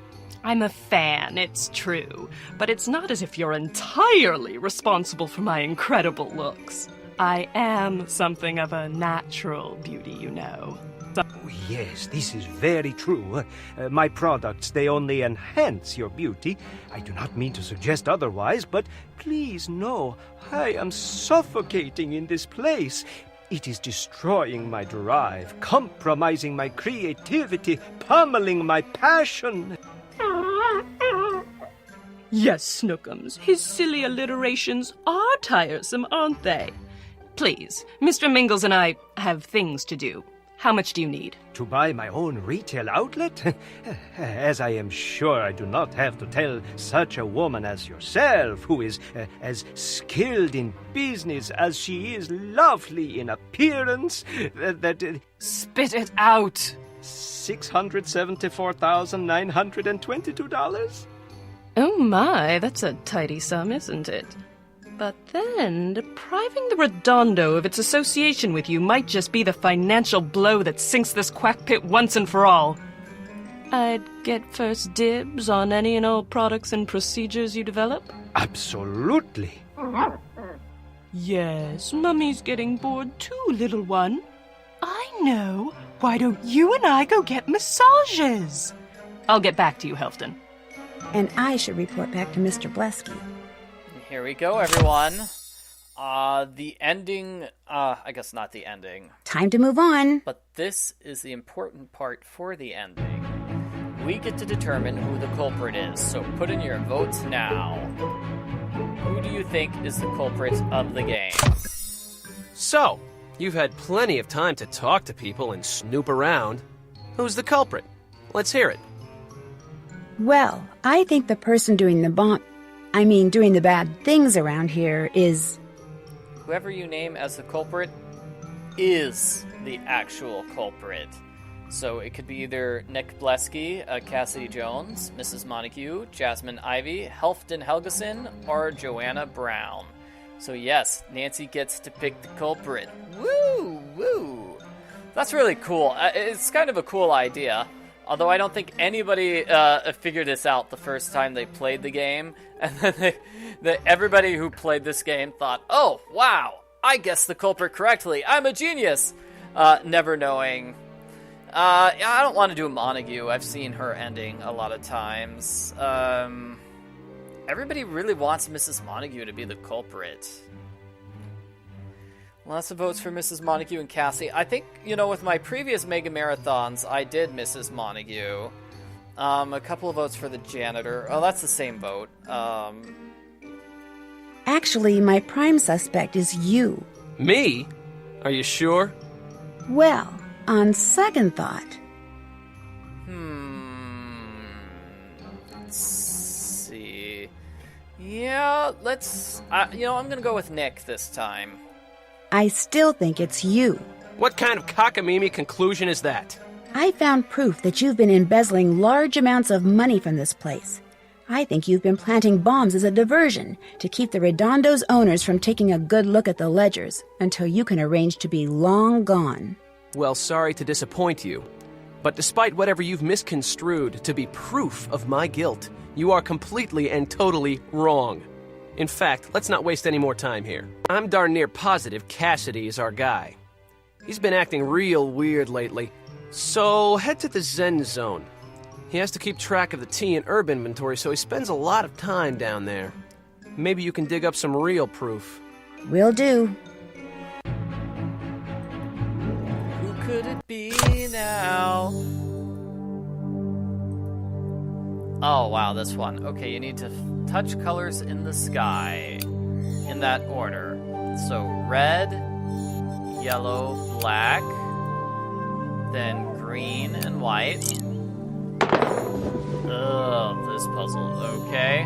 I'm a fan, it's true. But it's not as if you're entirely responsible for my incredible looks. I am something of a natural beauty, you know. Oh, yes, this is very true. My products, they only enhance your beauty. I do not mean to suggest otherwise, but please know, I am suffocating in this place. It is destroying my drive, compromising my creativity, pummeling my passion. Yes, Snookums, his silly alliterations are tiresome, aren't they? Please, Mr. Mingles and I have things to do. How much do you need? To buy my own retail outlet? As I am sure I do not have to tell such a woman as yourself, who is as skilled in business as she is lovely in appearance, that... Spit it out! $674,922? Oh my, that's a tidy sum, isn't it? But then, depriving the Redondo of its association with you might just be the financial blow that sinks this quack pit once and for all. I'd get first dibs on any and all products and procedures you develop? Absolutely. Yes, Mummy's getting bored too, little one. I know. Why don't you and I go get massages? I'll get back to you, Helfton. And I should report back to Mr. Blesky. Here we go, everyone. The ending, I guess not the ending. Time to move on. But this is the important part for the ending. We get to determine who the culprit is, so put in your votes now. Who do you think is the culprit of the game? So, you've had plenty of time to talk to people and snoop around. Who's the culprit? Let's hear it. Well, I think the person doing the doing the bad things around here is... Whoever you name as the culprit is the actual culprit. So it could be either Nick Blesky, Cassidy Jones, Mrs. Montague, Jasmine Ivy, Helfton Helgeson, or Joanna Brown. So yes, Nancy gets to pick the culprit. Woo! Woo! That's really cool. It's kind of a cool idea. Although I don't think anybody figured this out the first time they played the game. And then everybody who played this game thought, oh, wow, I guessed the culprit correctly. I'm a genius. Never knowing. I don't want to do Montague. I've seen her ending a lot of times. Everybody really wants Mrs. Montague to be the culprit. Lots of votes for Mrs. Montague and Cassie. I think, with my previous Mega Marathons, I did Mrs. Montague. A couple of votes for the janitor. Oh, that's the same vote. Actually, my prime suspect is you. Me? Are you sure? Well, on second thought. Let's see. Yeah, let's... I'm gonna go with Nick this time. I still think it's you. What kind of cockamamie conclusion is that? I found proof that you've been embezzling large amounts of money from this place. I think you've been planting bombs as a diversion to keep the Redondo's owners from taking a good look at the ledgers until you can arrange to be long gone. Well, sorry to disappoint you, but despite whatever you've misconstrued to be proof of my guilt, you are completely and totally wrong. In fact, let's not waste any more time here. I'm darn near positive Cassidy is our guy. He's been acting real weird lately, so head to the Zen Zone. He has to keep track of the tea and herb inventory, so he spends a lot of time down there. Maybe you can dig up some real proof. Will do. Who could it be now? Oh, wow, this one. Okay, you need to touch colors in the sky in that order. So red, yellow, black, then green and white. Ugh, this puzzle. Okay.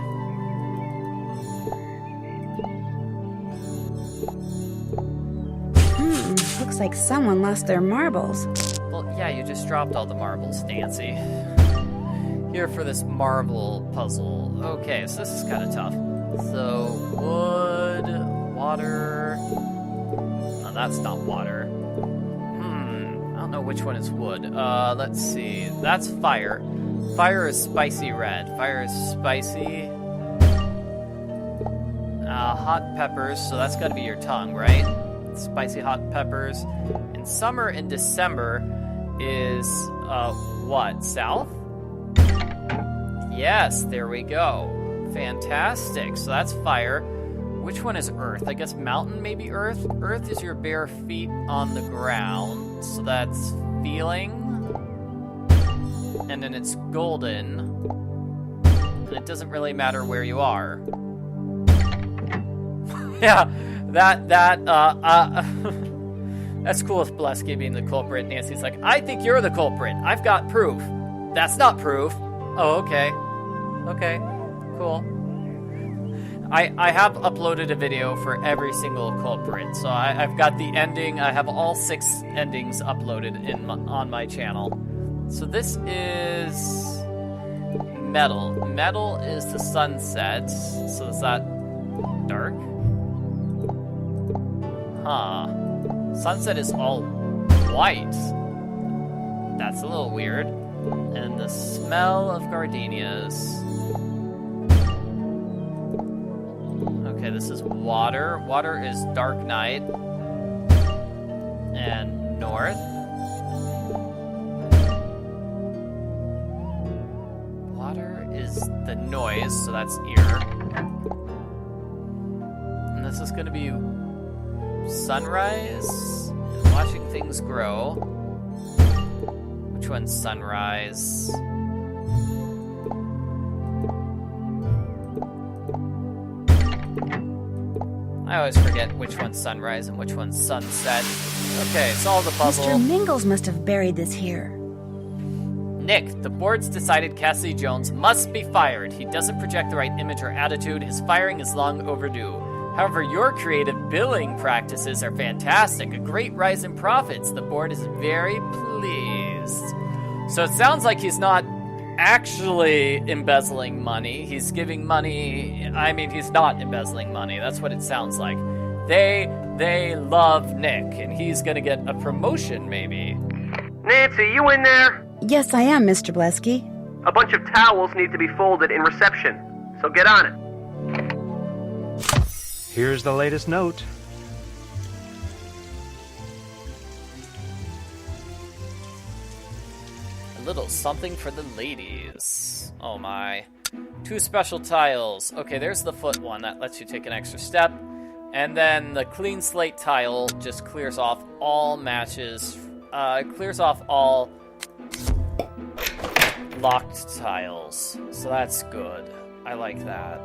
Looks like someone lost their marbles. Well, yeah, you just dropped all the marbles, Nancy. Here for this marble puzzle. Okay, so this is kind of tough. So, wood, water... No, that's not water. I don't know which one is wood. Let's see. That's fire. Fire is spicy red. Fire is spicy. Hot peppers, so that's gotta be your tongue, right? Spicy hot peppers. And summer in December is, what? South? Yes, there we go. Fantastic. So that's fire. Which one is earth? I guess mountain, maybe earth? Earth is your bare feet on the ground. So that's feeling. And then it's golden. And it doesn't really matter where you are. Yeah, that's cool with Blesky being the culprit. Nancy's like, I think you're the culprit. I've got proof. That's not proof. Oh, okay. Okay, cool. I have uploaded a video for every single culprit, so I've got the ending. I have all 6 endings uploaded on my channel. So this is metal. Metal is the sunset. So is that dark? Huh. Sunset is all white. That's a little weird. And the smell of gardenias. Okay, this is water. Water is dark night. And north. Water is the noise, so that's ear. And this is going to be sunrise and watching things grow. Which one's sunrise? I always forget which one's sunrise and which one's sunset. Okay, solve the puzzle. Mr. Mingles must have buried this here. Nick, the board's decided Cassidy Jones must be fired. He doesn't project the right image or attitude. His firing is long overdue. However, your creative billing practices are fantastic. A great rise in profits. The board is very pleased. So it sounds like he's not actually embezzling money. He's giving money. I mean, he's not embezzling money. That's what it sounds like. They love Nick, and he's gonna get a promotion, maybe. Nancy, you in there? Yes, I am, Mr. Blesky. A bunch of towels need to be folded in reception, so get on it. Here's the latest note. A little something for the ladies. Oh my. 2 special tiles. Okay, there's the foot one. That lets you take an extra step. And then the clean slate tile just clears off all matches, clears off all locked tiles. So that's good. I like that.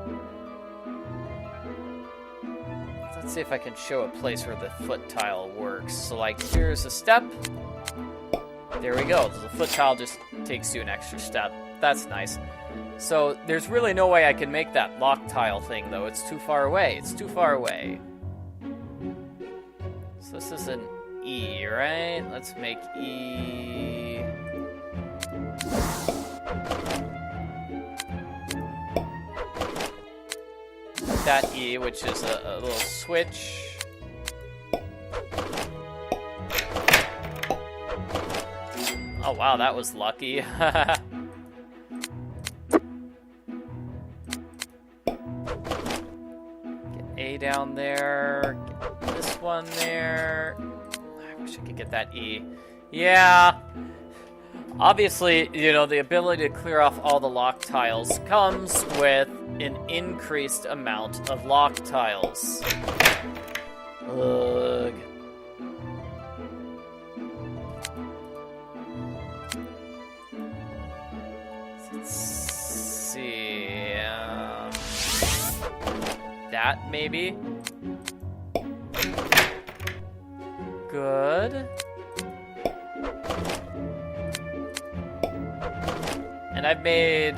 Let's see if I can show a place where the foot tile works. So, like, here's a step. There we go. The foot tile just takes you an extra step. That's nice. So, there's really no way I can make that lock tile thing, though. It's too far away. It's too far away. So, this is an E, right? Let's make E... that E, which is a little switch. Oh wow, that was lucky. Get A down there. Get this one there. I wish I could get that E. Yeah. Obviously, you know, the ability to clear off all the lock tiles comes with an increased amount of lock tiles. Ugh. Let's see. That, maybe? Good. And I've made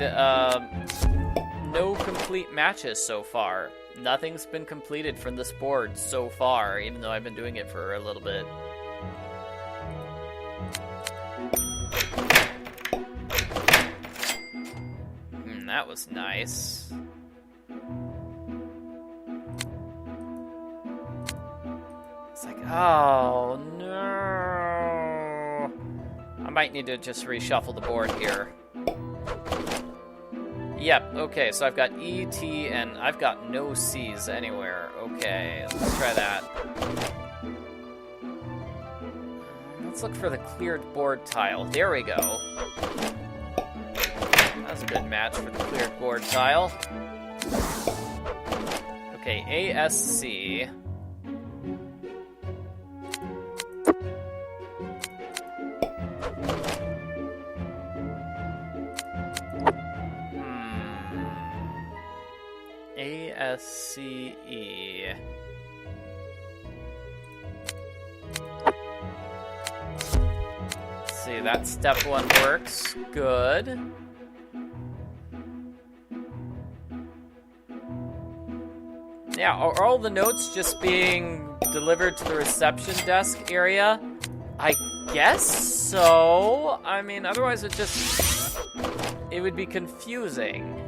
no complete matches so far. Nothing's been completed from this board so far, even though I've been doing it for a little bit. That was nice. It's like, oh no. I might need to just reshuffle the board here. Yep, okay, so I've got E, T, and I've got no C's anywhere. Okay, let's try that. Let's look for the cleared board tile. There we go. That's a good match for the cleared board tile. Okay, A, S, C. A-S-C-E. Let's see, that step one works. Good. Yeah, are all the notes just being delivered to the reception desk area? I guess so. I mean, otherwise it would be confusing.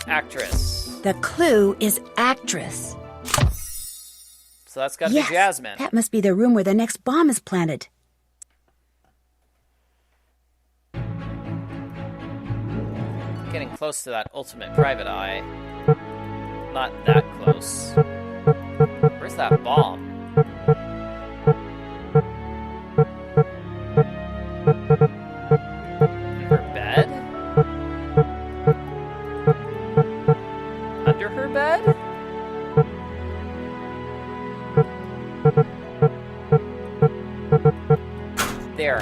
Actress. The clue is actress. So that's gotta be Jasmine. That must be the room where the next bomb is planted. Getting close to that ultimate private eye. Not that close. Where's that bomb? In her bed? Under her bed? There.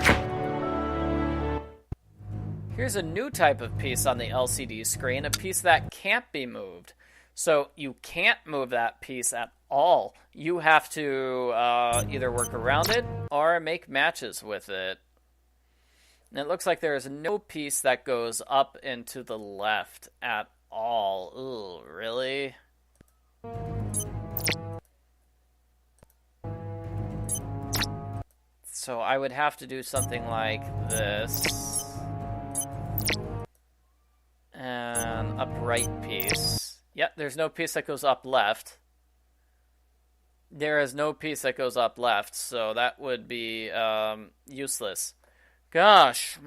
Here's a new type of piece on the LCD screen, a piece that can't be moved. So you can't move that piece at all. You have to either work around it or make matches with it. And it looks like there is no piece that goes up and to the left at all. Ooh, really? So I would have to do something like this. An upright piece. Yep, there's no piece that goes up left. There is no piece that goes up left, so that would be useless. Gosh,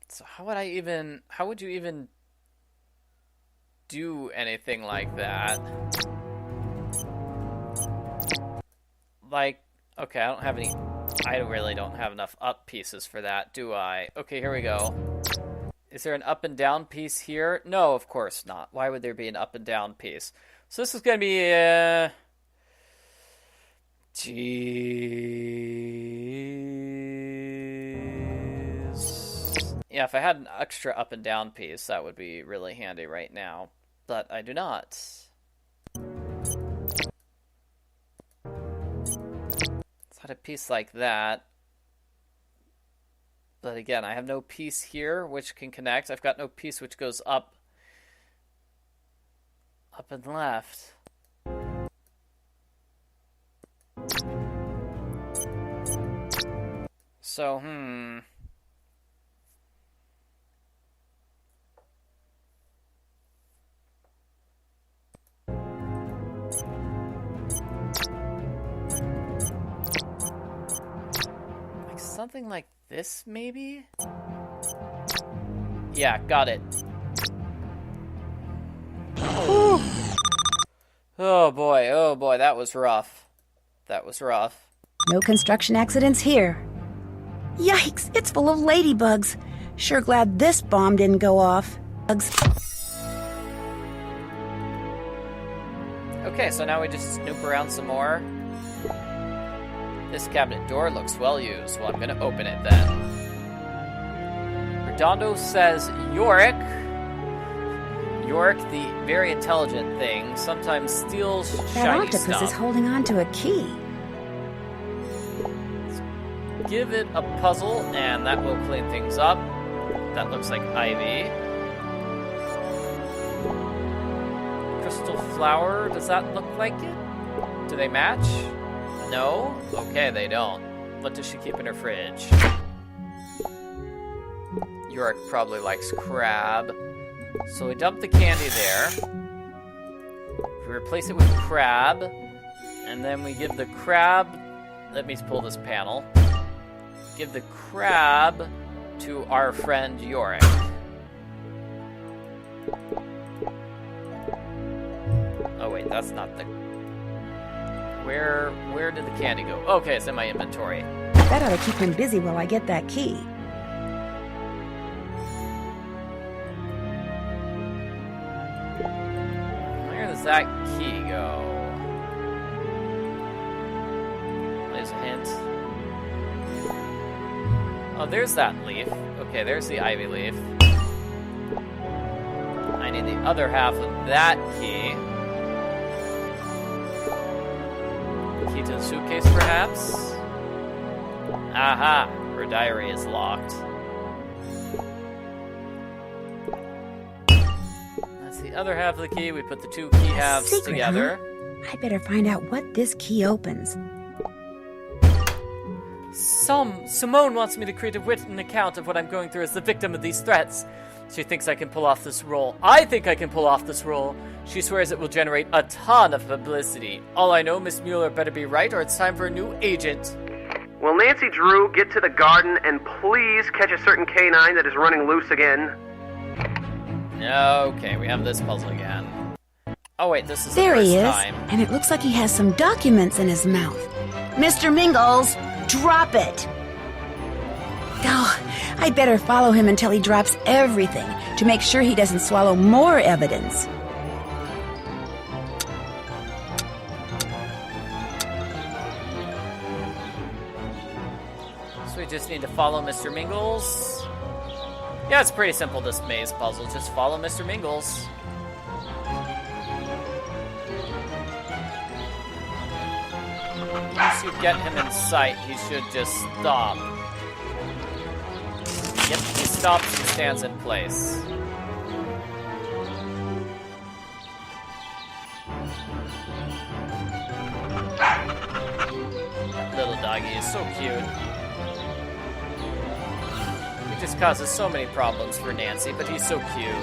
So how would you even do anything like that? Like, okay, I don't have any I really don't have enough up pieces for that, do I? Okay, here we go. Is there an up and down piece here? No, of course not. Why would there be an up and down piece? So this is going to be... Jeez. Yeah, if I had an extra up and down piece, that would be really handy right now. But I do not. Let's add a piece like that. But again, I have no piece here which can connect. I've got no piece which goes up and left. So, like something like this, maybe? Yeah, got it. Oh boy, that was rough. That was rough. No construction accidents here. Yikes, it's full of ladybugs. Sure glad this bomb didn't go off. Okay, so now we just snoop around some more. This cabinet door looks well used. Well, I'm going to open it then. Redondo says Yorick, the very intelligent thing, sometimes steals That shiny octopus stuff. is holding on to a key. Give it a puzzle, and that will clean things up. That looks like ivy. Crystal flower, does that look like it? Do they match? No? Okay, they don't. What does she keep in her fridge? Yorick probably likes crab. So we dump the candy there. We replace it with crab. And then we give the crab... Let me pull this panel. Give the crab to our friend Yorick. Oh wait, that's not the... Where did the candy go? Okay, it's in my inventory. That ought to keep him busy while I get that key. Where does that key go? There's a hint. Oh, there's that leaf. Okay, there's the ivy leaf. I need the other half of that key. Key to the suitcase, perhaps? Aha! Her diary is locked. That's the other half of the key. We put the two key halves Secret, together. Huh? I better find out what this key opens. Simone wants me to create a written account of what I'm going through as the victim of these threats. She thinks I can pull off this role. I think I can pull off this role. She swears it will generate a ton of publicity. All I know, Miss Mueller better be right, or it's time for a new agent. Will Nancy Drew get to the garden and please catch a certain canine that is running loose again? Okay, we have this puzzle again. Oh wait, this is There the first he is, time. and it looks like he has some documents in his mouth. Mr. Mingles, drop it! Oh, I better follow him until he drops everything to make sure he doesn't swallow more evidence. So we just need to follow Mr. Mingles. Yeah, it's pretty simple, this maze puzzle. Just follow Mr. Mingles. Once you get him in sight, he should just stop. Yep, he stops and stands in place. That little doggy is so cute. He just causes so many problems for Nancy, but he's so cute.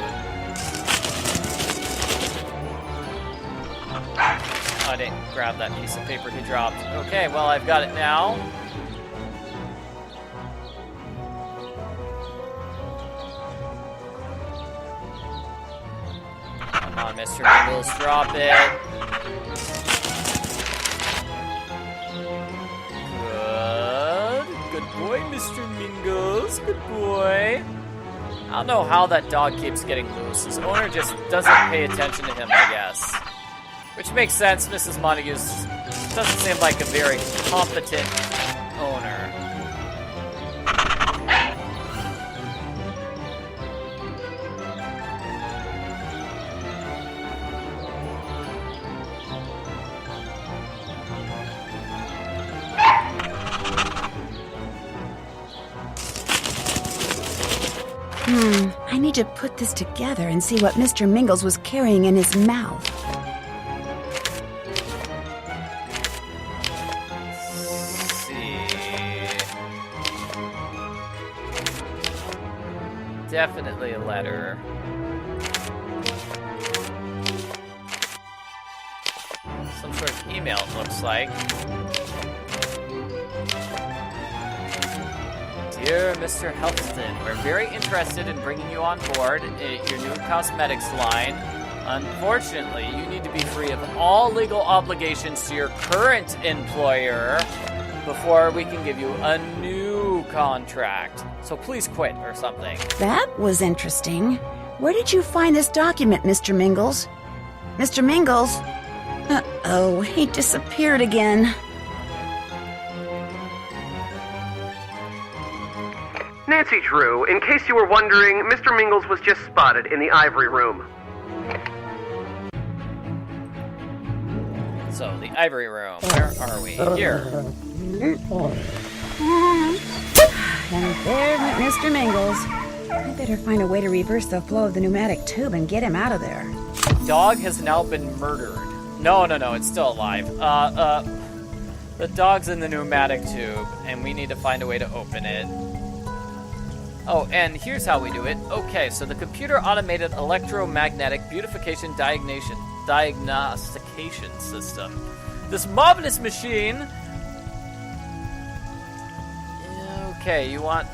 Oh, I didn't grab that piece of paper he dropped. Okay, well, I've got it now. Come on, Mr. Mingles, drop it. Good. Mr. Mingles. Good boy. I don't know how that dog keeps getting loose. His owner just doesn't pay attention to him, I guess. Which makes sense. Mrs. Montague doesn't seem like a very competent owner. I need to put this together and see what Mr. Mingles was carrying in his mouth. Let's see. Definitely a letter. Some sort of email, it looks like. Dear Mr. Helpston, we're very interested in bringing you on board your new cosmetics line. Unfortunately, you need to be free of all legal obligations to your current employer before we can give you a new contract. So please quit or something. That was interesting. Where did you find this document, Mr. Mingles? Mr. Mingles? Uh-oh, he disappeared again. Nancy Drew, in case you were wondering, Mr. Mingles was just spotted in the ivory room. So, the ivory room. Where are we? Here. And there went Mr. Mingles. I better find a way to reverse the flow of the pneumatic tube and get him out of there. Dog has now been murdered. No, it's still alive. The dog's in the pneumatic tube, and we need to find a way to open it. Oh, and here's how we do it. Okay, so the computer automated electromagnetic beautification diagnostication system. This marvelous machine. Okay, you want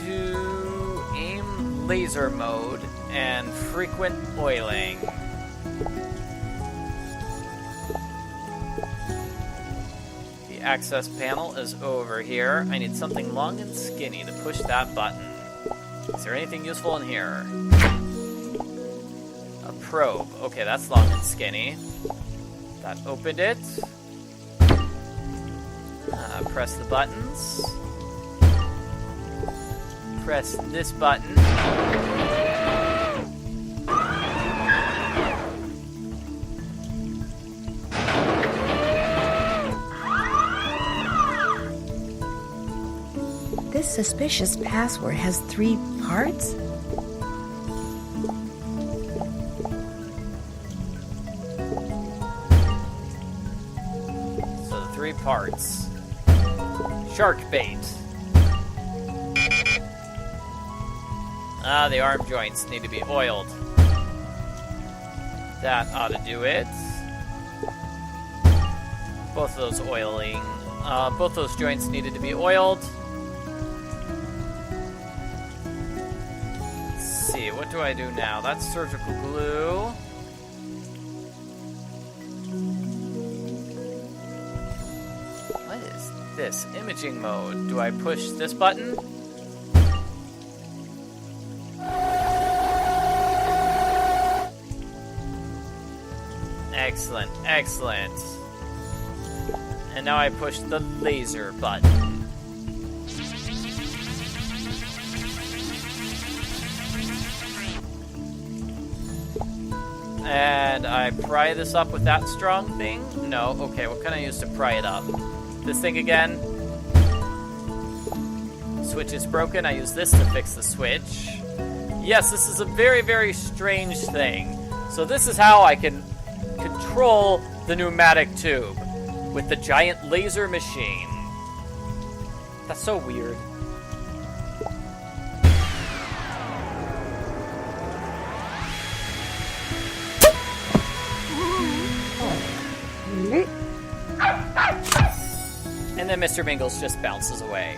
to aim laser mode and frequent oiling. The access panel is over here. I need something long and skinny to push that button. Is there anything useful in here? A probe. Okay, that's long and skinny. That opened it. Press the buttons. Press this button. This suspicious password has 3 parts? So the 3 parts. Shark bait. The arm joints need to be oiled. That ought to do it. Both of those oiling. Both those joints needed to be oiled. Let's see, what do I do now? That's surgical glue. What is this? Imaging mode. Do I push this button? Excellent, excellent. And now I push the laser button. And I pry this up with that strong thing? No, okay, what can I use to pry it up? This thing again? Switch is broken, I use this to fix the switch. Yes, this is a very, very strange thing. So this is how I can control the pneumatic tube with the giant laser machine. That's so weird. And then Mr. Mingles just bounces away.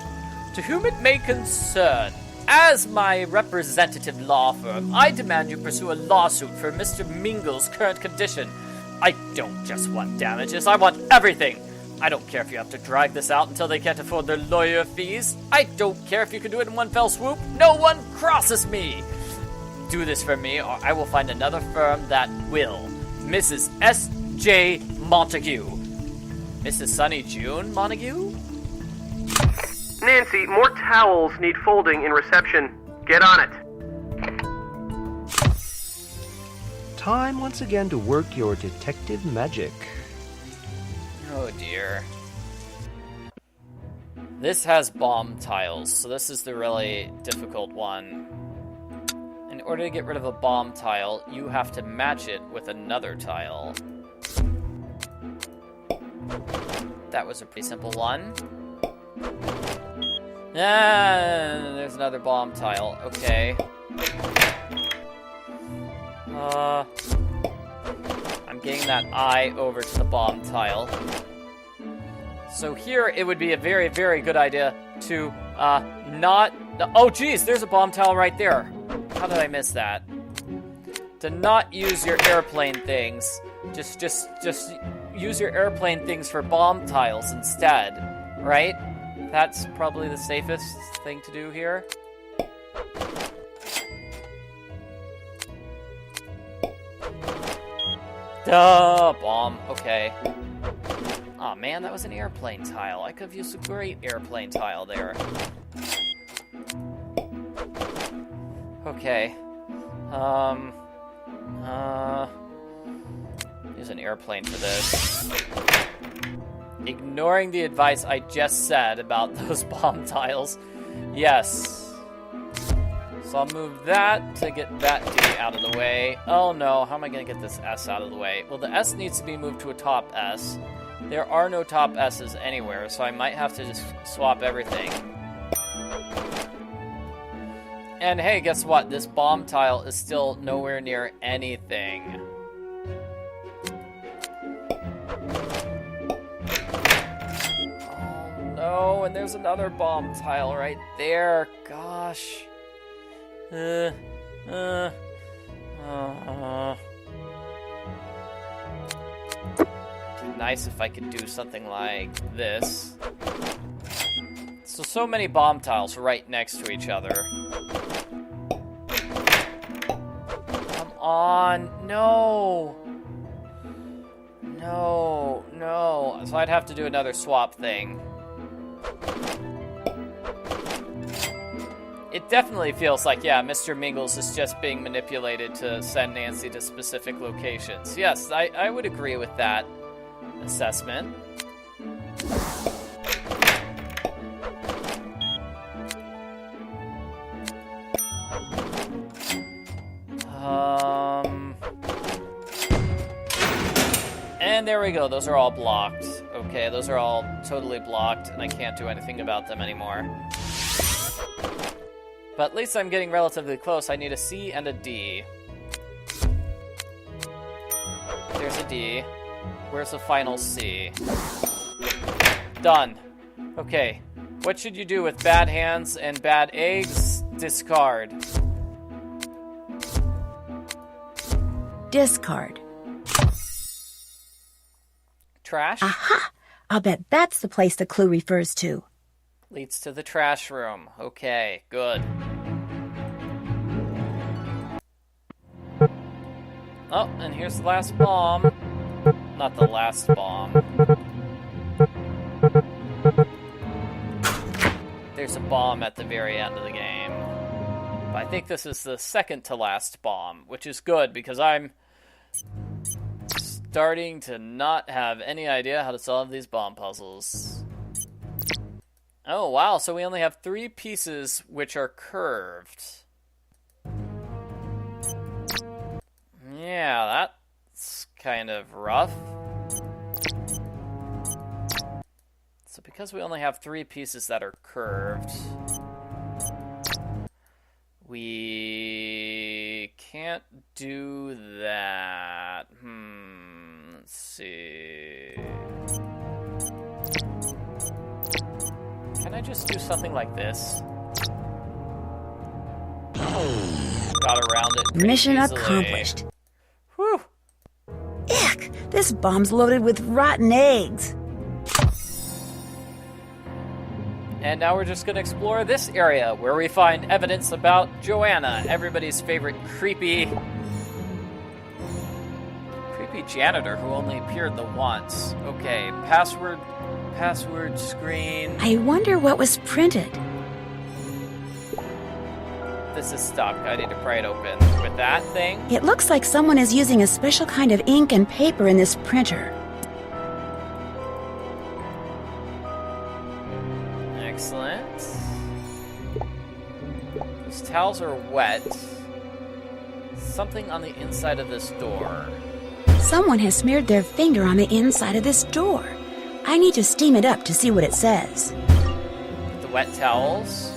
To whom it may concern, as my representative law firm, I demand you pursue a lawsuit for Mr. Mingles' current condition. I don't just want damages, I want everything. I don't care if you have to drag this out until they can't afford their lawyer fees. I don't care if you can do it in one fell swoop. No one crosses me. Do this for me, or I will find another firm that will. Mrs. S.J. Montague. Mrs. Sunny June Montague? Nancy, more towels need folding in reception. Get on it. Time once again to work your detective magic. Oh dear. This has bomb tiles, so this is the really difficult one. In order to get rid of a bomb tile, you have to match it with another tile. That was a pretty simple one. There's another bomb tile. Okay. I'm getting that eye over to the bomb tile. So here it would be a very, very good idea to not... Oh, geez, there's a bomb tile right there. How did I miss that? To not use your airplane things. Just use your airplane things for bomb tiles instead, right? That's probably the safest thing to do here. Duh, bomb. Okay. Aw, man, that was an airplane tile. I could have used a great airplane tile there. Okay. Use an airplane for this. Ignoring the advice I just said about those bomb tiles. Yes. So I'll move that to get that D out of the way. Oh no, how am I going to get this S out of the way? Well, the S needs to be moved to a top S. There are no top S's anywhere, so I might have to just swap everything. And hey, guess what? This bomb tile is still nowhere near anything. Oh no, and there's another bomb tile right there. Gosh. It'd be nice if I could do something like this. So many bomb tiles right next to each other. Come on, no. No. So I'd have to do another swap thing. It definitely feels like, yeah, Mr. Mingles is just being manipulated to send Nancy to specific locations. Yes, I would agree with that assessment. And there we go, those are all blocked. Okay, those are all totally blocked, and I can't do anything about them anymore. But at least I'm getting relatively close. I need a C and a D. There's a D. Where's the final C? Done. Okay, what should you do with bad hands and bad eggs? Discard. Discard. Trash? Aha! I'll bet that's the place the clue refers to. Leads to the trash room. Okay, good. Oh, and here's the last bomb. Not the last bomb. There's a bomb at the very end of the game. But I think this is the second to last bomb, which is good because I'm starting to not have any idea how to solve these bomb puzzles. Oh, wow, so we only have 3 pieces which are curved. Yeah, that's kind of rough. So because we only have 3 pieces that are curved, we can't do that. Let's see. Can I just do something like this? Got around it pretty Mission easily. accomplished. Whew. Ick! This bomb's loaded with rotten eggs. And now we're just going to explore this area where we find evidence about Joanna, everybody's favorite creepy janitor who only appeared the once. Okay, password screen. I wonder what was printed. This is stuck. I need to pry it open with that thing. It looks like someone is using a special kind of ink and paper in this printer. Excellent. Those towels are wet. Something on the inside of this door. Someone has smeared their finger on the inside of this door. I need to steam it up to see what it says. The wet towels.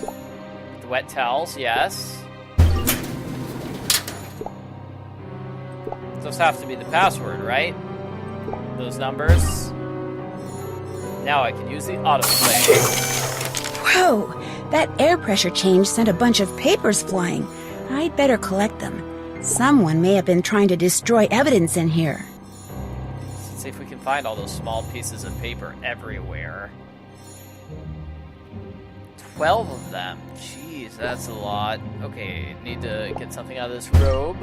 The wet towels, yes. Those have to be the password, right? Those numbers. Now I can use the autoplay. Whoa! That air pressure change sent a bunch of papers flying. I'd better collect them. Someone may have been trying to destroy evidence in here. Let's see if we can find all those small pieces of paper everywhere. 12 of them. Jeez, that's a lot. Okay, need to get something out of this robe.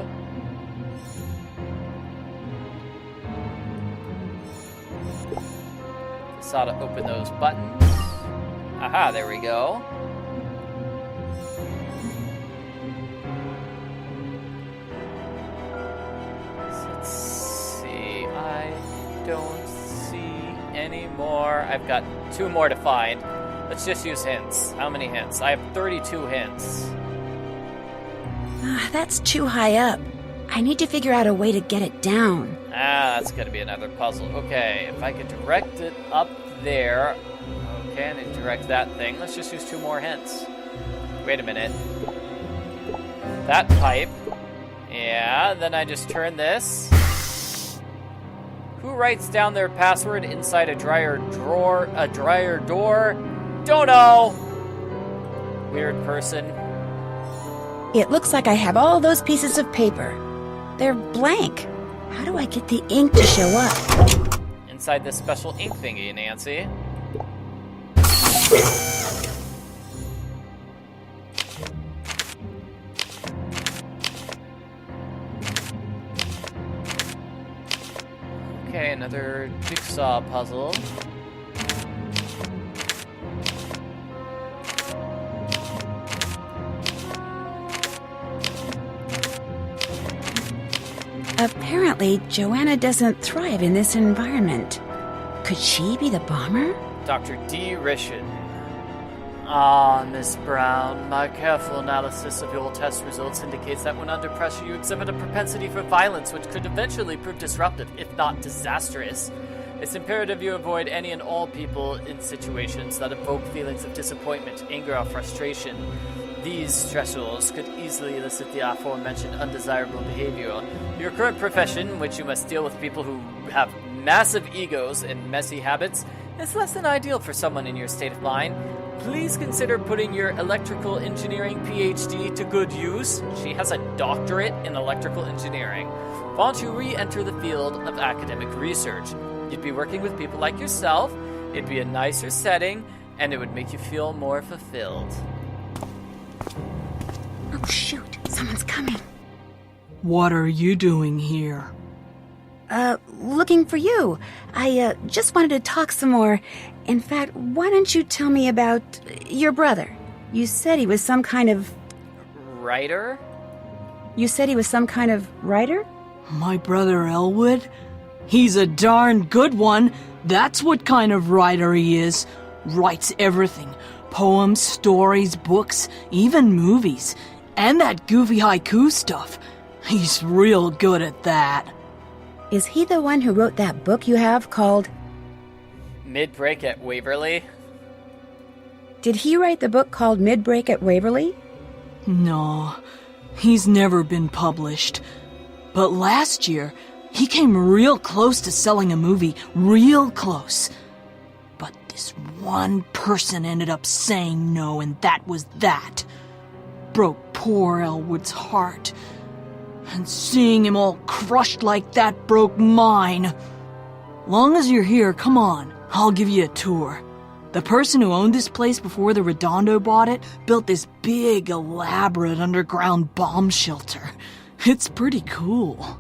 This ought to open those buttons. Aha, there we go. Let's see. I don't see any more. I've got 2 more to find. Let's just use hints. How many hints? I have 32 hints. That's too high up. I need to figure out a way to get it down. That's going to be another puzzle. Okay, if I could direct it up there. Okay, I need to direct that thing. Let's just use 2 more hints. Wait a minute. That pipe. Yeah, then I just turn this. Who writes down their password inside a dryer door? Don't know. Weird person. It looks like I have all those pieces of paper. They're blank. How do I get the ink to show up? Inside this special ink thingy, Nancy. Okay, another jigsaw puzzle. Apparently, Joanna doesn't thrive in this environment. Could she be the bomber? Dr. D. Rishin. Ah, Miss Brown, my careful analysis of your test results indicates that when under pressure you exhibit a propensity for violence which could eventually prove disruptive, if not disastrous. It's imperative you avoid any and all people in situations that evoke feelings of disappointment, anger, or frustration. These stressors could easily elicit the aforementioned undesirable behavior. Your current profession, in which you must deal with people who have massive egos and messy habits, is less than ideal for someone in your state of mind. Please consider putting your electrical engineering PhD to good use. She has a doctorate in electrical engineering. Why don't you re-enter the field of academic research? You'd be working with people like yourself, it'd be a nicer setting, and it would make you feel more fulfilled. Oh, shoot. Someone's coming. What are you doing here? Looking for you. I, just wanted to talk some more. In fact, why don't you tell me about your brother? You said he was some kind of... Writer? You said he was some kind of writer? My brother Elwood? He's a darn good one. That's what kind of writer he is. Writes everything. Poems, stories, books, even movies. And that goofy haiku stuff. He's real good at that. Is he the one who wrote that book you have called... Mid-Break at Waverly? Did he write the book called Mid-Break at Waverly? No, he's never been published. But last year, he came real close to selling a movie, real close. But this one person ended up saying no, and that was that. Broke poor Elwood's heart. And seeing him all crushed like that broke mine. Long as you're here, come on, I'll give you a tour. The person who owned this place before the Redondo bought it built this big, elaborate underground bomb shelter. It's pretty cool.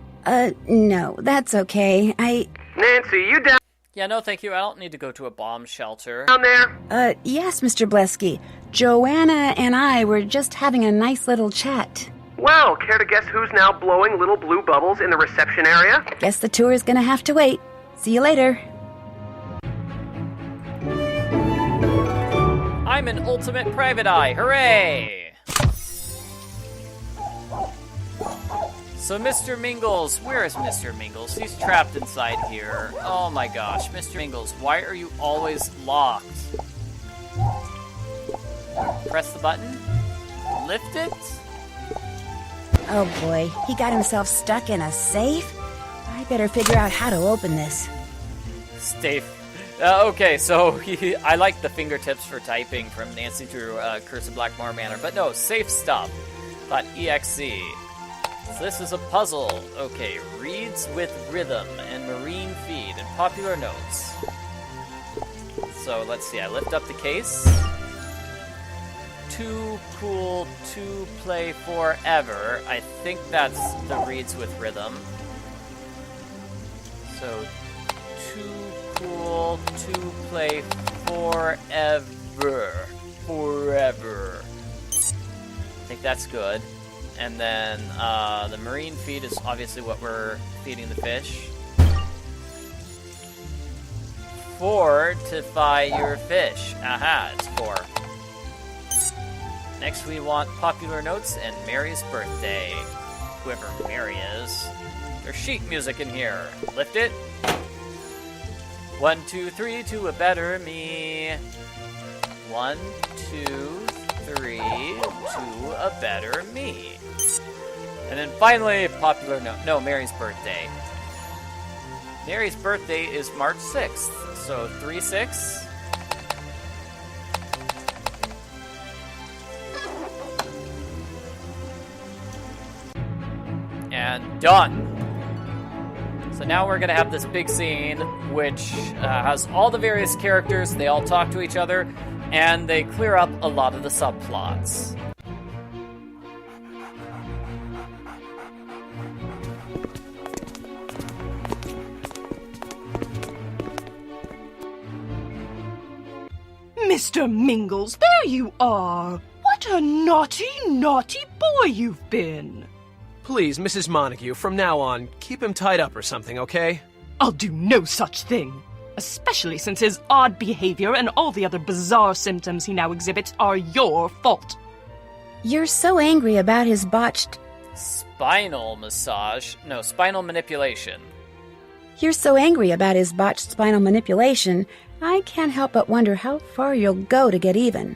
No, that's okay. Nancy, you down Yeah, no thank you. I don't need to go to a bomb shelter. there? Yes, Mr. Blesky. Joanna and I were just having a nice little chat. Well, care to guess who's now blowing little blue bubbles in the reception area? Guess the tour is gonna have to wait. See you later. I'm an ultimate private eye. Hooray! So Mr. Mingles, where is Mr. Mingles? He's trapped inside here. Oh my gosh, Mr. Mingles, why are you always locked? Press the button. Lift it. Oh boy, he got himself stuck in a safe? I better figure out how to open this. Safe. Okay, so I like the fingertips for typing from Nancy Drew, Curse of Blackmore Manor, but no, safe stuff. .exe. So this is a puzzle. Okay, reads with rhythm and marine feed and popular notes. So let's see, I lift up the case. Too cool to play forever. I think that's the reads with rhythm. So, too cool to play forever. Forever. I think that's good. And then the marine feed is obviously what we're feeding the fish. Fortify your fish. Aha, it's 4. Next we want popular notes and Mary's birthday. Whoever Mary is. There's sheet music in here. Lift it. 1, 2, 3 to a better me. 1, 2, 3 to a better me. And then finally, popular note. No, Mary's birthday. Mary's birthday is March 6th. So 3-6. And done. So now we're going to have this big scene, which has all the various characters. They all talk to each other, and they clear up a lot of the subplots. Mr. Mingles, there you are. What a naughty, naughty boy you've been. Please, Mrs. Montague, from now on, keep him tied up or something, okay? I'll do no such thing. Especially since his odd behavior and all the other bizarre symptoms he now exhibits are your fault. You're so angry about his botched... Spinal massage? No, spinal manipulation. You're so angry about his botched spinal manipulation, I can't help but wonder how far you'll go to get even.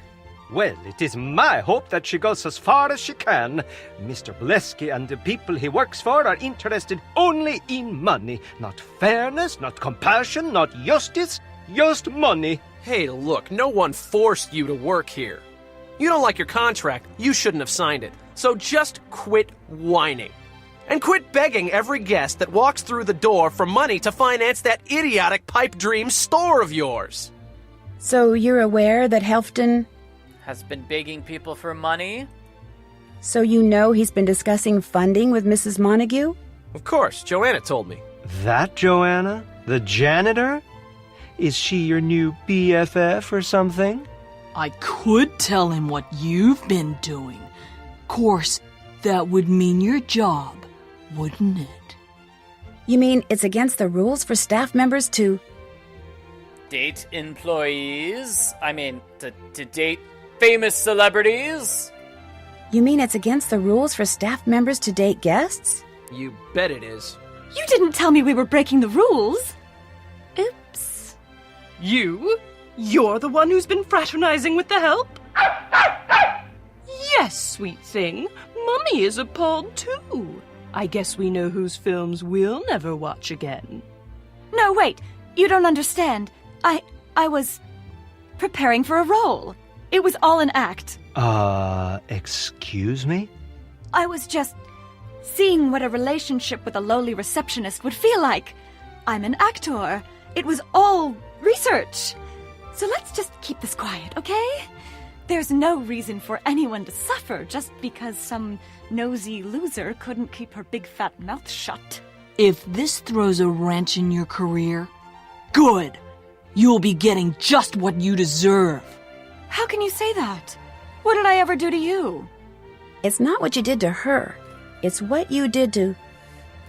Well, it is my hope that she goes as far as she can. Mr. Blesky and the people he works for are interested only in money. Not fairness, not compassion, not justice, just money. Hey, look, no one forced you to work here. You don't like your contract, you shouldn't have signed it. So just quit whining. And quit begging every guest that walks through the door for money to finance that idiotic pipe dream store of yours. So you're aware that Helfton... has been begging people for money? So you know he's been discussing funding with Mrs. Montague? Of course, Joanna told me. That Joanna? The janitor? Is she your new BFF or something? I could tell him what you've been doing. Course, that would mean your job, wouldn't it? You mean it's against the rules for staff members to... date employees? I mean, to date famous celebrities? You mean it's against the rules for staff members to date guests? You bet it is. You didn't tell me we were breaking the rules. Oops. You? You're the one who's been fraternizing with the help? Yes, sweet thing. Mummy is appalled too. I guess we know whose films we'll never watch again. No, wait. You don't understand. I was preparing for a role. It was all an act. Excuse me? I was just seeing what a relationship with a lowly receptionist would feel like. I'm an actor. It was all research. So let's just keep this quiet, okay? There's no reason for anyone to suffer just because some nosy loser couldn't keep her big fat mouth shut. If this throws a wrench in your career, good. You'll be getting just what you deserve. How can you say that? What did I ever do to you? It's not what you did to her. It's what you did to...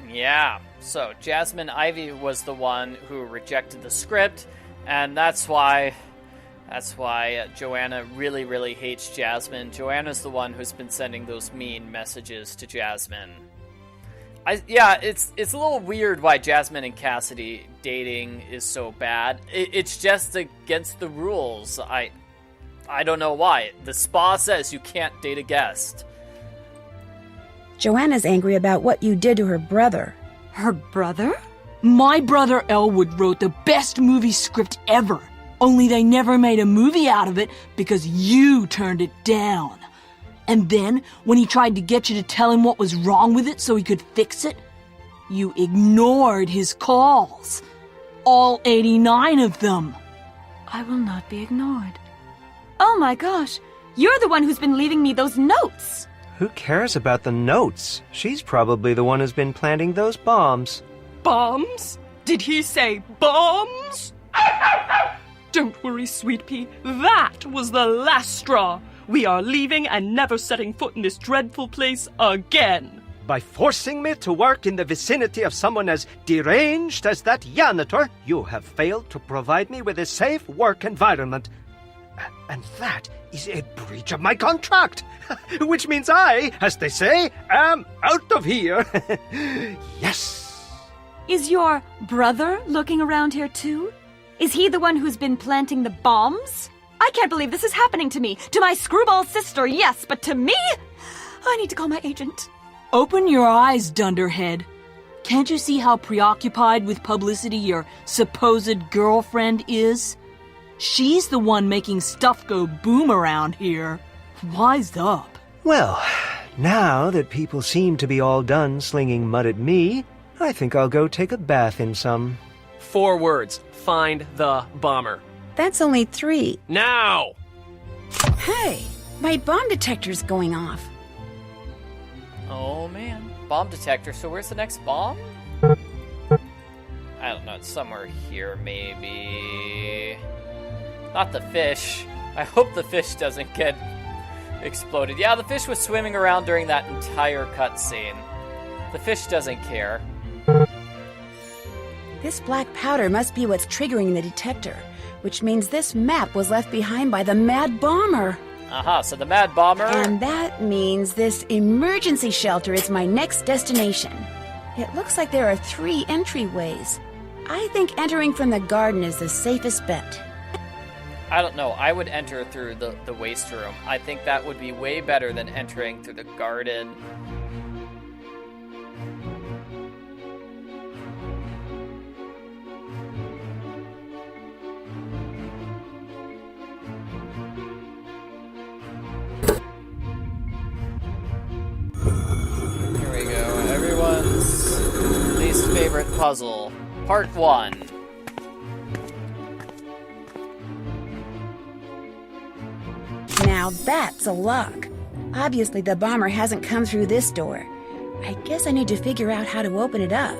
Yeah, so Jasmine Ivy was the one who rejected the script, and that's why Joanna really, really hates Jasmine. Joanna's the one who's been sending those mean messages to Jasmine. It's a little weird why Jasmine and Cassidy dating is so bad. It's just against the rules. I don't know why. The spa says you can't date a guest. Joanna's angry about what you did to her brother. Her brother? My brother Elwood wrote the best movie script ever. Only they never made a movie out of it because you turned it down. And then, when he tried to get you to tell him what was wrong with it so he could fix it, you ignored his calls. All 89 of them. I will not be ignored. Oh my gosh, you're the one who's been leaving me those notes. Who cares about the notes? She's probably the one who's been planting those bombs. Bombs? Did he say bombs? Don't worry, Sweet Pea. That was the last straw. We are leaving and never setting foot in this dreadful place again. By forcing me to work in the vicinity of someone as deranged as that janitor, you have failed to provide me with a safe work environment. And that is a breach of my contract, which means I, as they say, am out of here. Yes. Is your brother looking around here too? Is he the one who's been planting the bombs? I can't believe this is happening to me. To my screwball sister, yes, but to me? I need to call my agent. Open your eyes, dunderhead. Can't you see how preoccupied with publicity your supposed girlfriend is? She's the one making stuff go boom around here. Wise up. Well, now that people seem to be all done slinging mud at me, I think I'll go take a bath in some. 4 words. Find the bomber. That's only 3. Now! Hey, my bomb detector's going off. Oh man, bomb detector. So where's the next bomb? I don't know, it's somewhere here maybe. Not the fish. I hope the fish doesn't get exploded. Yeah, the fish was swimming around during that entire cutscene. The fish doesn't care. This black powder must be what's triggering the detector, which means this map was left behind by the Mad Bomber. Aha, so the Mad Bomber... And that means this emergency shelter is my next destination. It looks like there are 3 entryways. I think entering from the garden is the safest bet. I don't know, I would enter through the waste room. I think that would be way better than entering through the garden. Here we go, everyone's least favorite puzzle, part 1. Now that's a lock. Obviously the bomber hasn't come through this door. I guess I need to figure out how to open it up.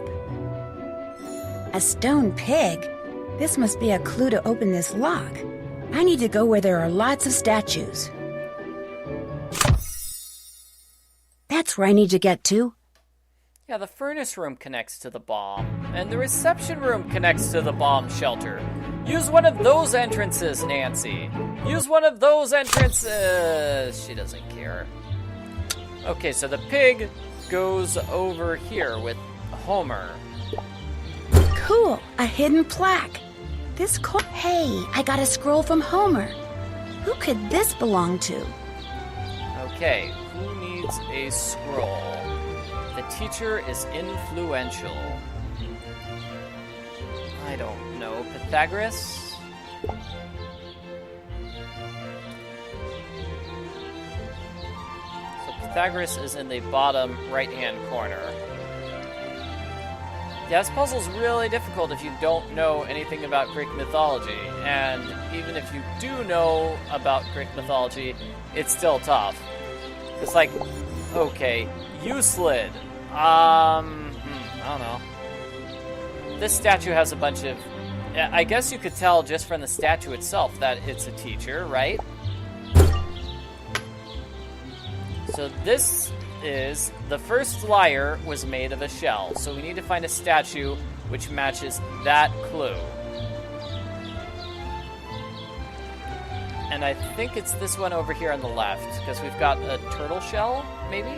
A stone pig? This must be a clue to open this lock. I need to go where there are lots of statues. That's where I need to get to. Yeah, the furnace room connects to the bomb, and the reception room connects to the bomb shelter. Use one of those entrances, Nancy. Use one of those entrances. She doesn't care. Okay, so the pig goes over here with Homer. Cool, a hidden plaque. Hey, I got a scroll from Homer. Who could this belong to? Okay, who needs a scroll? The teacher is influential. I don't know. Pythagoras? So Pythagoras is in the bottom right-hand corner. Yeah, this puzzle's really difficult if you don't know anything about Greek mythology, and even if you do know about Greek mythology, it's still tough. It's like, okay, Euclid. I don't know. This statue has a bunch of... I guess you could tell just from the statue itself that it's a teacher, right? So this is... The first lyre was made of a shell, so we need to find a statue which matches that clue. And I think it's this one over here on the left, because we've got a turtle shell, maybe?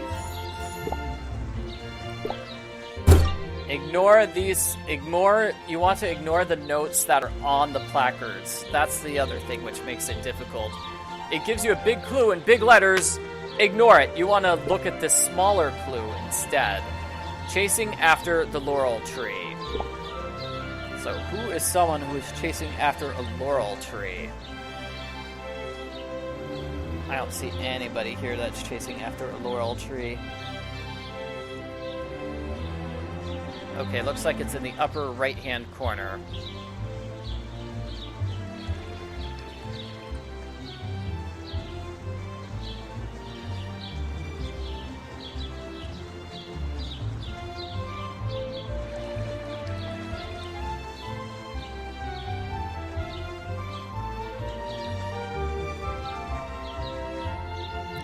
Ignore these, you want to ignore the notes that are on the placards. That's the other thing which makes it difficult. It gives you a big clue in big letters. Ignore it. You want to look at this smaller clue instead. Chasing after the laurel tree. So who is someone who is chasing after a laurel tree? I don't see anybody here that's chasing after a laurel tree. Okay, looks like it's in the upper right-hand corner.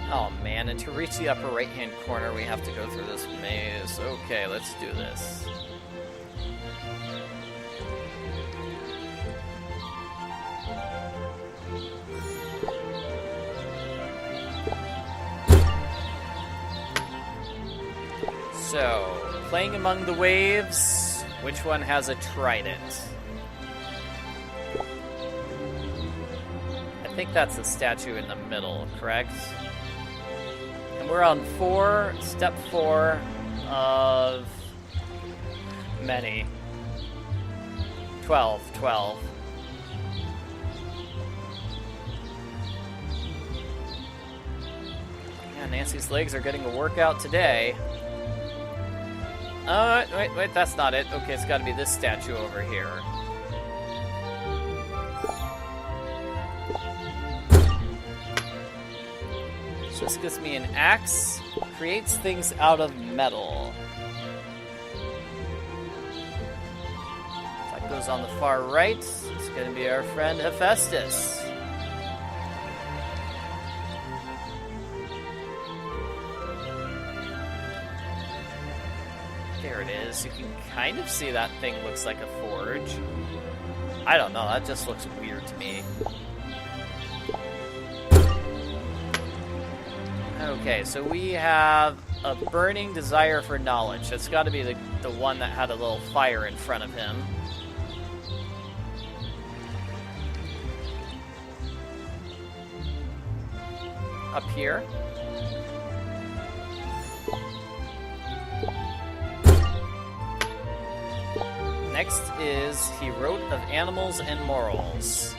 Oh man, and to reach the upper right-hand corner, we have to go through this maze. Okay, let's do this. So, playing among the waves, which one has a trident? I think that's the statue in the middle, correct? And we're on step 4 of many. 12. Yeah, Nancy's legs are getting a workout today. Wait, that's not it. Okay, it's got to be this statue over here. So this gives me an axe, creates things out of metal. That goes on the far right. It's going to be our friend Hephaestus. There it is. You can kind of see that thing looks like a forge. I don't know, that just looks weird to me. Okay, so we have a burning desire for knowledge. That's got to be the one that had a little fire in front of him. Up here. Next is, he wrote of animals and morals.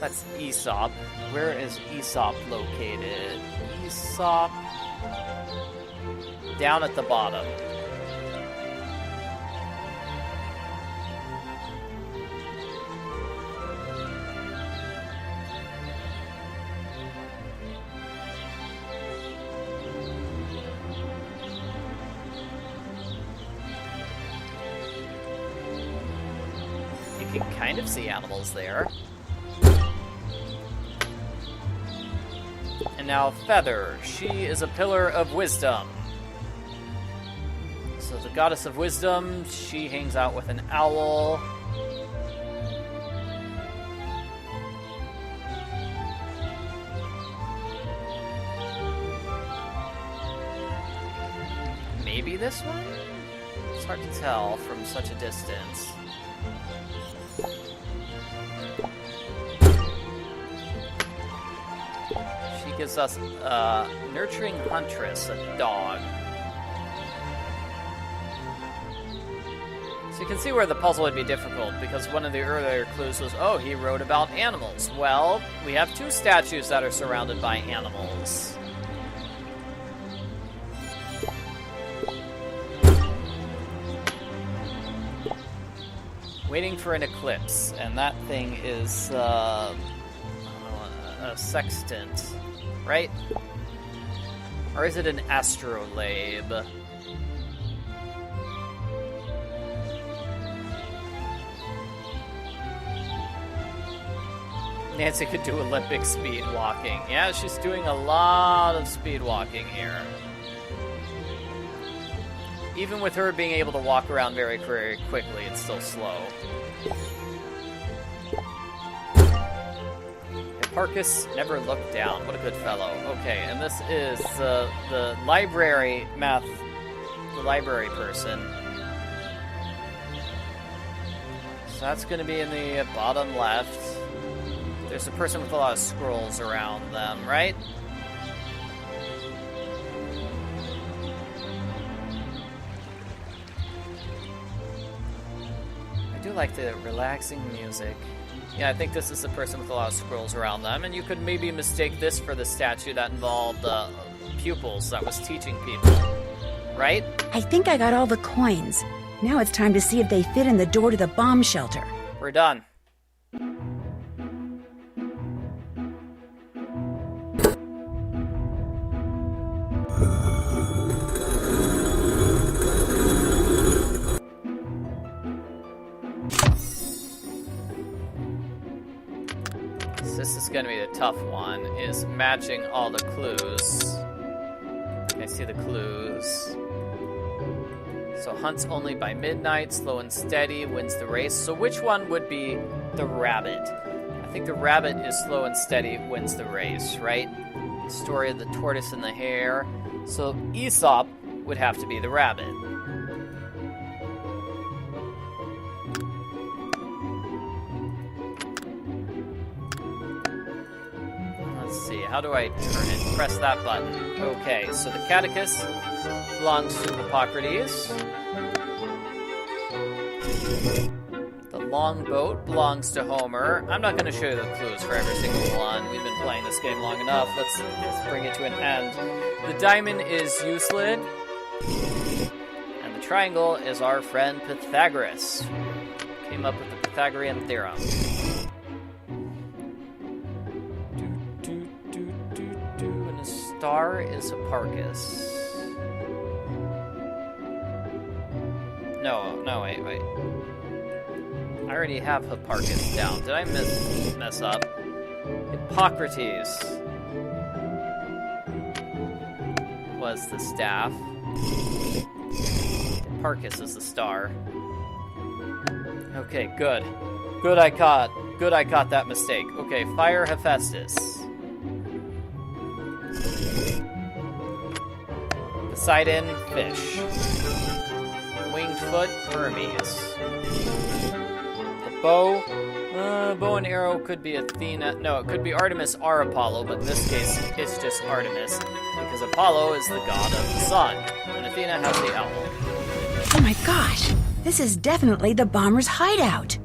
That's Aesop. Where is Aesop located? Aesop... down at the bottom. You can kind of see animals there. And now Feather. She is a pillar of wisdom. So the goddess of wisdom, she hangs out with an owl. Maybe this one? It's hard to tell from such a distance. She gives us a nurturing huntress, a dog. So you can see where the puzzle would be difficult, because one of the earlier clues was, oh, he wrote about animals. Well, we have two statues that are surrounded by animals. Waiting for an eclipse, and that thing is, I don't know, a sextant, right? Or is it an astrolabe? Nancy could do Olympic speed walking. Yeah, she's doing a lot of speed walking here. Even with her being able to walk around very, very quickly, it's still slow. Hipparchus never looked down. What a good fellow. Okay, and this is the library person. So that's going to be in the bottom left. There's a person with a lot of scrolls around them, right? I do like the relaxing music. Yeah, I think this is the person with a lot of scrolls around them, and you could maybe mistake this for the statue that involved pupils that was teaching people, right? I think I got all the coins. Now it's time to see if they fit in the door to the bomb shelter. We're done. This is going to be the tough one, is matching all the clues. I see the clues. So hunts only by midnight, slow and steady, wins the race. So which one would be the rabbit? I think the rabbit is slow and steady, wins the race, right? Story of the tortoise and the hare. So Aesop would have to be the rabbit. How do I turn it? Press that button. Okay, so the catechist belongs to Hippocrates. The longboat belongs to Homer. I'm not going to show you the clues for every single one. We've been playing this game long enough. Let's bring it to an end. The diamond is Euclid. And the triangle is our friend Pythagoras. Came up with the Pythagorean theorem. Star is Hipparchus. No, wait. I already have Hipparchus down. Did I mess up? Hippocrates was the staff. Hipparchus is the star. Okay, good. Good I caught that mistake. Okay, fire Hephaestus. Poseidon, fish. Winged foot, Hermes. The bow and arrow could be Athena. No, it could be Artemis or Apollo, but in this case, it's just Artemis, because Apollo is the god of the sun, and Athena has the owl. Oh my gosh, this is definitely the bomber's hideout.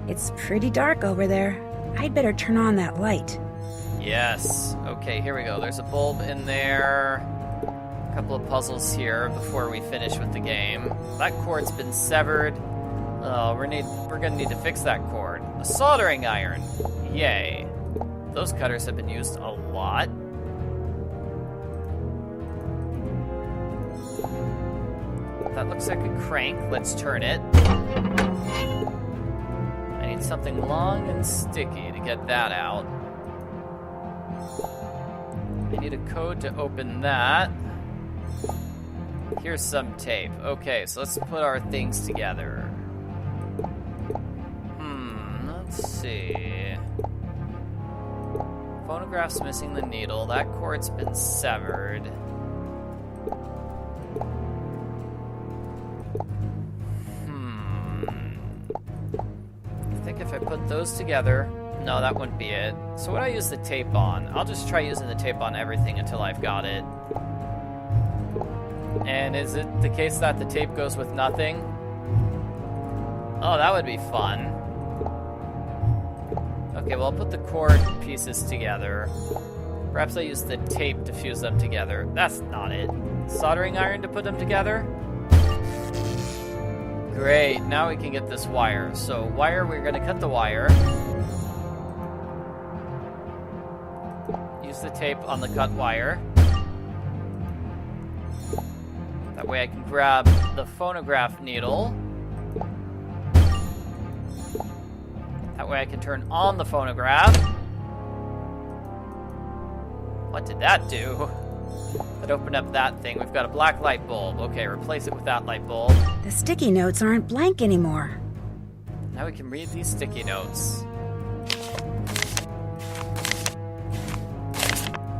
It's pretty dark over there. I'd better turn on that light. Yes. Okay, here we go. There's a bulb in there. A couple of puzzles here before we finish with the game. That cord's been severed. We're gonna need to fix that cord. A soldering iron. Yay. Those cutters have been used a lot. That looks like a crank. Let's turn it. I need something long and sticky to get that out. I need a code to open that. Here's some tape. Okay, so let's put our things together. Let's see. Phonograph's missing the needle. That cord's been severed. I think if I put those together... No, that wouldn't be it. So what do I use the tape on? I'll just try using the tape on everything until I've got it. And is it the case that the tape goes with nothing? Oh, that would be fun. Okay, well, I'll put the cord pieces together. Perhaps I use the tape to fuse them together. That's not it. Soldering iron to put them together? Great, now we can get this wire. So wire, we're gonna cut the wire. Use the tape on the cut wire. That way I can grab the phonograph needle. That way I can turn on the phonograph. What did that do? That opened up that thing. We've got a black light bulb. Okay, replace it with that light bulb. The sticky notes aren't blank anymore. Now we can read these sticky notes.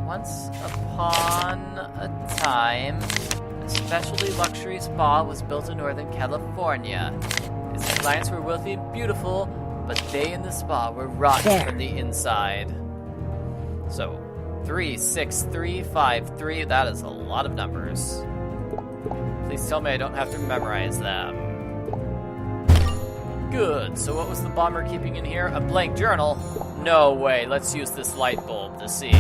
Once upon a time, a specialty luxury spa was built in Northern California. Its clients were wealthy and beautiful, but they in the spa were rotten from the inside. So, 3, 6, 3, 5, 3, that is a lot of numbers. Please tell me I don't have to memorize them. Good, so what was the bomber keeping in here? A blank journal? No way, let's use this light bulb to see.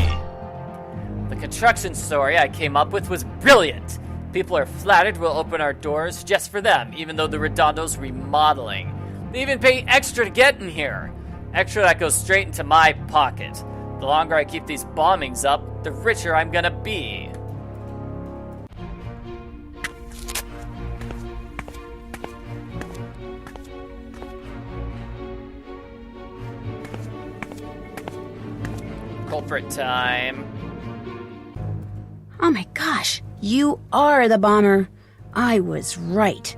The construction story I came up with was brilliant. People are flattered we'll open our doors just for them, even though the Redondo's remodeling. They even pay extra to get in here. Extra that goes straight into my pocket. The longer I keep these bombings up, the richer I'm gonna be. Culprit time. Oh my gosh, you are the bomber. I was right.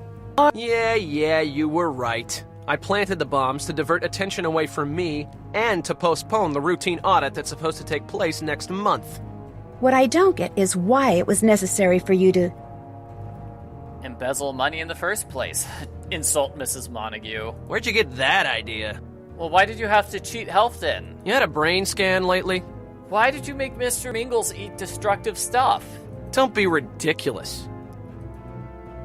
Yeah, you were right. I planted the bombs to divert attention away from me and to postpone the routine audit that's supposed to take place next month. What I don't get is why it was necessary for you to... Embezzle money in the first place. Insult Mrs. Montague. Where'd you get that idea? Well, why did you have to cheat health then? You had a brain scan lately? Why did you make Mr. Mingles eat destructive stuff? Don't be ridiculous.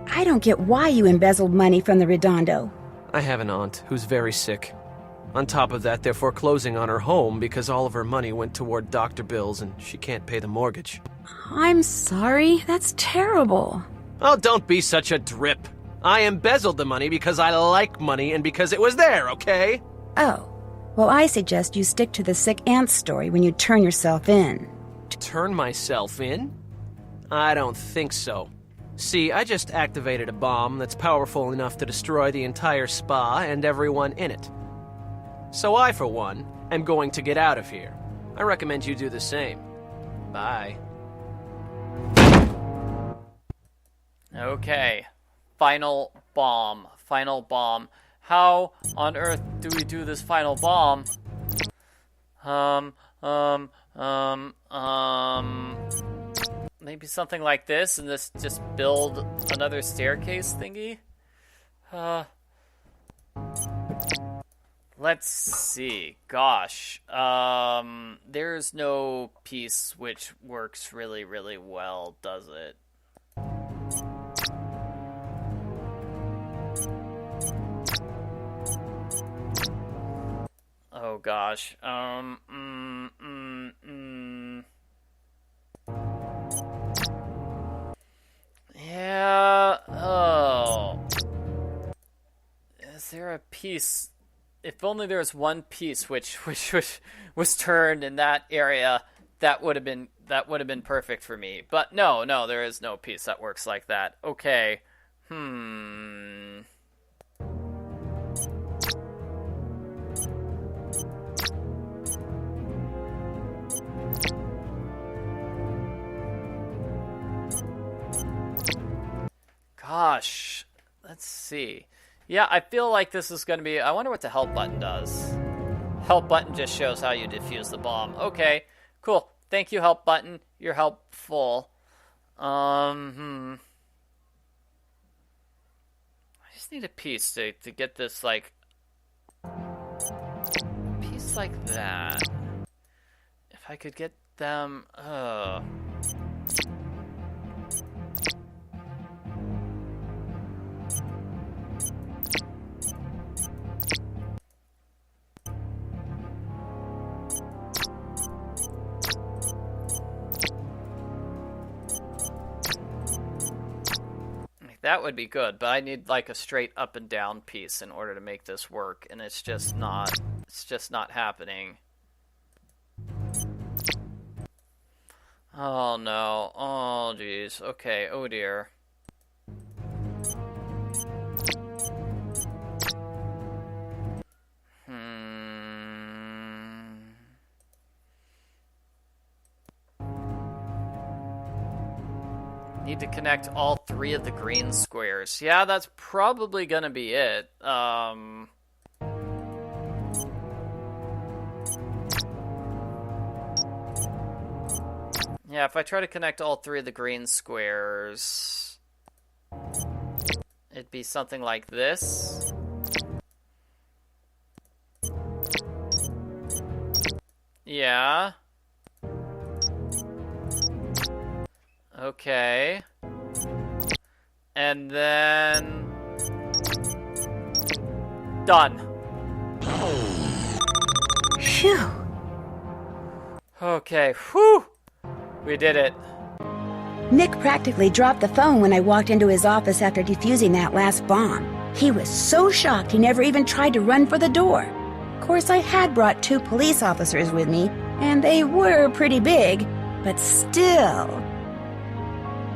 I don't get why you embezzled money from the Redondo. I have an aunt who's very sick. On top of that, they're foreclosing on her home because all of her money went toward doctor bills and she can't pay the mortgage. I'm sorry, that's terrible. Oh, don't be such a drip. I embezzled the money because I like money and because it was there, okay? Oh, well, I suggest you stick to the sick aunt story when you turn yourself in. Turn myself in? I don't think so. See, I just activated a bomb that's powerful enough to destroy the entire spa and everyone in it. So I, for one, am going to get out of here. I recommend you do the same. Bye. Okay. Final bomb. Final bomb. How on earth do we do this final bomb? Maybe something like this, and this just build another staircase thingy? Let's see. Gosh. There's no piece which works really, really well, does it? Oh gosh. Yeah. Oh. Is there a piece? If only there was one piece which was turned in that area, that would have been perfect for me. But no, there is no piece that works like that. Okay. Gosh, let's see. Yeah, I feel like this is going to be... I wonder what the help button does. Help button just shows how you defuse the bomb. Okay, cool. Thank you, help button. You're helpful. I just need a piece to get this, like... A piece like that. If I could get them... that would be good, but I need like a straight up and down piece in order to make this work, and it's just not happening. Oh no. Oh geez. Okay, oh dear. Need to connect all 3 of the green squares. Yeah, that's probably gonna be it. Yeah, if I try to connect all 3 of the green squares, it'd be something like this. Yeah. Okay. And then... done. Phew. Okay, whew! We did it. Nick practically dropped the phone when I walked into his office after defusing that last bomb. He was so shocked he never even tried to run for the door. Of course, I had brought 2 police officers with me, and they were pretty big, but still...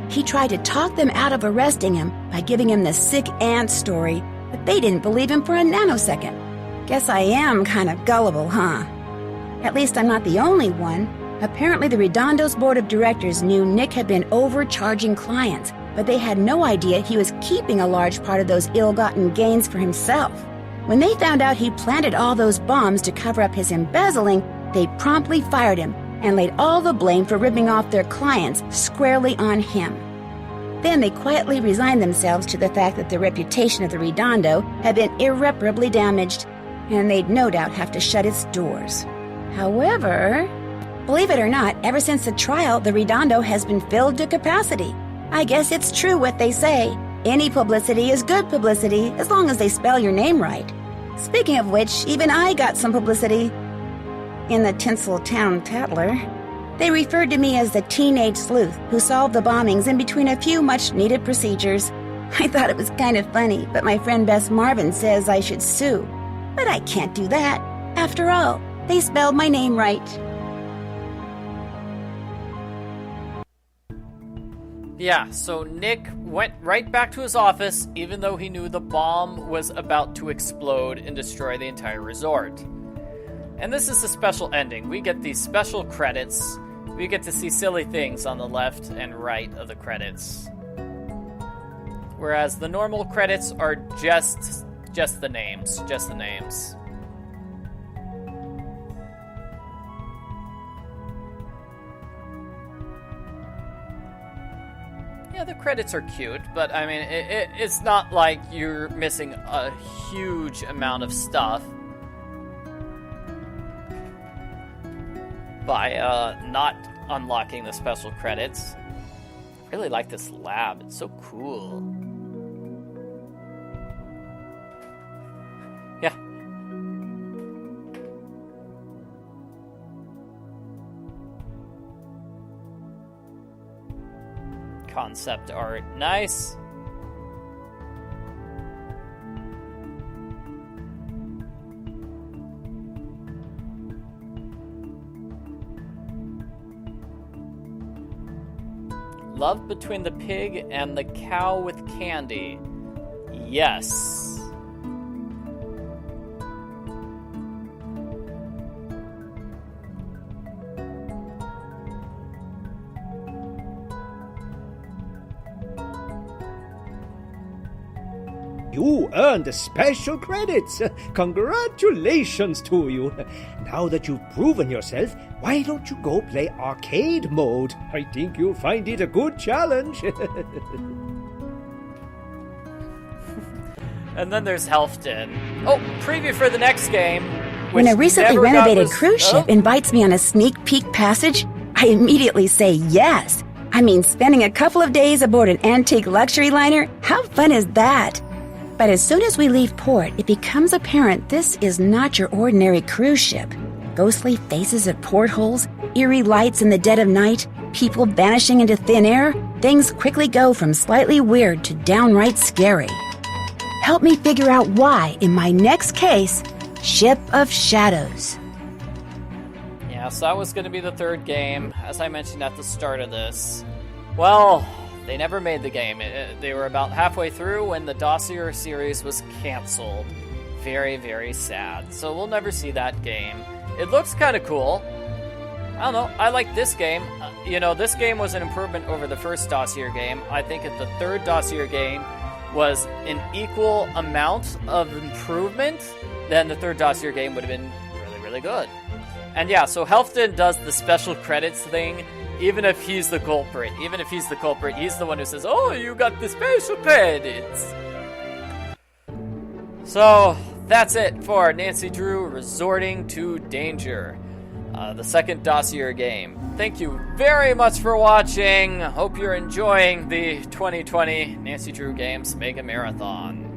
He tried to talk them out of arresting him by giving him the sick aunt story, but they didn't believe him for a nanosecond. Guess I am kind of gullible, huh? At least I'm not the only one. Apparently the Redondo's board of directors knew Nick had been overcharging clients, but they had no idea he was keeping a large part of those ill-gotten gains for himself. When they found out he planted all those bombs to cover up his embezzling, they promptly fired him and laid all the blame for ripping off their clients squarely on him. Then they quietly resigned themselves to the fact that the reputation of the Redondo had been irreparably damaged, and they'd no doubt have to shut its doors. However, believe it or not, ever since the trial, the Redondo has been filled to capacity. I guess it's true what they say. Any publicity is good publicity, as long as they spell your name right. Speaking of which, even I got some publicity in the Tinseltown Tattler. They referred to me as the teenage sleuth who solved the bombings in between a few much-needed procedures. I thought it was kind of funny, but my friend Bess Marvin says I should sue. But I can't do that. After all, they spelled my name right. Yeah, so Nick went right back to his office, even though he knew the bomb was about to explode and destroy the entire resort. And this is a special ending. We get these special credits. We get to see silly things on the left and right of the credits. Whereas the normal credits are just the names. Just the names. Yeah, the credits are cute, but I mean, it's not like you're missing a huge amount of stuff by not unlocking the special credits. I really like this lab. It's so cool. Yeah. Concept art. Nice. Love between the pig and the cow with candy. Yes. You earned special credits. Congratulations to you. Now that you've proven yourself, why don't you go play arcade mode? I think you'll find it a good challenge. And then there's Helfton. Oh, preview for the next game. When a recently renovated cruise ship invites me on a sneak peek passage, I immediately say yes. I mean, spending a couple of days aboard an antique luxury liner, how fun is that? But as soon as we leave port, it becomes apparent this is not your ordinary cruise ship. Ghostly faces at portholes, eerie lights in the dead of night, people vanishing into thin air. things quickly go from slightly weird to downright scary. Help me figure out why in my next case, Ship of Shadows. Yeah, so that was going to be the third game, as I mentioned at the start of this. Well, they never made the game. They were about halfway through when the Dossier series was canceled. Very, very sad. So we'll never see that game. It looks kind of cool. I don't know. I like this game. This game was an improvement over the first Dossier game. I think that the third Dossier game was an equal amount of improvement, then the third Dossier game would have been really, really good. And yeah, so Helfton does the special credits thing, even if he's the culprit. Even if he's the culprit, he's the one who says, oh, you got the special credits. So, that's it for Nancy Drew Resorting to Danger, the second Dossier game. Thank you very much for watching. Hope you're enjoying the 2020 Nancy Drew Games Mega Marathon.